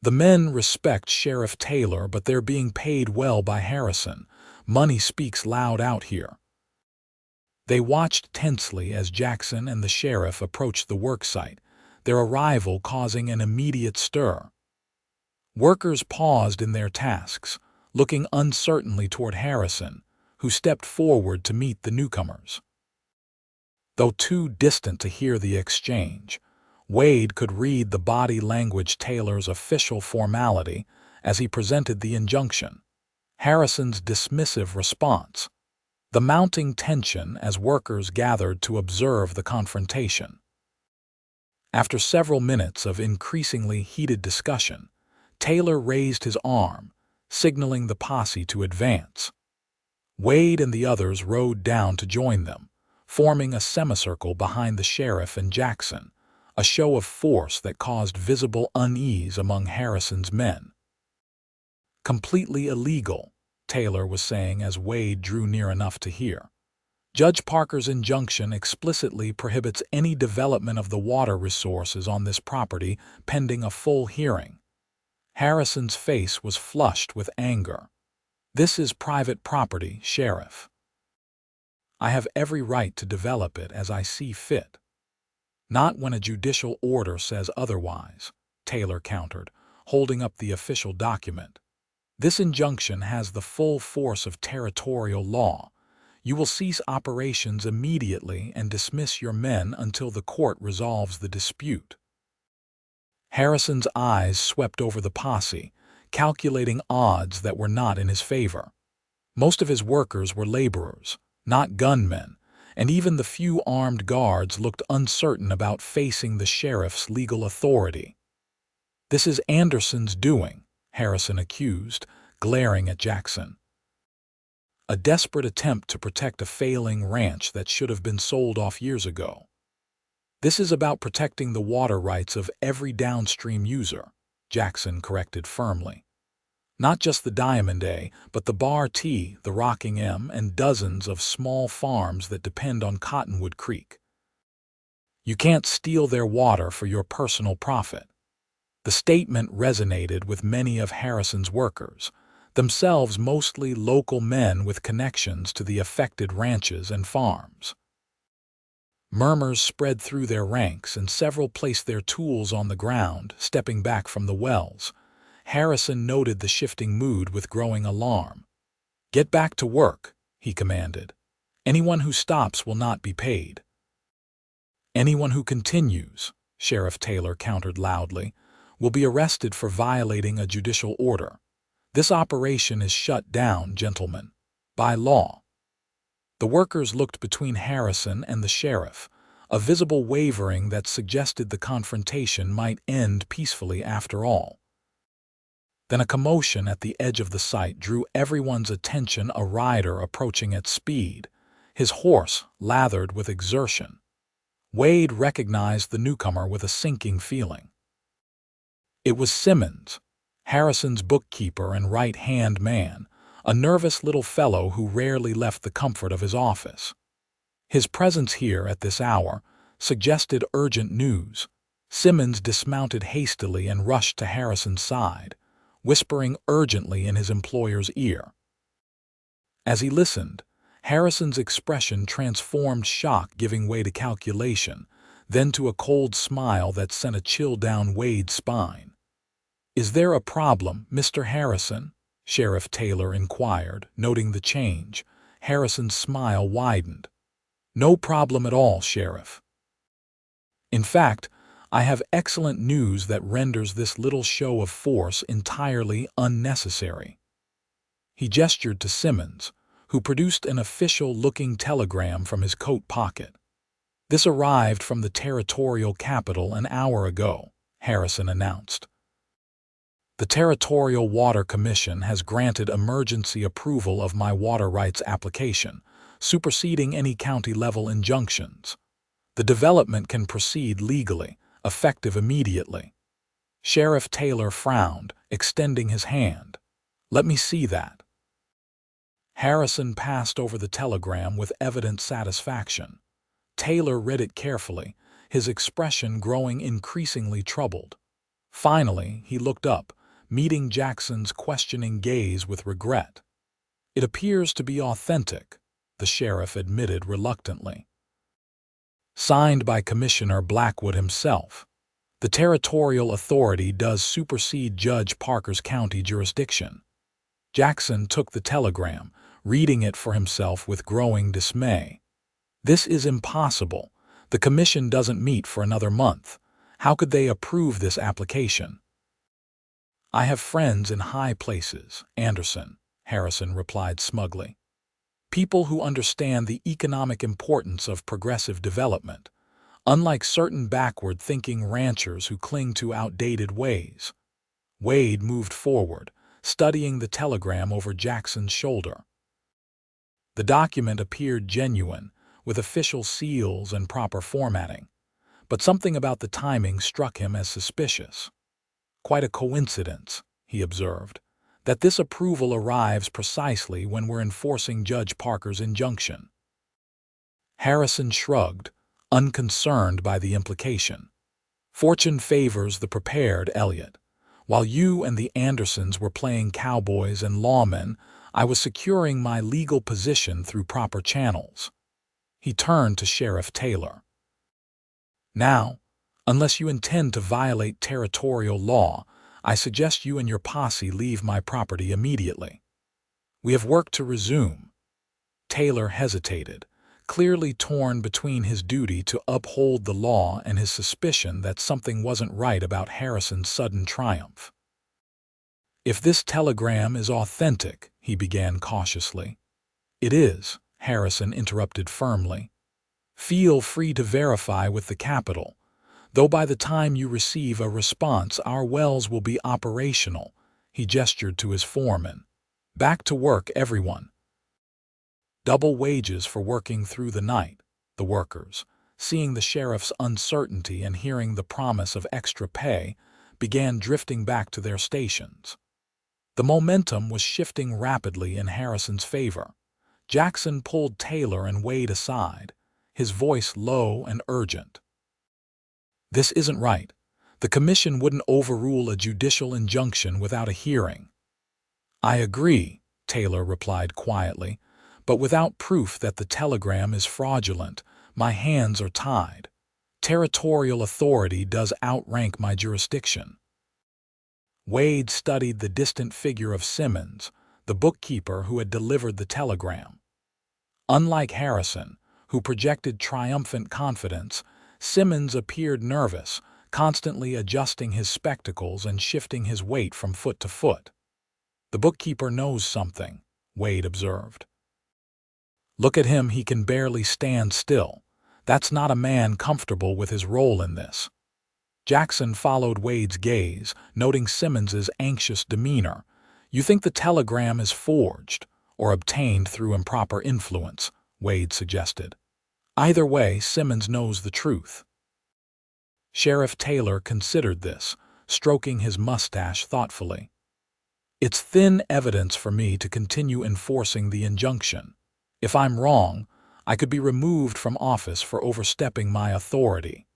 "The men respect Sheriff Taylor, but they're being paid well by Harrison. Money speaks loud out here." They watched tensely as Jackson and the sheriff approached the worksite, their arrival causing an immediate stir. Workers paused in their tasks, looking uncertainly toward Harrison, who stepped forward to meet the newcomers. Though too distant to hear the exchange, Wade could read the body language Taylor's official formality as he presented the injunction, Harrison's dismissive response, the mounting tension as workers gathered to observe the confrontation. After several minutes of increasingly heated discussion, Taylor raised his arm, signaling the posse to advance. Wade and the others rode down to join them, forming a semicircle behind the sheriff and Jackson, a show of force that caused visible unease among Harrison's men. "Completely illegal," Taylor was saying as Wade drew near enough to hear. "Judge Parker's injunction explicitly prohibits any development of the water resources on this property pending a full hearing." Harrison's face was flushed with anger. "This is private property, Sheriff. I have every right to develop it as I see fit." "Not when a judicial order says otherwise," Taylor countered, holding up the official document. "This injunction has the full force of territorial law. You will cease operations immediately and dismiss your men until the court resolves the dispute." Harrison's eyes swept over the posse, calculating odds that were not in his favor. Most of his workers were laborers, not gunmen, and even the few armed guards looked uncertain about facing the sheriff's legal authority. "This is Anderson's doing," Harrison accused, glaring at Jackson. "A desperate attempt to protect a failing ranch that should have been sold off years ago. This is about protecting the water rights of every downstream user," Jackson corrected firmly. "Not just the Diamond A, but the Bar T, the Rocking M, and dozens of small farms that depend on Cottonwood Creek. You can't steal their water for your personal profit." The statement resonated with many of Harrison's workers, themselves mostly local men with connections to the affected ranches and farms. Murmurs spread through their ranks and several placed their tools on the ground, stepping back from the wells. Harrison noted the shifting mood with growing alarm. "Get back to work," he commanded. "Anyone who stops will not be paid." Anyone who continues, Sheriff Taylor countered loudly, will be arrested for violating a judicial order. This operation is shut down, gentlemen, by law. The workers looked between Harrison and the sheriff, a visible wavering that suggested the confrontation might end peacefully after all. Then a commotion at the edge of the site drew everyone's attention. A rider approaching at speed, his horse lathered with exertion. Wade recognized the newcomer with a sinking feeling. It was Simmons, Harrison's bookkeeper and right-hand man, a nervous little fellow who rarely left the comfort of his office. His presence here at this hour suggested urgent news. Simmons dismounted hastily and rushed to Harrison's side, whispering urgently in his employer's ear. As he listened, Harrison's expression transformed shock giving way to calculation, then to a cold smile that sent a chill down Wade's spine. "Is there a problem, Mr. Harrison?" Sheriff Taylor inquired, noting the change. Harrison's smile widened. "No problem at all, Sheriff. In fact, I have excellent news that renders this little show of force entirely unnecessary." He gestured to Simmons, who produced an official-looking telegram from his coat pocket. "This arrived from the territorial capital an hour ago," Harrison announced. "The Territorial Water Commission has granted emergency approval of my water rights application, superseding any county-level injunctions. The development can proceed legally, effective immediately." Sheriff Taylor frowned, extending his hand. "Let me see that." Harrison passed over the telegram with evident satisfaction. Taylor read it carefully, his expression growing increasingly troubled. Finally, he looked up, meeting Jackson's questioning gaze with regret. "It appears to be authentic," the sheriff admitted reluctantly. "Signed by Commissioner Blackwood himself. The territorial authority does supersede Judge Parker's county jurisdiction." Jackson took the telegram, reading it for himself with growing dismay. "This is impossible. The commission doesn't meet for another month. How could they approve this application?" "I have friends in high places, Anderson," Harrison replied smugly. "People who understand the economic importance of progressive development, unlike certain backward-thinking ranchers who cling to outdated ways." Wade moved forward, studying the telegram over Jackson's shoulder. The document appeared genuine, with official seals and proper formatting, but something about the timing struck him as suspicious. "Quite a coincidence," he observed, "that this approval arrives precisely when we're enforcing Judge Parker's injunction." Harrison shrugged, unconcerned by the implication. "Fortune favors the prepared, Elliott. While you and the Andersons were playing cowboys and lawmen, I was securing my legal position through proper channels." He turned to Sheriff Taylor. "Now, unless you intend to violate territorial law, I suggest you and your posse leave my property immediately. We have work to resume." Taylor hesitated, clearly torn between his duty to uphold the law and his suspicion that something wasn't right about Harrison's sudden triumph. "If this telegram is authentic," he began cautiously. "It is," Harrison interrupted firmly. "Feel free to verify with the Capitol. Though by the time you receive a response, our wells will be operational." He gestured to his foreman. "Back to work, everyone." "Double wages for working through the night," the workers, seeing the sheriff's uncertainty and hearing the promise of extra pay, began drifting back to their stations. The momentum was shifting rapidly in Harrison's favor. Jackson pulled Taylor and Wade aside, his voice low and urgent. "This isn't right. The commission wouldn't overrule a judicial injunction without a hearing." "I agree," Taylor replied quietly, "but without proof that the telegram is fraudulent, my hands are tied. Territorial authority does outrank my jurisdiction." Wade studied the distant figure of Simmons, the bookkeeper who had delivered the telegram. Unlike Harrison, who projected triumphant confidence, Simmons appeared nervous, constantly adjusting his spectacles and shifting his weight from foot to foot. "The bookkeeper knows something," Wade observed. "Look at him, he can barely stand still. That's not a man comfortable with his role in this." Jackson followed Wade's gaze, noting Simmons's anxious demeanor. "You think the telegram is forged or obtained through improper influence," Wade suggested. "Either way, Simmons knows the truth." Sheriff Taylor considered this, stroking his mustache thoughtfully. "It's thin evidence for me to continue enforcing the injunction. If I'm wrong, I could be removed from office for overstepping my authority."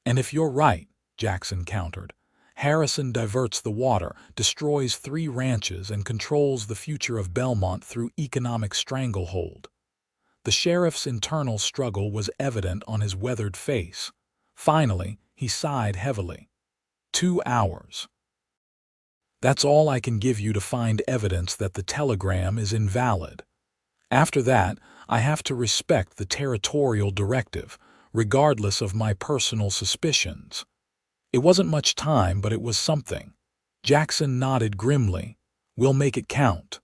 "And if you're right," Jackson countered, "Harrison diverts the water, destroys 3 ranches, and controls the future of Belmont through economic stranglehold." The sheriff's internal struggle was evident on his weathered face. Finally, he sighed heavily. 2 hours. That's all I can give you to find evidence that the telegram is invalid. After that, I have to respect the territorial directive, regardless of my personal suspicions." It wasn't much time, but it was something. Jackson nodded grimly. "We'll make it count."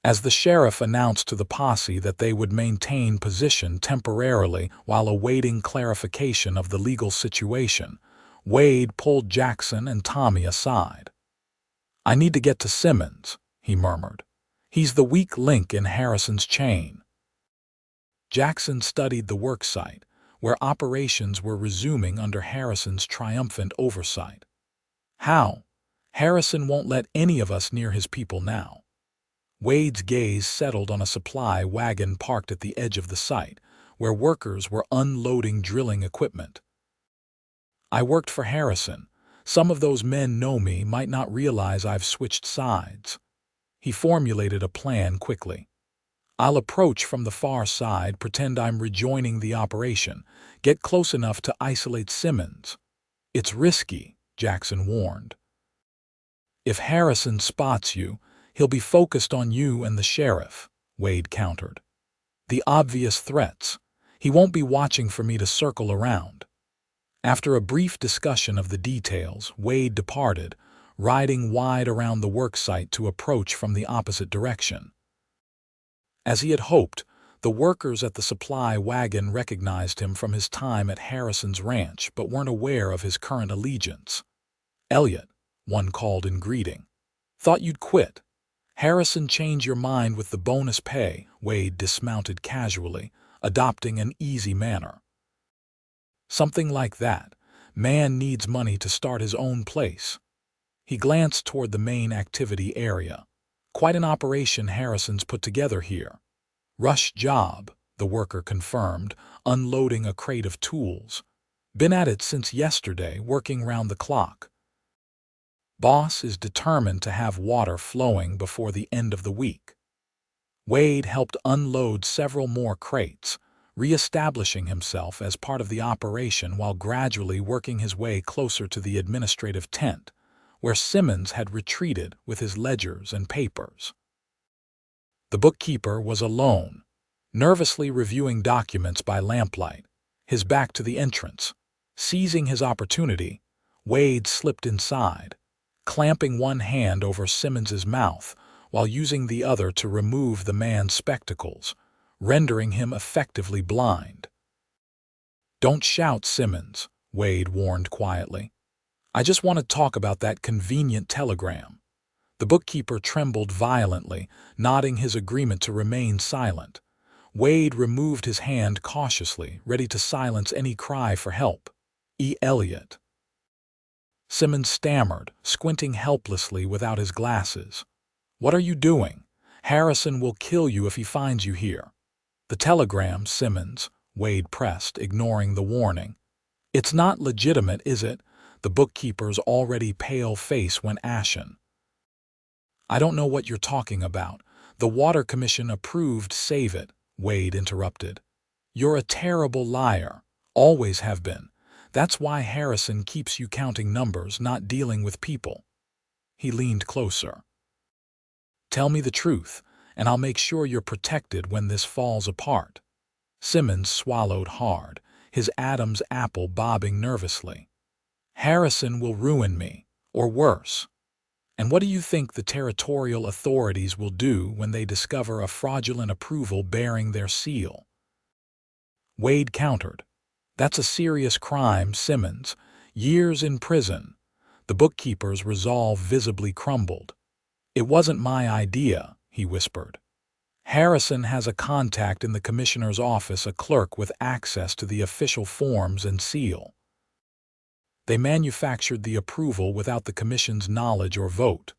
As the sheriff announced to the posse that they would maintain position temporarily while awaiting clarification of the legal situation, Wade pulled Jackson and Tommy aside. "I need to get to Simmons," he murmured. "He's the weak link in Harrison's chain." Jackson studied the worksite, where operations were resuming under Harrison's triumphant oversight. "How? Harrison won't let any of us near his people now." Wade's gaze settled on a supply wagon parked at the edge of the site, where workers were unloading drilling equipment. "I worked for Harrison. Some of those men know me, might not realize I've switched sides." He formulated a plan quickly. "I'll approach from the far side, pretend I'm rejoining the operation, get close enough to isolate Simmons." "It's risky," Jackson warned. "If Harrison spots you, he'll be focused on you and the sheriff," Wade countered. "The obvious threats. He won't be watching for me to circle around." After a brief discussion of the details, Wade departed, riding wide around the worksite to approach from the opposite direction. As he had hoped, the workers at the supply wagon recognized him from his time at Harrison's ranch but weren't aware of his current allegiance. "Elliott," one called in greeting. "Thought you'd quit." "Harrison changed your mind with the bonus pay," Wade dismounted casually, adopting an easy manner. "Something like that. Man needs money to start his own place." He glanced toward the main activity area. "Quite an operation Harrison's put together here." "Rush job," the worker confirmed, unloading a crate of tools. "Been at it since yesterday, working round the clock. Boss is determined to have water flowing before the end of the week." Wade helped unload several more crates, re-establishing himself as part of the operation while gradually working his way closer to the administrative tent, where Simmons had retreated with his ledgers and papers. The bookkeeper was alone, nervously reviewing documents by lamplight, his back to the entrance. Seizing his opportunity, Wade slipped inside, clamping one hand over Simmons's mouth while using the other to remove the man's spectacles, rendering him effectively blind. "Don't shout, Simmons," Wade warned quietly. "I just want to talk about that convenient telegram." The bookkeeper trembled violently, nodding his agreement to remain silent. Wade removed his hand cautiously, ready to silence any cry for help. Elliott." Simmons stammered, squinting helplessly without his glasses. "What are you doing? Harrison will kill you if he finds you here." "The telegram, Simmons," Wade pressed, ignoring the warning. "It's not legitimate, is it?" The bookkeeper's already pale face went ashen. "I don't know what you're talking about. The Water Commission approved Save It," Wade interrupted. "You're a terrible liar. Always have been. That's why Harrison keeps you counting numbers, not dealing with people." He leaned closer. "Tell me the truth, and I'll make sure you're protected when this falls apart." Simmons swallowed hard, his Adam's apple bobbing nervously. "Harrison will ruin me, or worse. And what do you think the territorial authorities will do when they discover a fraudulent approval bearing their seal?" Wade countered. "That's a serious crime, Simmons. Years in prison." The bookkeeper's resolve visibly crumbled. "It wasn't my idea," he whispered. "Harrison has a contact in the commissioner's office, a clerk with access to the official forms and seal. They manufactured the approval without the commission's knowledge or vote."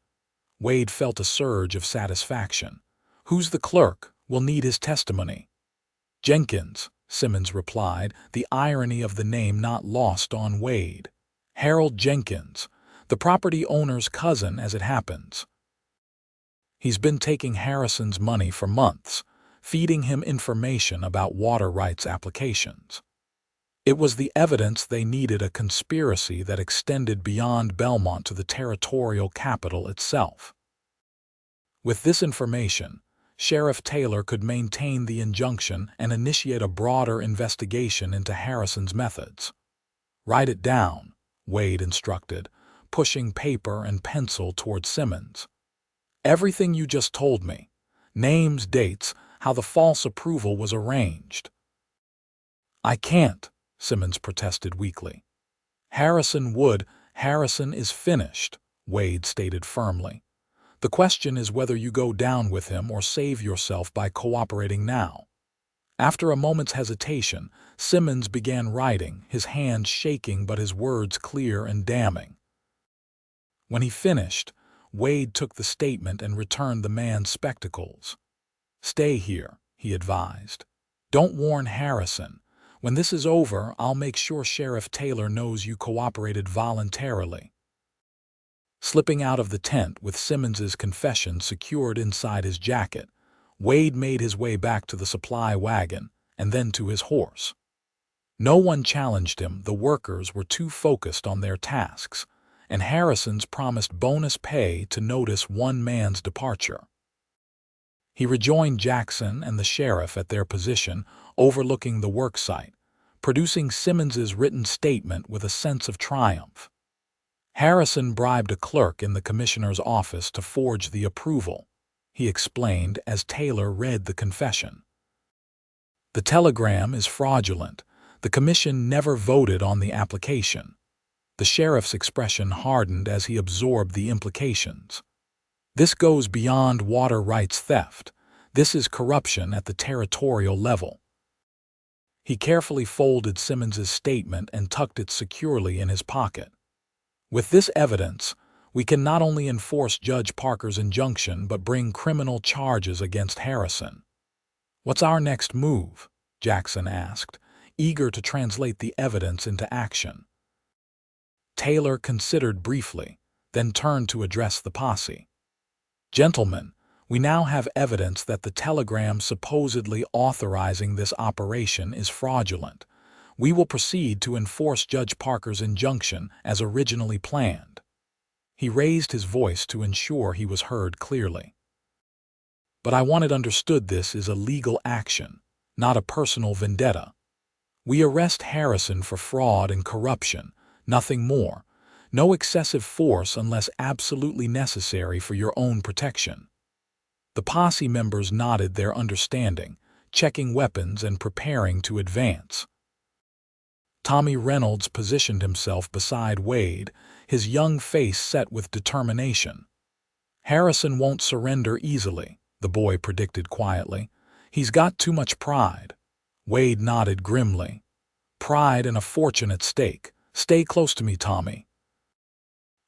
Wade felt a surge of satisfaction. "Who's the clerk? We'll need his testimony." "Jenkins," Simmons replied, the irony of the name not lost on Wade. "Harold Jenkins, the property owner's cousin, as it happens. He's been taking Harrison's money for months, feeding him information about water rights applications. It was the evidence they needed, a conspiracy that extended beyond Belmont to the territorial capital itself. With this information, Sheriff Taylor could maintain the injunction and initiate a broader investigation into Harrison's methods." "Write it down," Wade instructed, pushing paper and pencil toward Simmons. "Everything you just told me. Names, dates, how the false approval was arranged." "I can't," Simmons protested weakly. "Harrison is finished," Wade stated firmly. "The question is whether you go down with him or save yourself by cooperating now." After a moment's hesitation, Simmons began writing, his hand shaking but his words clear and damning. When he finished, Wade took the statement and returned the man's spectacles. "Stay here," he advised. "Don't warn Harrison. When this is over, I'll make sure Sheriff Taylor knows you cooperated voluntarily." Slipping out of the tent with Simmons's confession secured inside his jacket, Wade made his way back to the supply wagon and then to his horse. No one challenged him, the workers were too focused on their tasks, and Harrison's promised bonus pay to notice one man's departure. He rejoined Jackson and the sheriff at their position, overlooking the worksite, producing Simmons's written statement with a sense of triumph. "Harrison bribed a clerk in the commissioner's office to forge the approval," he explained as Taylor read the confession. "The telegram is fraudulent. The commission never voted on the application." The sheriff's expression hardened as he absorbed the implications. "This goes beyond water rights theft. This is corruption at the territorial level." He carefully folded Simmons's statement and tucked it securely in his pocket. "With this evidence, we can not only enforce Judge Parker's injunction but bring criminal charges against Harrison." "What's our next move?" Jackson asked, eager to translate the evidence into action. Taylor considered briefly, then turned to address the posse. "Gentlemen, we now have evidence that the telegram supposedly authorizing this operation is fraudulent. We will proceed to enforce Judge Parker's injunction as originally planned." He raised his voice to ensure he was heard clearly. "But I want it understood this is a legal action, not a personal vendetta. We arrest Harrison for fraud and corruption, nothing more. No excessive force unless absolutely necessary for your own protection." The posse members nodded their understanding, checking weapons and preparing to advance. Tommy Reynolds positioned himself beside Wade, his young face set with determination. "Harrison won't surrender easily," the boy predicted quietly. "He's got too much pride." Wade nodded grimly. "Pride and a fortune at stake. Stay close to me, Tommy.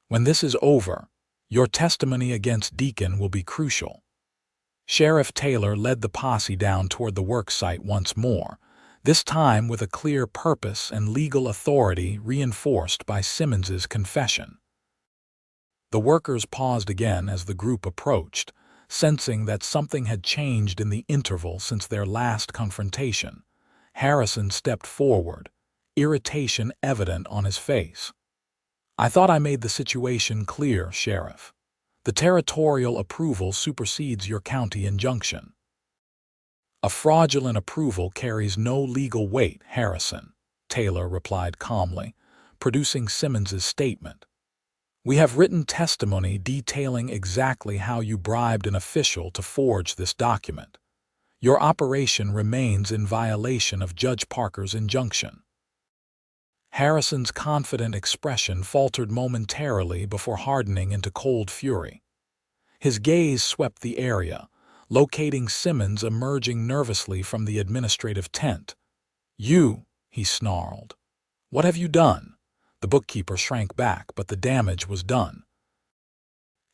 When this is over, your testimony against Deacon will be crucial." Sheriff Taylor led the posse down toward the worksite once more, this time with a clear purpose and legal authority reinforced by Simmons's confession. The workers paused again as the group approached, sensing that something had changed in the interval since their last confrontation. Harrison stepped forward, irritation evident on his face. "I thought I made the situation clear, Sheriff. The territorial approval supersedes your county injunction." "A fraudulent approval carries no legal weight, Harrison," Taylor replied calmly, producing Simmons's statement. "We have written testimony detailing exactly how you bribed an official to forge this document. Your operation remains in violation of Judge Parker's injunction." Harrison's confident expression faltered momentarily before hardening into cold fury. His gaze swept the area, locating Simmons emerging nervously from the administrative tent. "You," he snarled. "What have you done?" The bookkeeper shrank back, but the damage was done.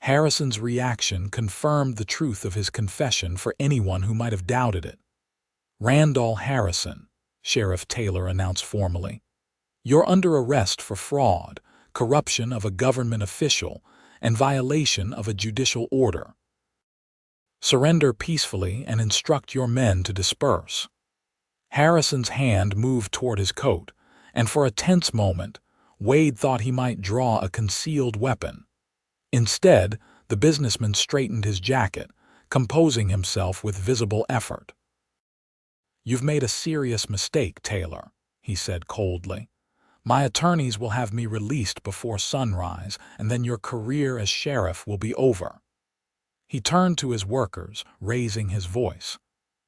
Harrison's reaction confirmed the truth of his confession for anyone who might have doubted it. "Randall Harrison," Sheriff Taylor announced formally. "You're under arrest for fraud, corruption of a government official, and violation of a judicial order. Surrender peacefully and instruct your men to disperse." Harrison's hand moved toward his coat, and for a tense moment, Wade thought he might draw a concealed weapon. Instead, the businessman straightened his jacket, composing himself with visible effort. "You've made a serious mistake, Taylor," he said coldly. "My attorneys will have me released before sunrise, and then your career as sheriff will be over." He turned to his workers, raising his voice.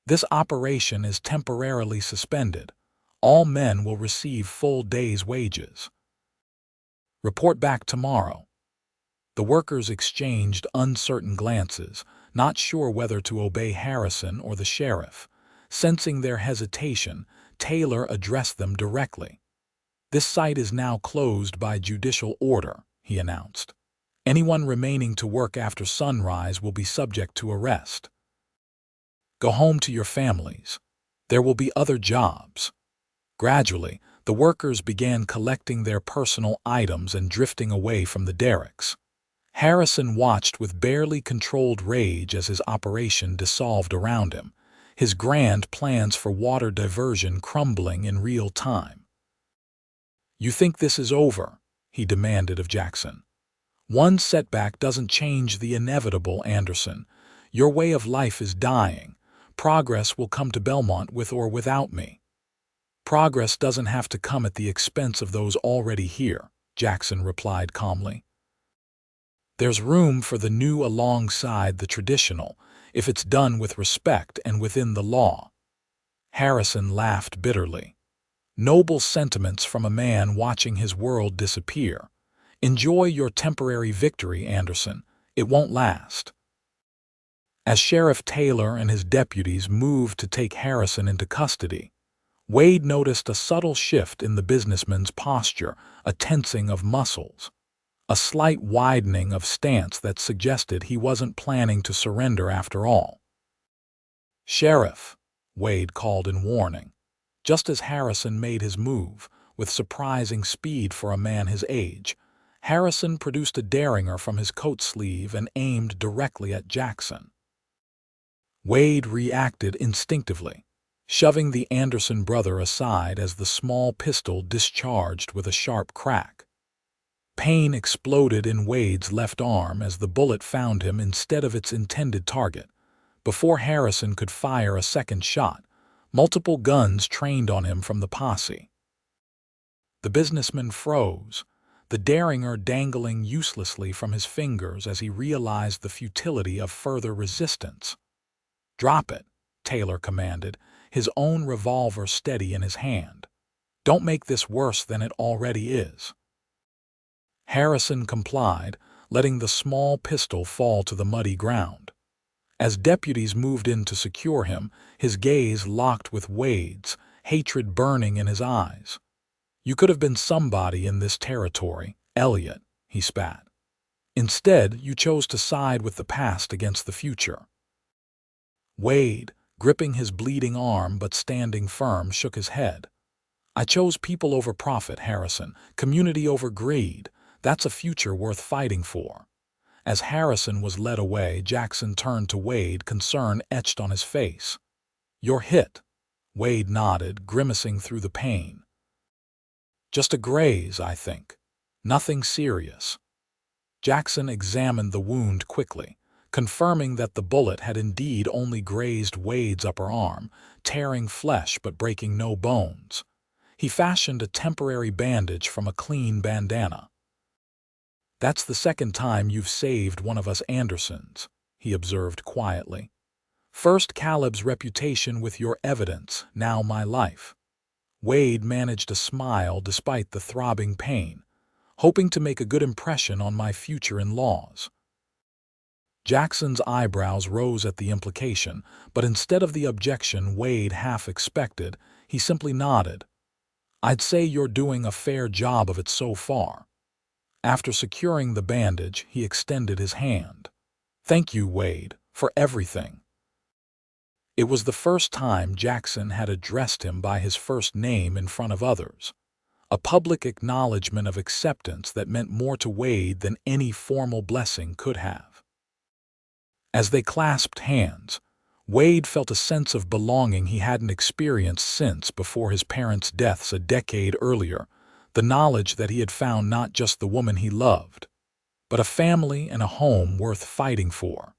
"This operation is temporarily suspended. All men will receive full day's wages. Report back tomorrow." The workers exchanged uncertain glances, not sure whether to obey Harrison or the sheriff. Sensing their hesitation, Taylor addressed them directly. "This site is now closed by judicial order," he announced. "Anyone remaining to work after sunrise will be subject to arrest. Go home to your families. There will be other jobs." Gradually, the workers began collecting their personal items and drifting away from the derricks. Harrison watched with barely controlled rage as his operation dissolved around him, his grand plans for water diversion crumbling in real time. "You think this is over?" he demanded of Jackson. "One setback doesn't change the inevitable, Anderson. Your way of life is dying. Progress will come to Belmont with or without me." "Progress doesn't have to come at the expense of those already here," Jackson replied calmly. "There's room for the new alongside the traditional, if it's done with respect and within the law." Harrison laughed bitterly. "Noble sentiments from a man watching his world disappear. Enjoy your temporary victory, Anderson. It won't last." As Sheriff Taylor and his deputies moved to take Harrison into custody, Wade noticed a subtle shift in the businessman's posture, a tensing of muscles, a slight widening of stance that suggested he wasn't planning to surrender after all. "Sheriff," Wade called in warning, just as Harrison made his move, with surprising speed for a man his age. Harrison produced a derringer from his coat sleeve and aimed directly at Jackson. Wade reacted instinctively, shoving the Anderson brother aside as the small pistol discharged with a sharp crack. Pain exploded in Wade's left arm as the bullet found him instead of its intended target. Before Harrison could fire a second shot, multiple guns trained on him from the posse. The businessman froze, the derringer dangling uselessly from his fingers as he realized the futility of further resistance. "Drop it," Taylor commanded, his own revolver steady in his hand. "Don't make this worse than it already is." Harrison complied, letting the small pistol fall to the muddy ground. As deputies moved in to secure him, his gaze locked with Wade's, hatred burning in his eyes. "You could have been somebody in this territory, Elliott," he spat. "Instead, you chose to side with the past against the future." Wade, gripping his bleeding arm but standing firm, shook his head. "I chose people over profit, Harrison, community over greed. That's a future worth fighting for." As Harrison was led away, Jackson turned to Wade, concern etched on his face. "You're hit." Wade nodded, grimacing through the pain. "Just a graze, I think. Nothing serious." Jackson examined the wound quickly, confirming that the bullet had indeed only grazed Wade's upper arm, tearing flesh but breaking no bones. He fashioned a temporary bandage from a clean bandana. "That's the second time you've saved one of us Andersons," he observed quietly. "First Caleb's reputation with your evidence, now my life." Wade managed a smile despite the throbbing pain, hoping to make a good impression on my future in-laws. Jackson's eyebrows rose at the implication, but instead of the objection Wade half expected, he simply nodded. "I'd say you're doing a fair job of it so far." After securing the bandage, he extended his hand. "Thank you, Wade, for everything." It was the first time Jackson had addressed him by his first name in front of others, a public acknowledgement of acceptance that meant more to Wade than any formal blessing could have. As they clasped hands, Wade felt a sense of belonging he hadn't experienced since before his parents' deaths a decade earlier, the knowledge that he had found not just the woman he loved, but a family and a home worth fighting for.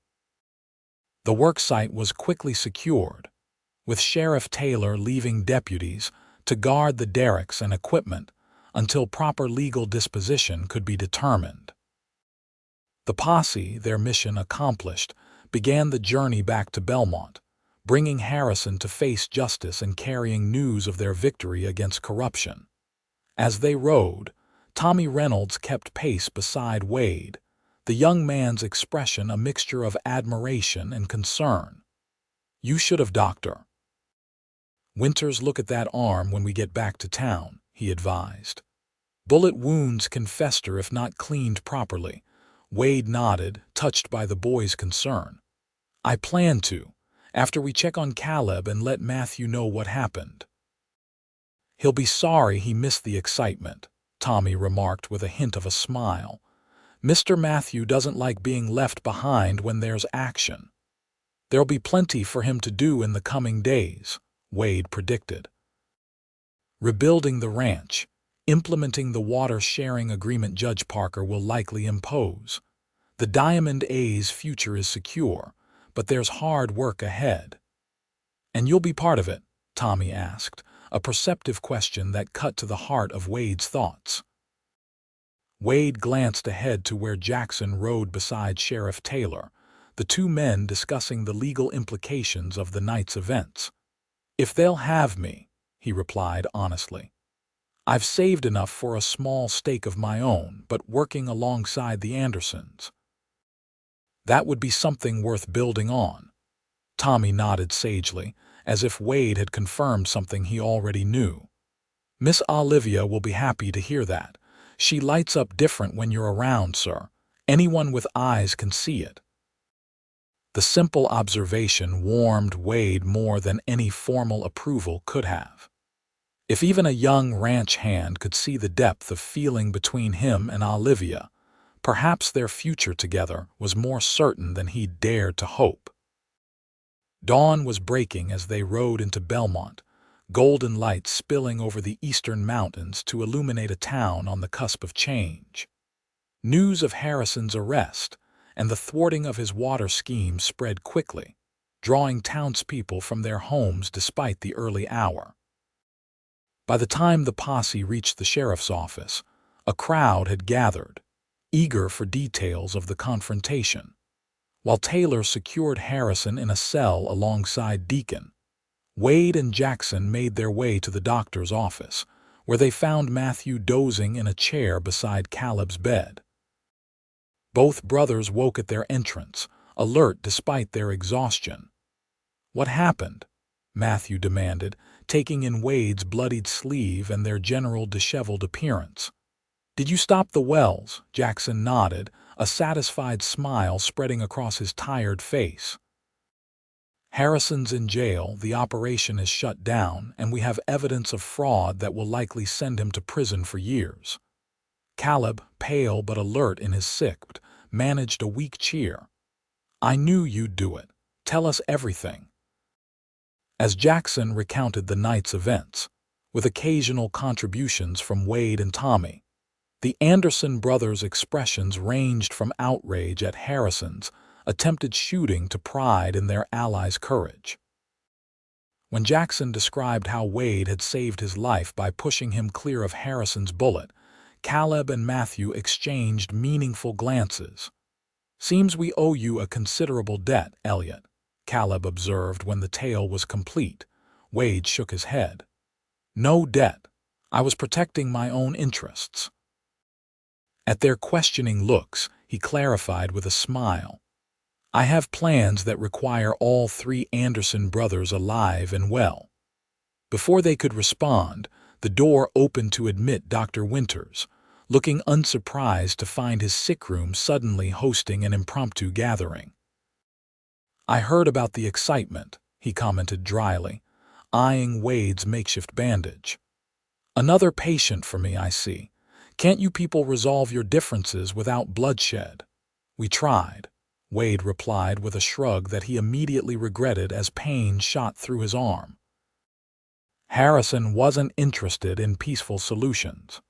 The worksite was quickly secured, with Sheriff Taylor leaving deputies to guard the derricks and equipment until proper legal disposition could be determined. The posse, their mission accomplished, began the journey back to Belmont, bringing Harrison to face justice and carrying news of their victory against corruption. As they rode, Tommy Reynolds kept pace beside Wade, the young man's expression a mixture of admiration and concern. "You should have, Doctor. Winters, look at that arm when we get back to town," he advised. "Bullet wounds can fester if not cleaned properly." Wade nodded, touched by the boy's concern. "I plan to, after we check on Caleb and let Matthew know what happened." "He'll be sorry he missed the excitement," Tommy remarked with a hint of a smile. "Mr. Matthew doesn't like being left behind when there's action." "There'll be plenty for him to do in the coming days," Wade predicted. Rebuilding the ranch, implementing the water-sharing agreement Judge Parker will likely impose. The Diamond A's future is secure, but there's hard work ahead. "And you'll be part of it?" Tommy asked, a perceptive question that cut to the heart of Wade's thoughts. Wade glanced ahead to where Jackson rode beside Sheriff Taylor, the two men discussing the legal implications of the night's events. "If they'll have me," he replied honestly. "I've saved enough for a small stake of my own, but working alongside the Andersons." "That would be something worth building on." Tommy nodded sagely, as if Wade had confirmed something he already knew. "Miss Olivia will be happy to hear that. She lights up different when you're around, sir. Anyone with eyes can see it." The simple observation warmed Wade more than any formal approval could have. If even a young ranch hand could see the depth of feeling between him and Olivia, perhaps their future together was more certain than he dared to hope. Dawn was breaking as they rode into Belmont, golden lights spilling over the eastern mountains to illuminate a town on the cusp of change. News of Harrison's arrest and the thwarting of his water scheme spread quickly, drawing townspeople from their homes despite the early hour. By the time the posse reached the sheriff's office, a crowd had gathered, eager for details of the confrontation. While Taylor secured Harrison in a cell alongside Deacon, Wade and Jackson made their way to the doctor's office, where they found Matthew dozing in a chair beside Caleb's bed. Both brothers woke at their entrance, alert despite their exhaustion. "What happened?" Matthew demanded, taking in Wade's bloodied sleeve and their general disheveled appearance. "Did you stop the wells?" Jackson nodded, a satisfied smile spreading across his tired face. "Harrison's in jail, the operation is shut down, and we have evidence of fraud that will likely send him to prison for years." Caleb, pale but alert in his sick, managed a weak cheer. "I knew you'd do it. Tell us everything." As Jackson recounted the night's events, with occasional contributions from Wade and Tommy, the Anderson brothers' expressions ranged from outrage at Harrison's attempted shooting to pride in their allies' courage. When Jackson described how Wade had saved his life by pushing him clear of Harrison's bullet, Caleb and Matthew exchanged meaningful glances. "Seems we owe you a considerable debt, Elliott," Caleb observed when the tale was complete. Wade shook his head. "No debt. I was protecting my own interests." At their questioning looks, he clarified with a smile. "I have plans that require all 3 Anderson brothers alive and well." Before they could respond, the door opened to admit Dr. Winters, looking unsurprised to find his sick room suddenly hosting an impromptu gathering. "I heard about the excitement," he commented dryly, eyeing Wade's makeshift bandage. "Another patient for me, I see. Can't you people resolve your differences without bloodshed?" "We tried," Wade replied with a shrug that he immediately regretted as pain shot through his arm. Harrison wasn't interested in peaceful solutions.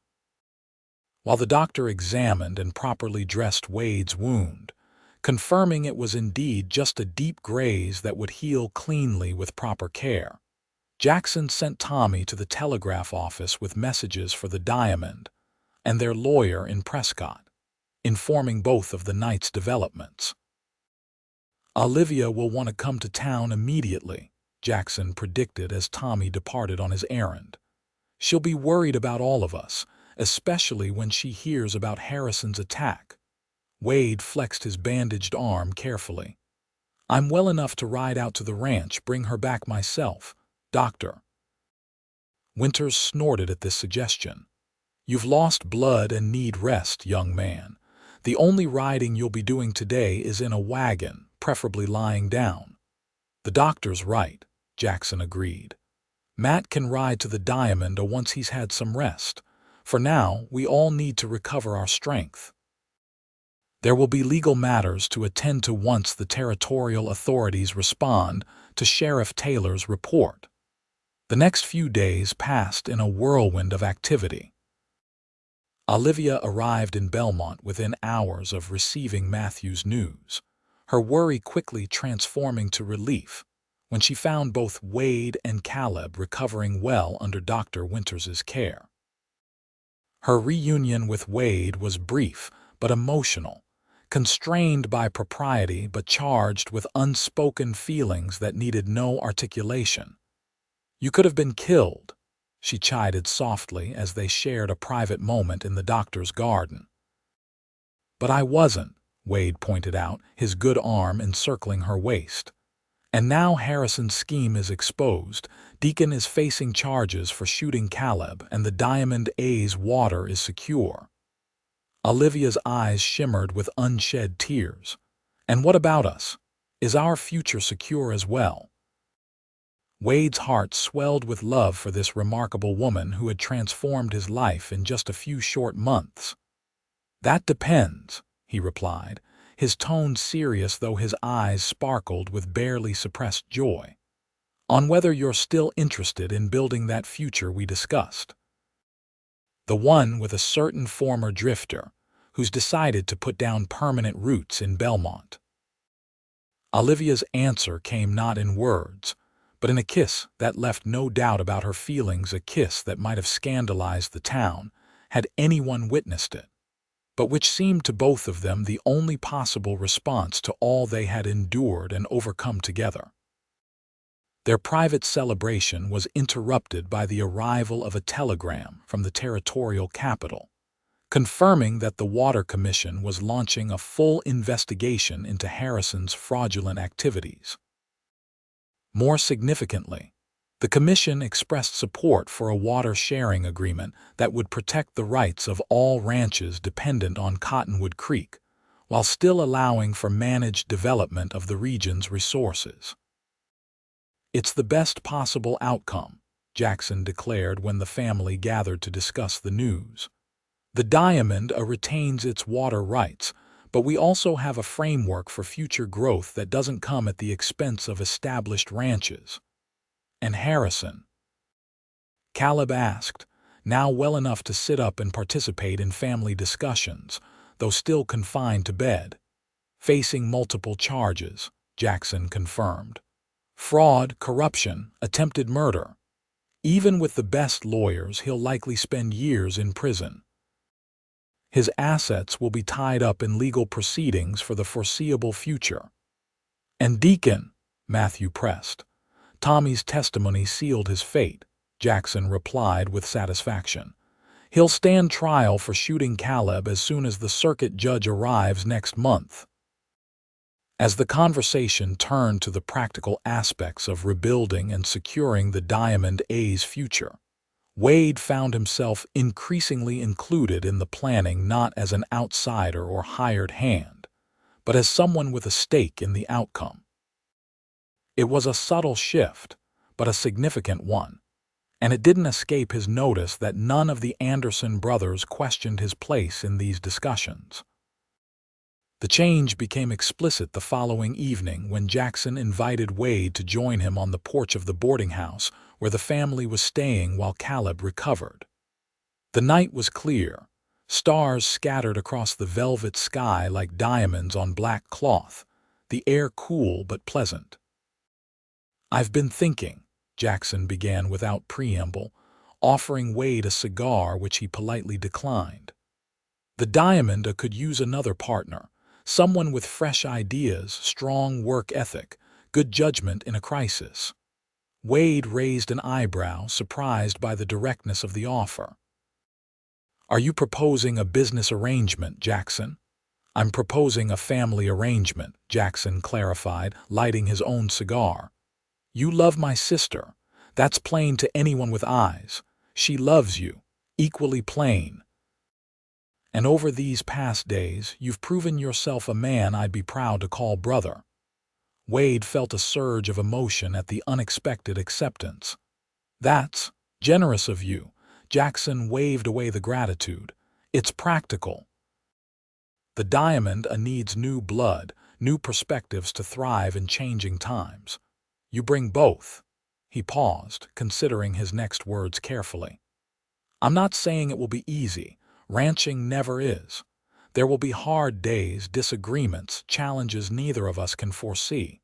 While the doctor examined and properly dressed Wade's wound, confirming it was indeed just a deep graze that would heal cleanly with proper care, Jackson sent Tommy to the telegraph office with messages for the Diamond and their lawyer in Prescott, informing both of the night's developments. "Olivia will want to come to town immediately," Jackson predicted as Tommy departed on his errand. "She'll be worried about all of us, especially when she hears about Harrison's attack." Wade flexed his bandaged arm carefully. "I'm well enough to ride out to the ranch, bring her back myself, Doctor." Winters snorted at this suggestion. "You've lost blood and need rest, young man. The only riding you'll be doing today is in a wagon, preferably lying down." "The doctor's right," Jackson agreed. "Matt can ride to the Diamond once he's had some rest. For now, we all need to recover our strength. There will be legal matters to attend to once the territorial authorities respond to Sheriff Taylor's report." The next few days passed in a whirlwind of activity. Olivia arrived in Belmont within hours of receiving Matthew's news, her worry quickly transforming to relief when she found both Wade and Caleb recovering well under Dr. Winters's care. Her reunion with Wade was brief but emotional, constrained by propriety but charged with unspoken feelings that needed no articulation. "You could have been killed," she chided softly as they shared a private moment in the doctor's garden. "But I wasn't," Wade pointed out, his good arm encircling her waist. "And now Harrison's scheme is exposed. Deacon is facing charges for shooting Caleb, and the Diamond A's water is secure." Olivia's eyes shimmered with unshed tears. "And what about us? Is our future secure as well?" Wade's heart swelled with love for this remarkable woman who had transformed his life in just a few short months. "That depends," he replied, his tone serious though his eyes sparkled with barely suppressed joy, "on whether you're still interested in building that future we discussed. The one with a certain former drifter who's decided to put down permanent roots in Belmont." Olivia's answer came not in words, but in a kiss that left no doubt about her feelings, a kiss that might have scandalized the town had anyone witnessed it, but which seemed to both of them the only possible response to all they had endured and overcome together. Their private celebration was interrupted by the arrival of a telegram from the territorial capital, confirming that the Water Commission was launching a full investigation into Harrison's fraudulent activities. More significantly, the Commission expressed support for a water-sharing agreement that would protect the rights of all ranches dependent on Cottonwood Creek, while still allowing for managed development of the region's resources. "It's the best possible outcome," Jackson declared when the family gathered to discuss the news. "The Diamond retains its water rights, but we also have a framework for future growth that doesn't come at the expense of established ranches." "And Harrison?" Caleb asked, now well enough to sit up and participate in family discussions, though still confined to bed. "Facing multiple charges," Jackson confirmed. Fraud, corruption, attempted murder. Even with the best lawyers, he'll likely spend years in prison. His assets will be tied up in legal proceedings for the foreseeable future. And Deacon, Matthew pressed. Tommy's testimony sealed his fate, Jackson replied with satisfaction. He'll stand trial for shooting Caleb as soon as the circuit judge arrives next month. As the conversation turned to the practical aspects of rebuilding and securing the Diamond A's future, Wade found himself increasingly included in the planning, not as an outsider or hired hand, but as someone with a stake in the outcome. It was a subtle shift, but a significant one, and it didn't escape his notice that none of the Anderson brothers questioned his place in these discussions. The change became explicit the following evening when Jackson invited Wade to join him on the porch of the boarding house where the family was staying while Caleb recovered. The night was clear, stars scattered across the velvet sky like diamonds on black cloth, the air cool but pleasant. "I've been thinking," Jackson began without preamble, offering Wade a cigar which he politely declined. The Diamond could use another partner, someone with fresh ideas, strong work ethic, good judgment in a crisis. Wade raised an eyebrow, surprised by the directness of the offer. "Are you proposing a business arrangement, Jackson?" "I'm proposing a family arrangement," Jackson clarified, lighting his own cigar. "You love my sister. That's plain to anyone with eyes. She loves you, equally plain. And over these past days, you've proven yourself a man I'd be proud to call brother." Wade felt a surge of emotion at the unexpected acceptance. "That's generous of you." Jackson waved away the gratitude. "It's practical. The Diamond needs new blood, new perspectives to thrive in changing times. You bring both." He paused, considering his next words carefully. "I'm not saying it will be easy. Ranching never is. There will be hard days, disagreements, challenges neither of us can foresee.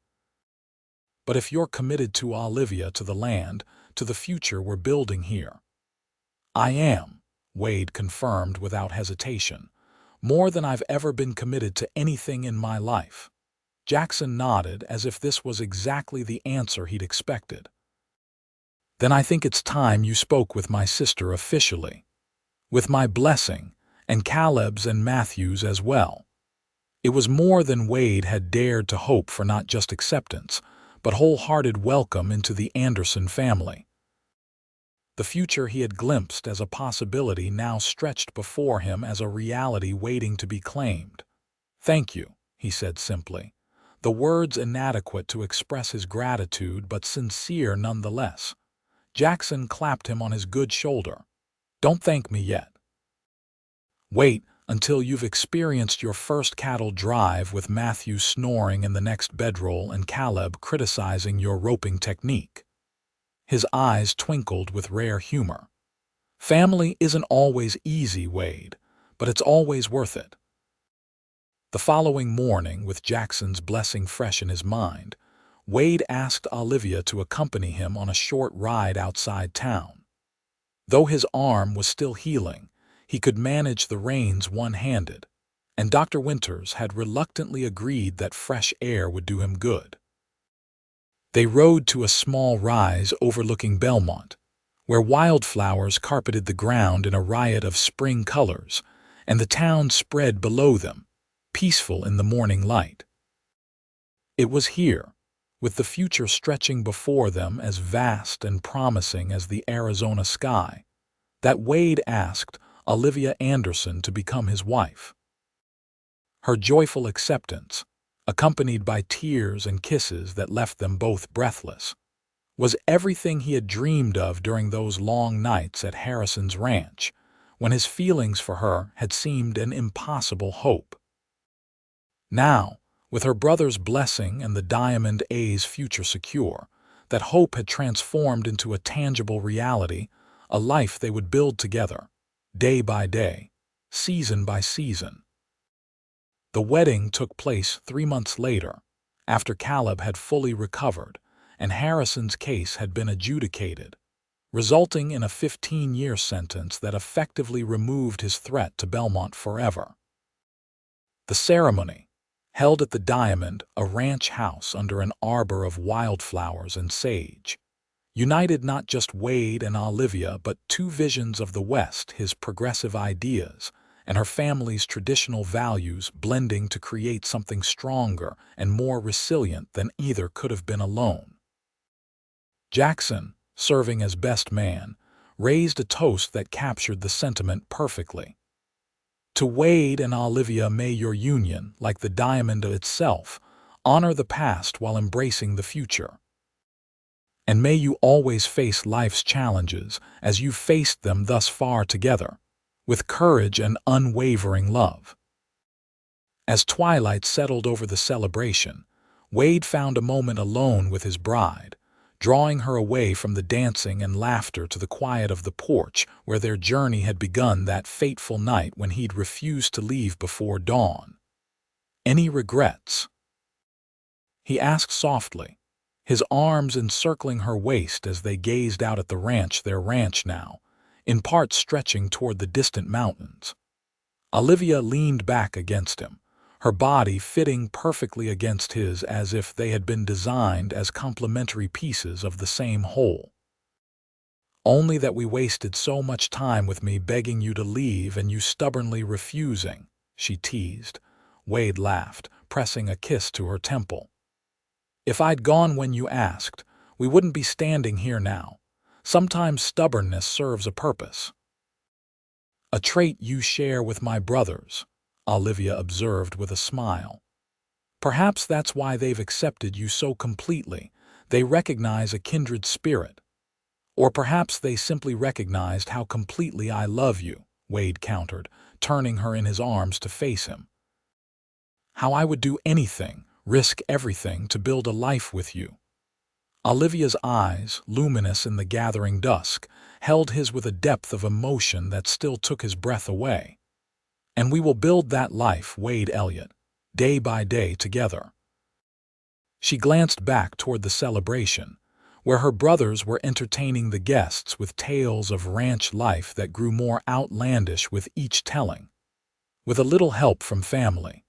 But if you're committed to Olivia, to the land, to the future we're building here—" "I am," Wade confirmed without hesitation. "More than I've ever been committed to anything in my life." Jackson nodded as if this was exactly the answer he'd expected. "Then I think it's time you spoke with my sister officially. With my blessing, and Caleb's and Matthew's as well." It was more than Wade had dared to hope for, not just acceptance, but wholehearted welcome into the Anderson family. The future he had glimpsed as a possibility now stretched before him as a reality waiting to be claimed. "Thank you," he said simply, the words inadequate to express his gratitude but sincere nonetheless. Jackson clapped him on his good shoulder. "Don't thank me yet. Wait until you've experienced your first cattle drive with Matthew snoring in the next bedroll and Caleb criticizing your roping technique." His eyes twinkled with rare humor. "Family isn't always easy, Wade, but it's always worth it." The following morning, with Jackson's blessing fresh in his mind, Wade asked Olivia to accompany him on a short ride outside town. Though his arm was still healing, he could manage the reins one-handed, and Dr. Winters had reluctantly agreed that fresh air would do him good. They rode to a small rise overlooking Belmont, where wildflowers carpeted the ground in a riot of spring colors, and the town spread below them, peaceful in the morning light. It was here, with the future stretching before them as vast and promising as the Arizona sky, that Wade asked Olivia Anderson to become his wife. Her joyful acceptance, accompanied by tears and kisses that left them both breathless, was everything he had dreamed of during those long nights at Harrison's ranch, when his feelings for her had seemed an impossible hope. Now, with her brother's blessing and the Diamond A's future secure, that hope had transformed into a tangible reality, a life they would build together, day by day, season by season. The wedding took place 3 months later, after Caleb had fully recovered, and Harrison's case had been adjudicated, resulting in a 15-year sentence that effectively removed his threat to Belmont forever. The ceremony, held at the Diamond, a ranch house under an arbor of wildflowers and sage, united not just Wade and Olivia but two visions of the West, his progressive ideas and her family's traditional values blending to create something stronger and more resilient than either could have been alone. Jackson, serving as best man, raised a toast that captured the sentiment perfectly. To Wade and Olivia, may your union, like the diamond itself, honor the past while embracing the future. And may you always face life's challenges as you've faced them thus far together, with courage and unwavering love. As twilight settled over the celebration, Wade found a moment alone with his bride, drawing her away from the dancing and laughter to the quiet of the porch where their journey had begun that fateful night when he'd refused to leave before dawn. "Any regrets?" he asked softly, his arms encircling her waist as they gazed out at their ranch now, in part stretching toward the distant mountains. Olivia leaned back against him, her body fitting perfectly against his as if they had been designed as complementary pieces of the same whole. "Only that we wasted so much time with me begging you to leave and you stubbornly refusing," she teased. Wade laughed, pressing a kiss to her temple. "If I'd gone when you asked, we wouldn't be standing here now. Sometimes stubbornness serves a purpose." "A trait you share with my brothers," Olivia observed with a smile. "Perhaps that's why they've accepted you so completely. They recognize a kindred spirit. Or perhaps they simply recognized how completely I love you," Wade countered, turning her in his arms to face him. "How I would do anything, risk everything to build a life with you." Olivia's eyes, luminous in the gathering dusk, held his with a depth of emotion that still took his breath away. "And we will build that life, Wade Elliott, day by day together." She glanced back toward the celebration, where her brothers were entertaining the guests with tales of ranch life that grew more outlandish with each telling, with a little help from family.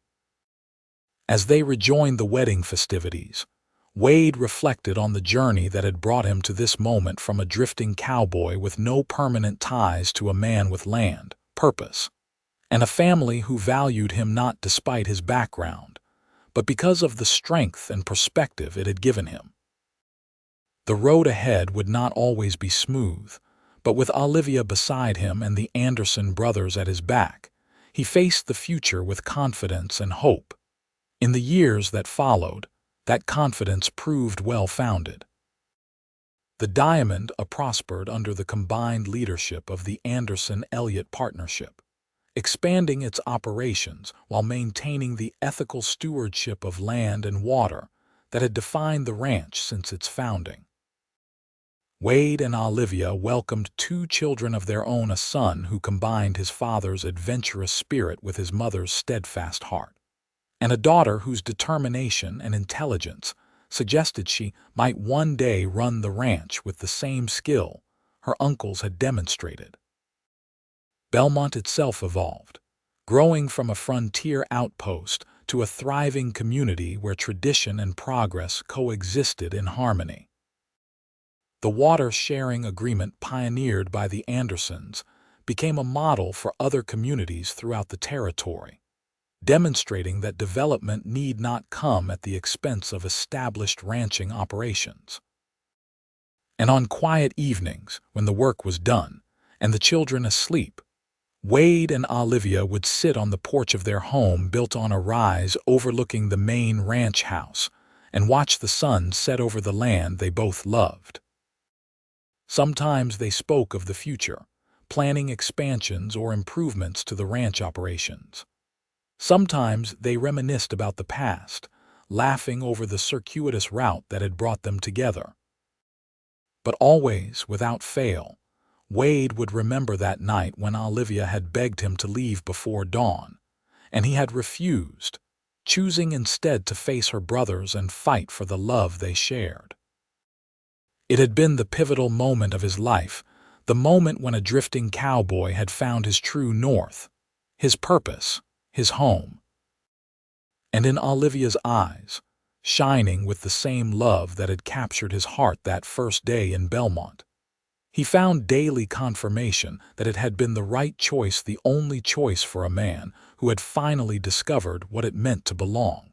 As they rejoined the wedding festivities, Wade reflected on the journey that had brought him to this moment, from a drifting cowboy with no permanent ties to a man with land, purpose, and a family who valued him not despite his background, but because of the strength and perspective it had given him. The road ahead would not always be smooth, but with Olivia beside him and the Anderson brothers at his back, he faced the future with confidence and hope. In the years that followed, that confidence proved well-founded. The Diamond prospered under the combined leadership of the Anderson-Elliott partnership, expanding its operations while maintaining the ethical stewardship of land and water that had defined the ranch since its founding. Wade and Olivia welcomed two children of their own, a son who combined his father's adventurous spirit with his mother's steadfast heart, and a daughter whose determination and intelligence suggested she might one day run the ranch with the same skill her uncles had demonstrated. Belmont itself evolved, growing from a frontier outpost to a thriving community where tradition and progress coexisted in harmony. The water-sharing agreement pioneered by the Andersons became a model for other communities throughout the territory, demonstrating that development need not come at the expense of established ranching operations. And on quiet evenings, when the work was done and the children asleep, Wade and Olivia would sit on the porch of their home built on a rise overlooking the main ranch house and watch the sun set over the land they both loved. Sometimes they spoke of the future, planning expansions or improvements to the ranch operations. Sometimes they reminisced about the past, laughing over the circuitous route that had brought them together. But always, without fail, Wade would remember that night when Olivia had begged him to leave before dawn, and he had refused, choosing instead to face her brothers and fight for the love they shared. It had been the pivotal moment of his life, the moment when a drifting cowboy had found his true north, his purpose, his home. And in Olivia's eyes, shining with the same love that had captured his heart that first day in Belmont, he found daily confirmation that it had been the right choice, the only choice for a man who had finally discovered what it meant to belong.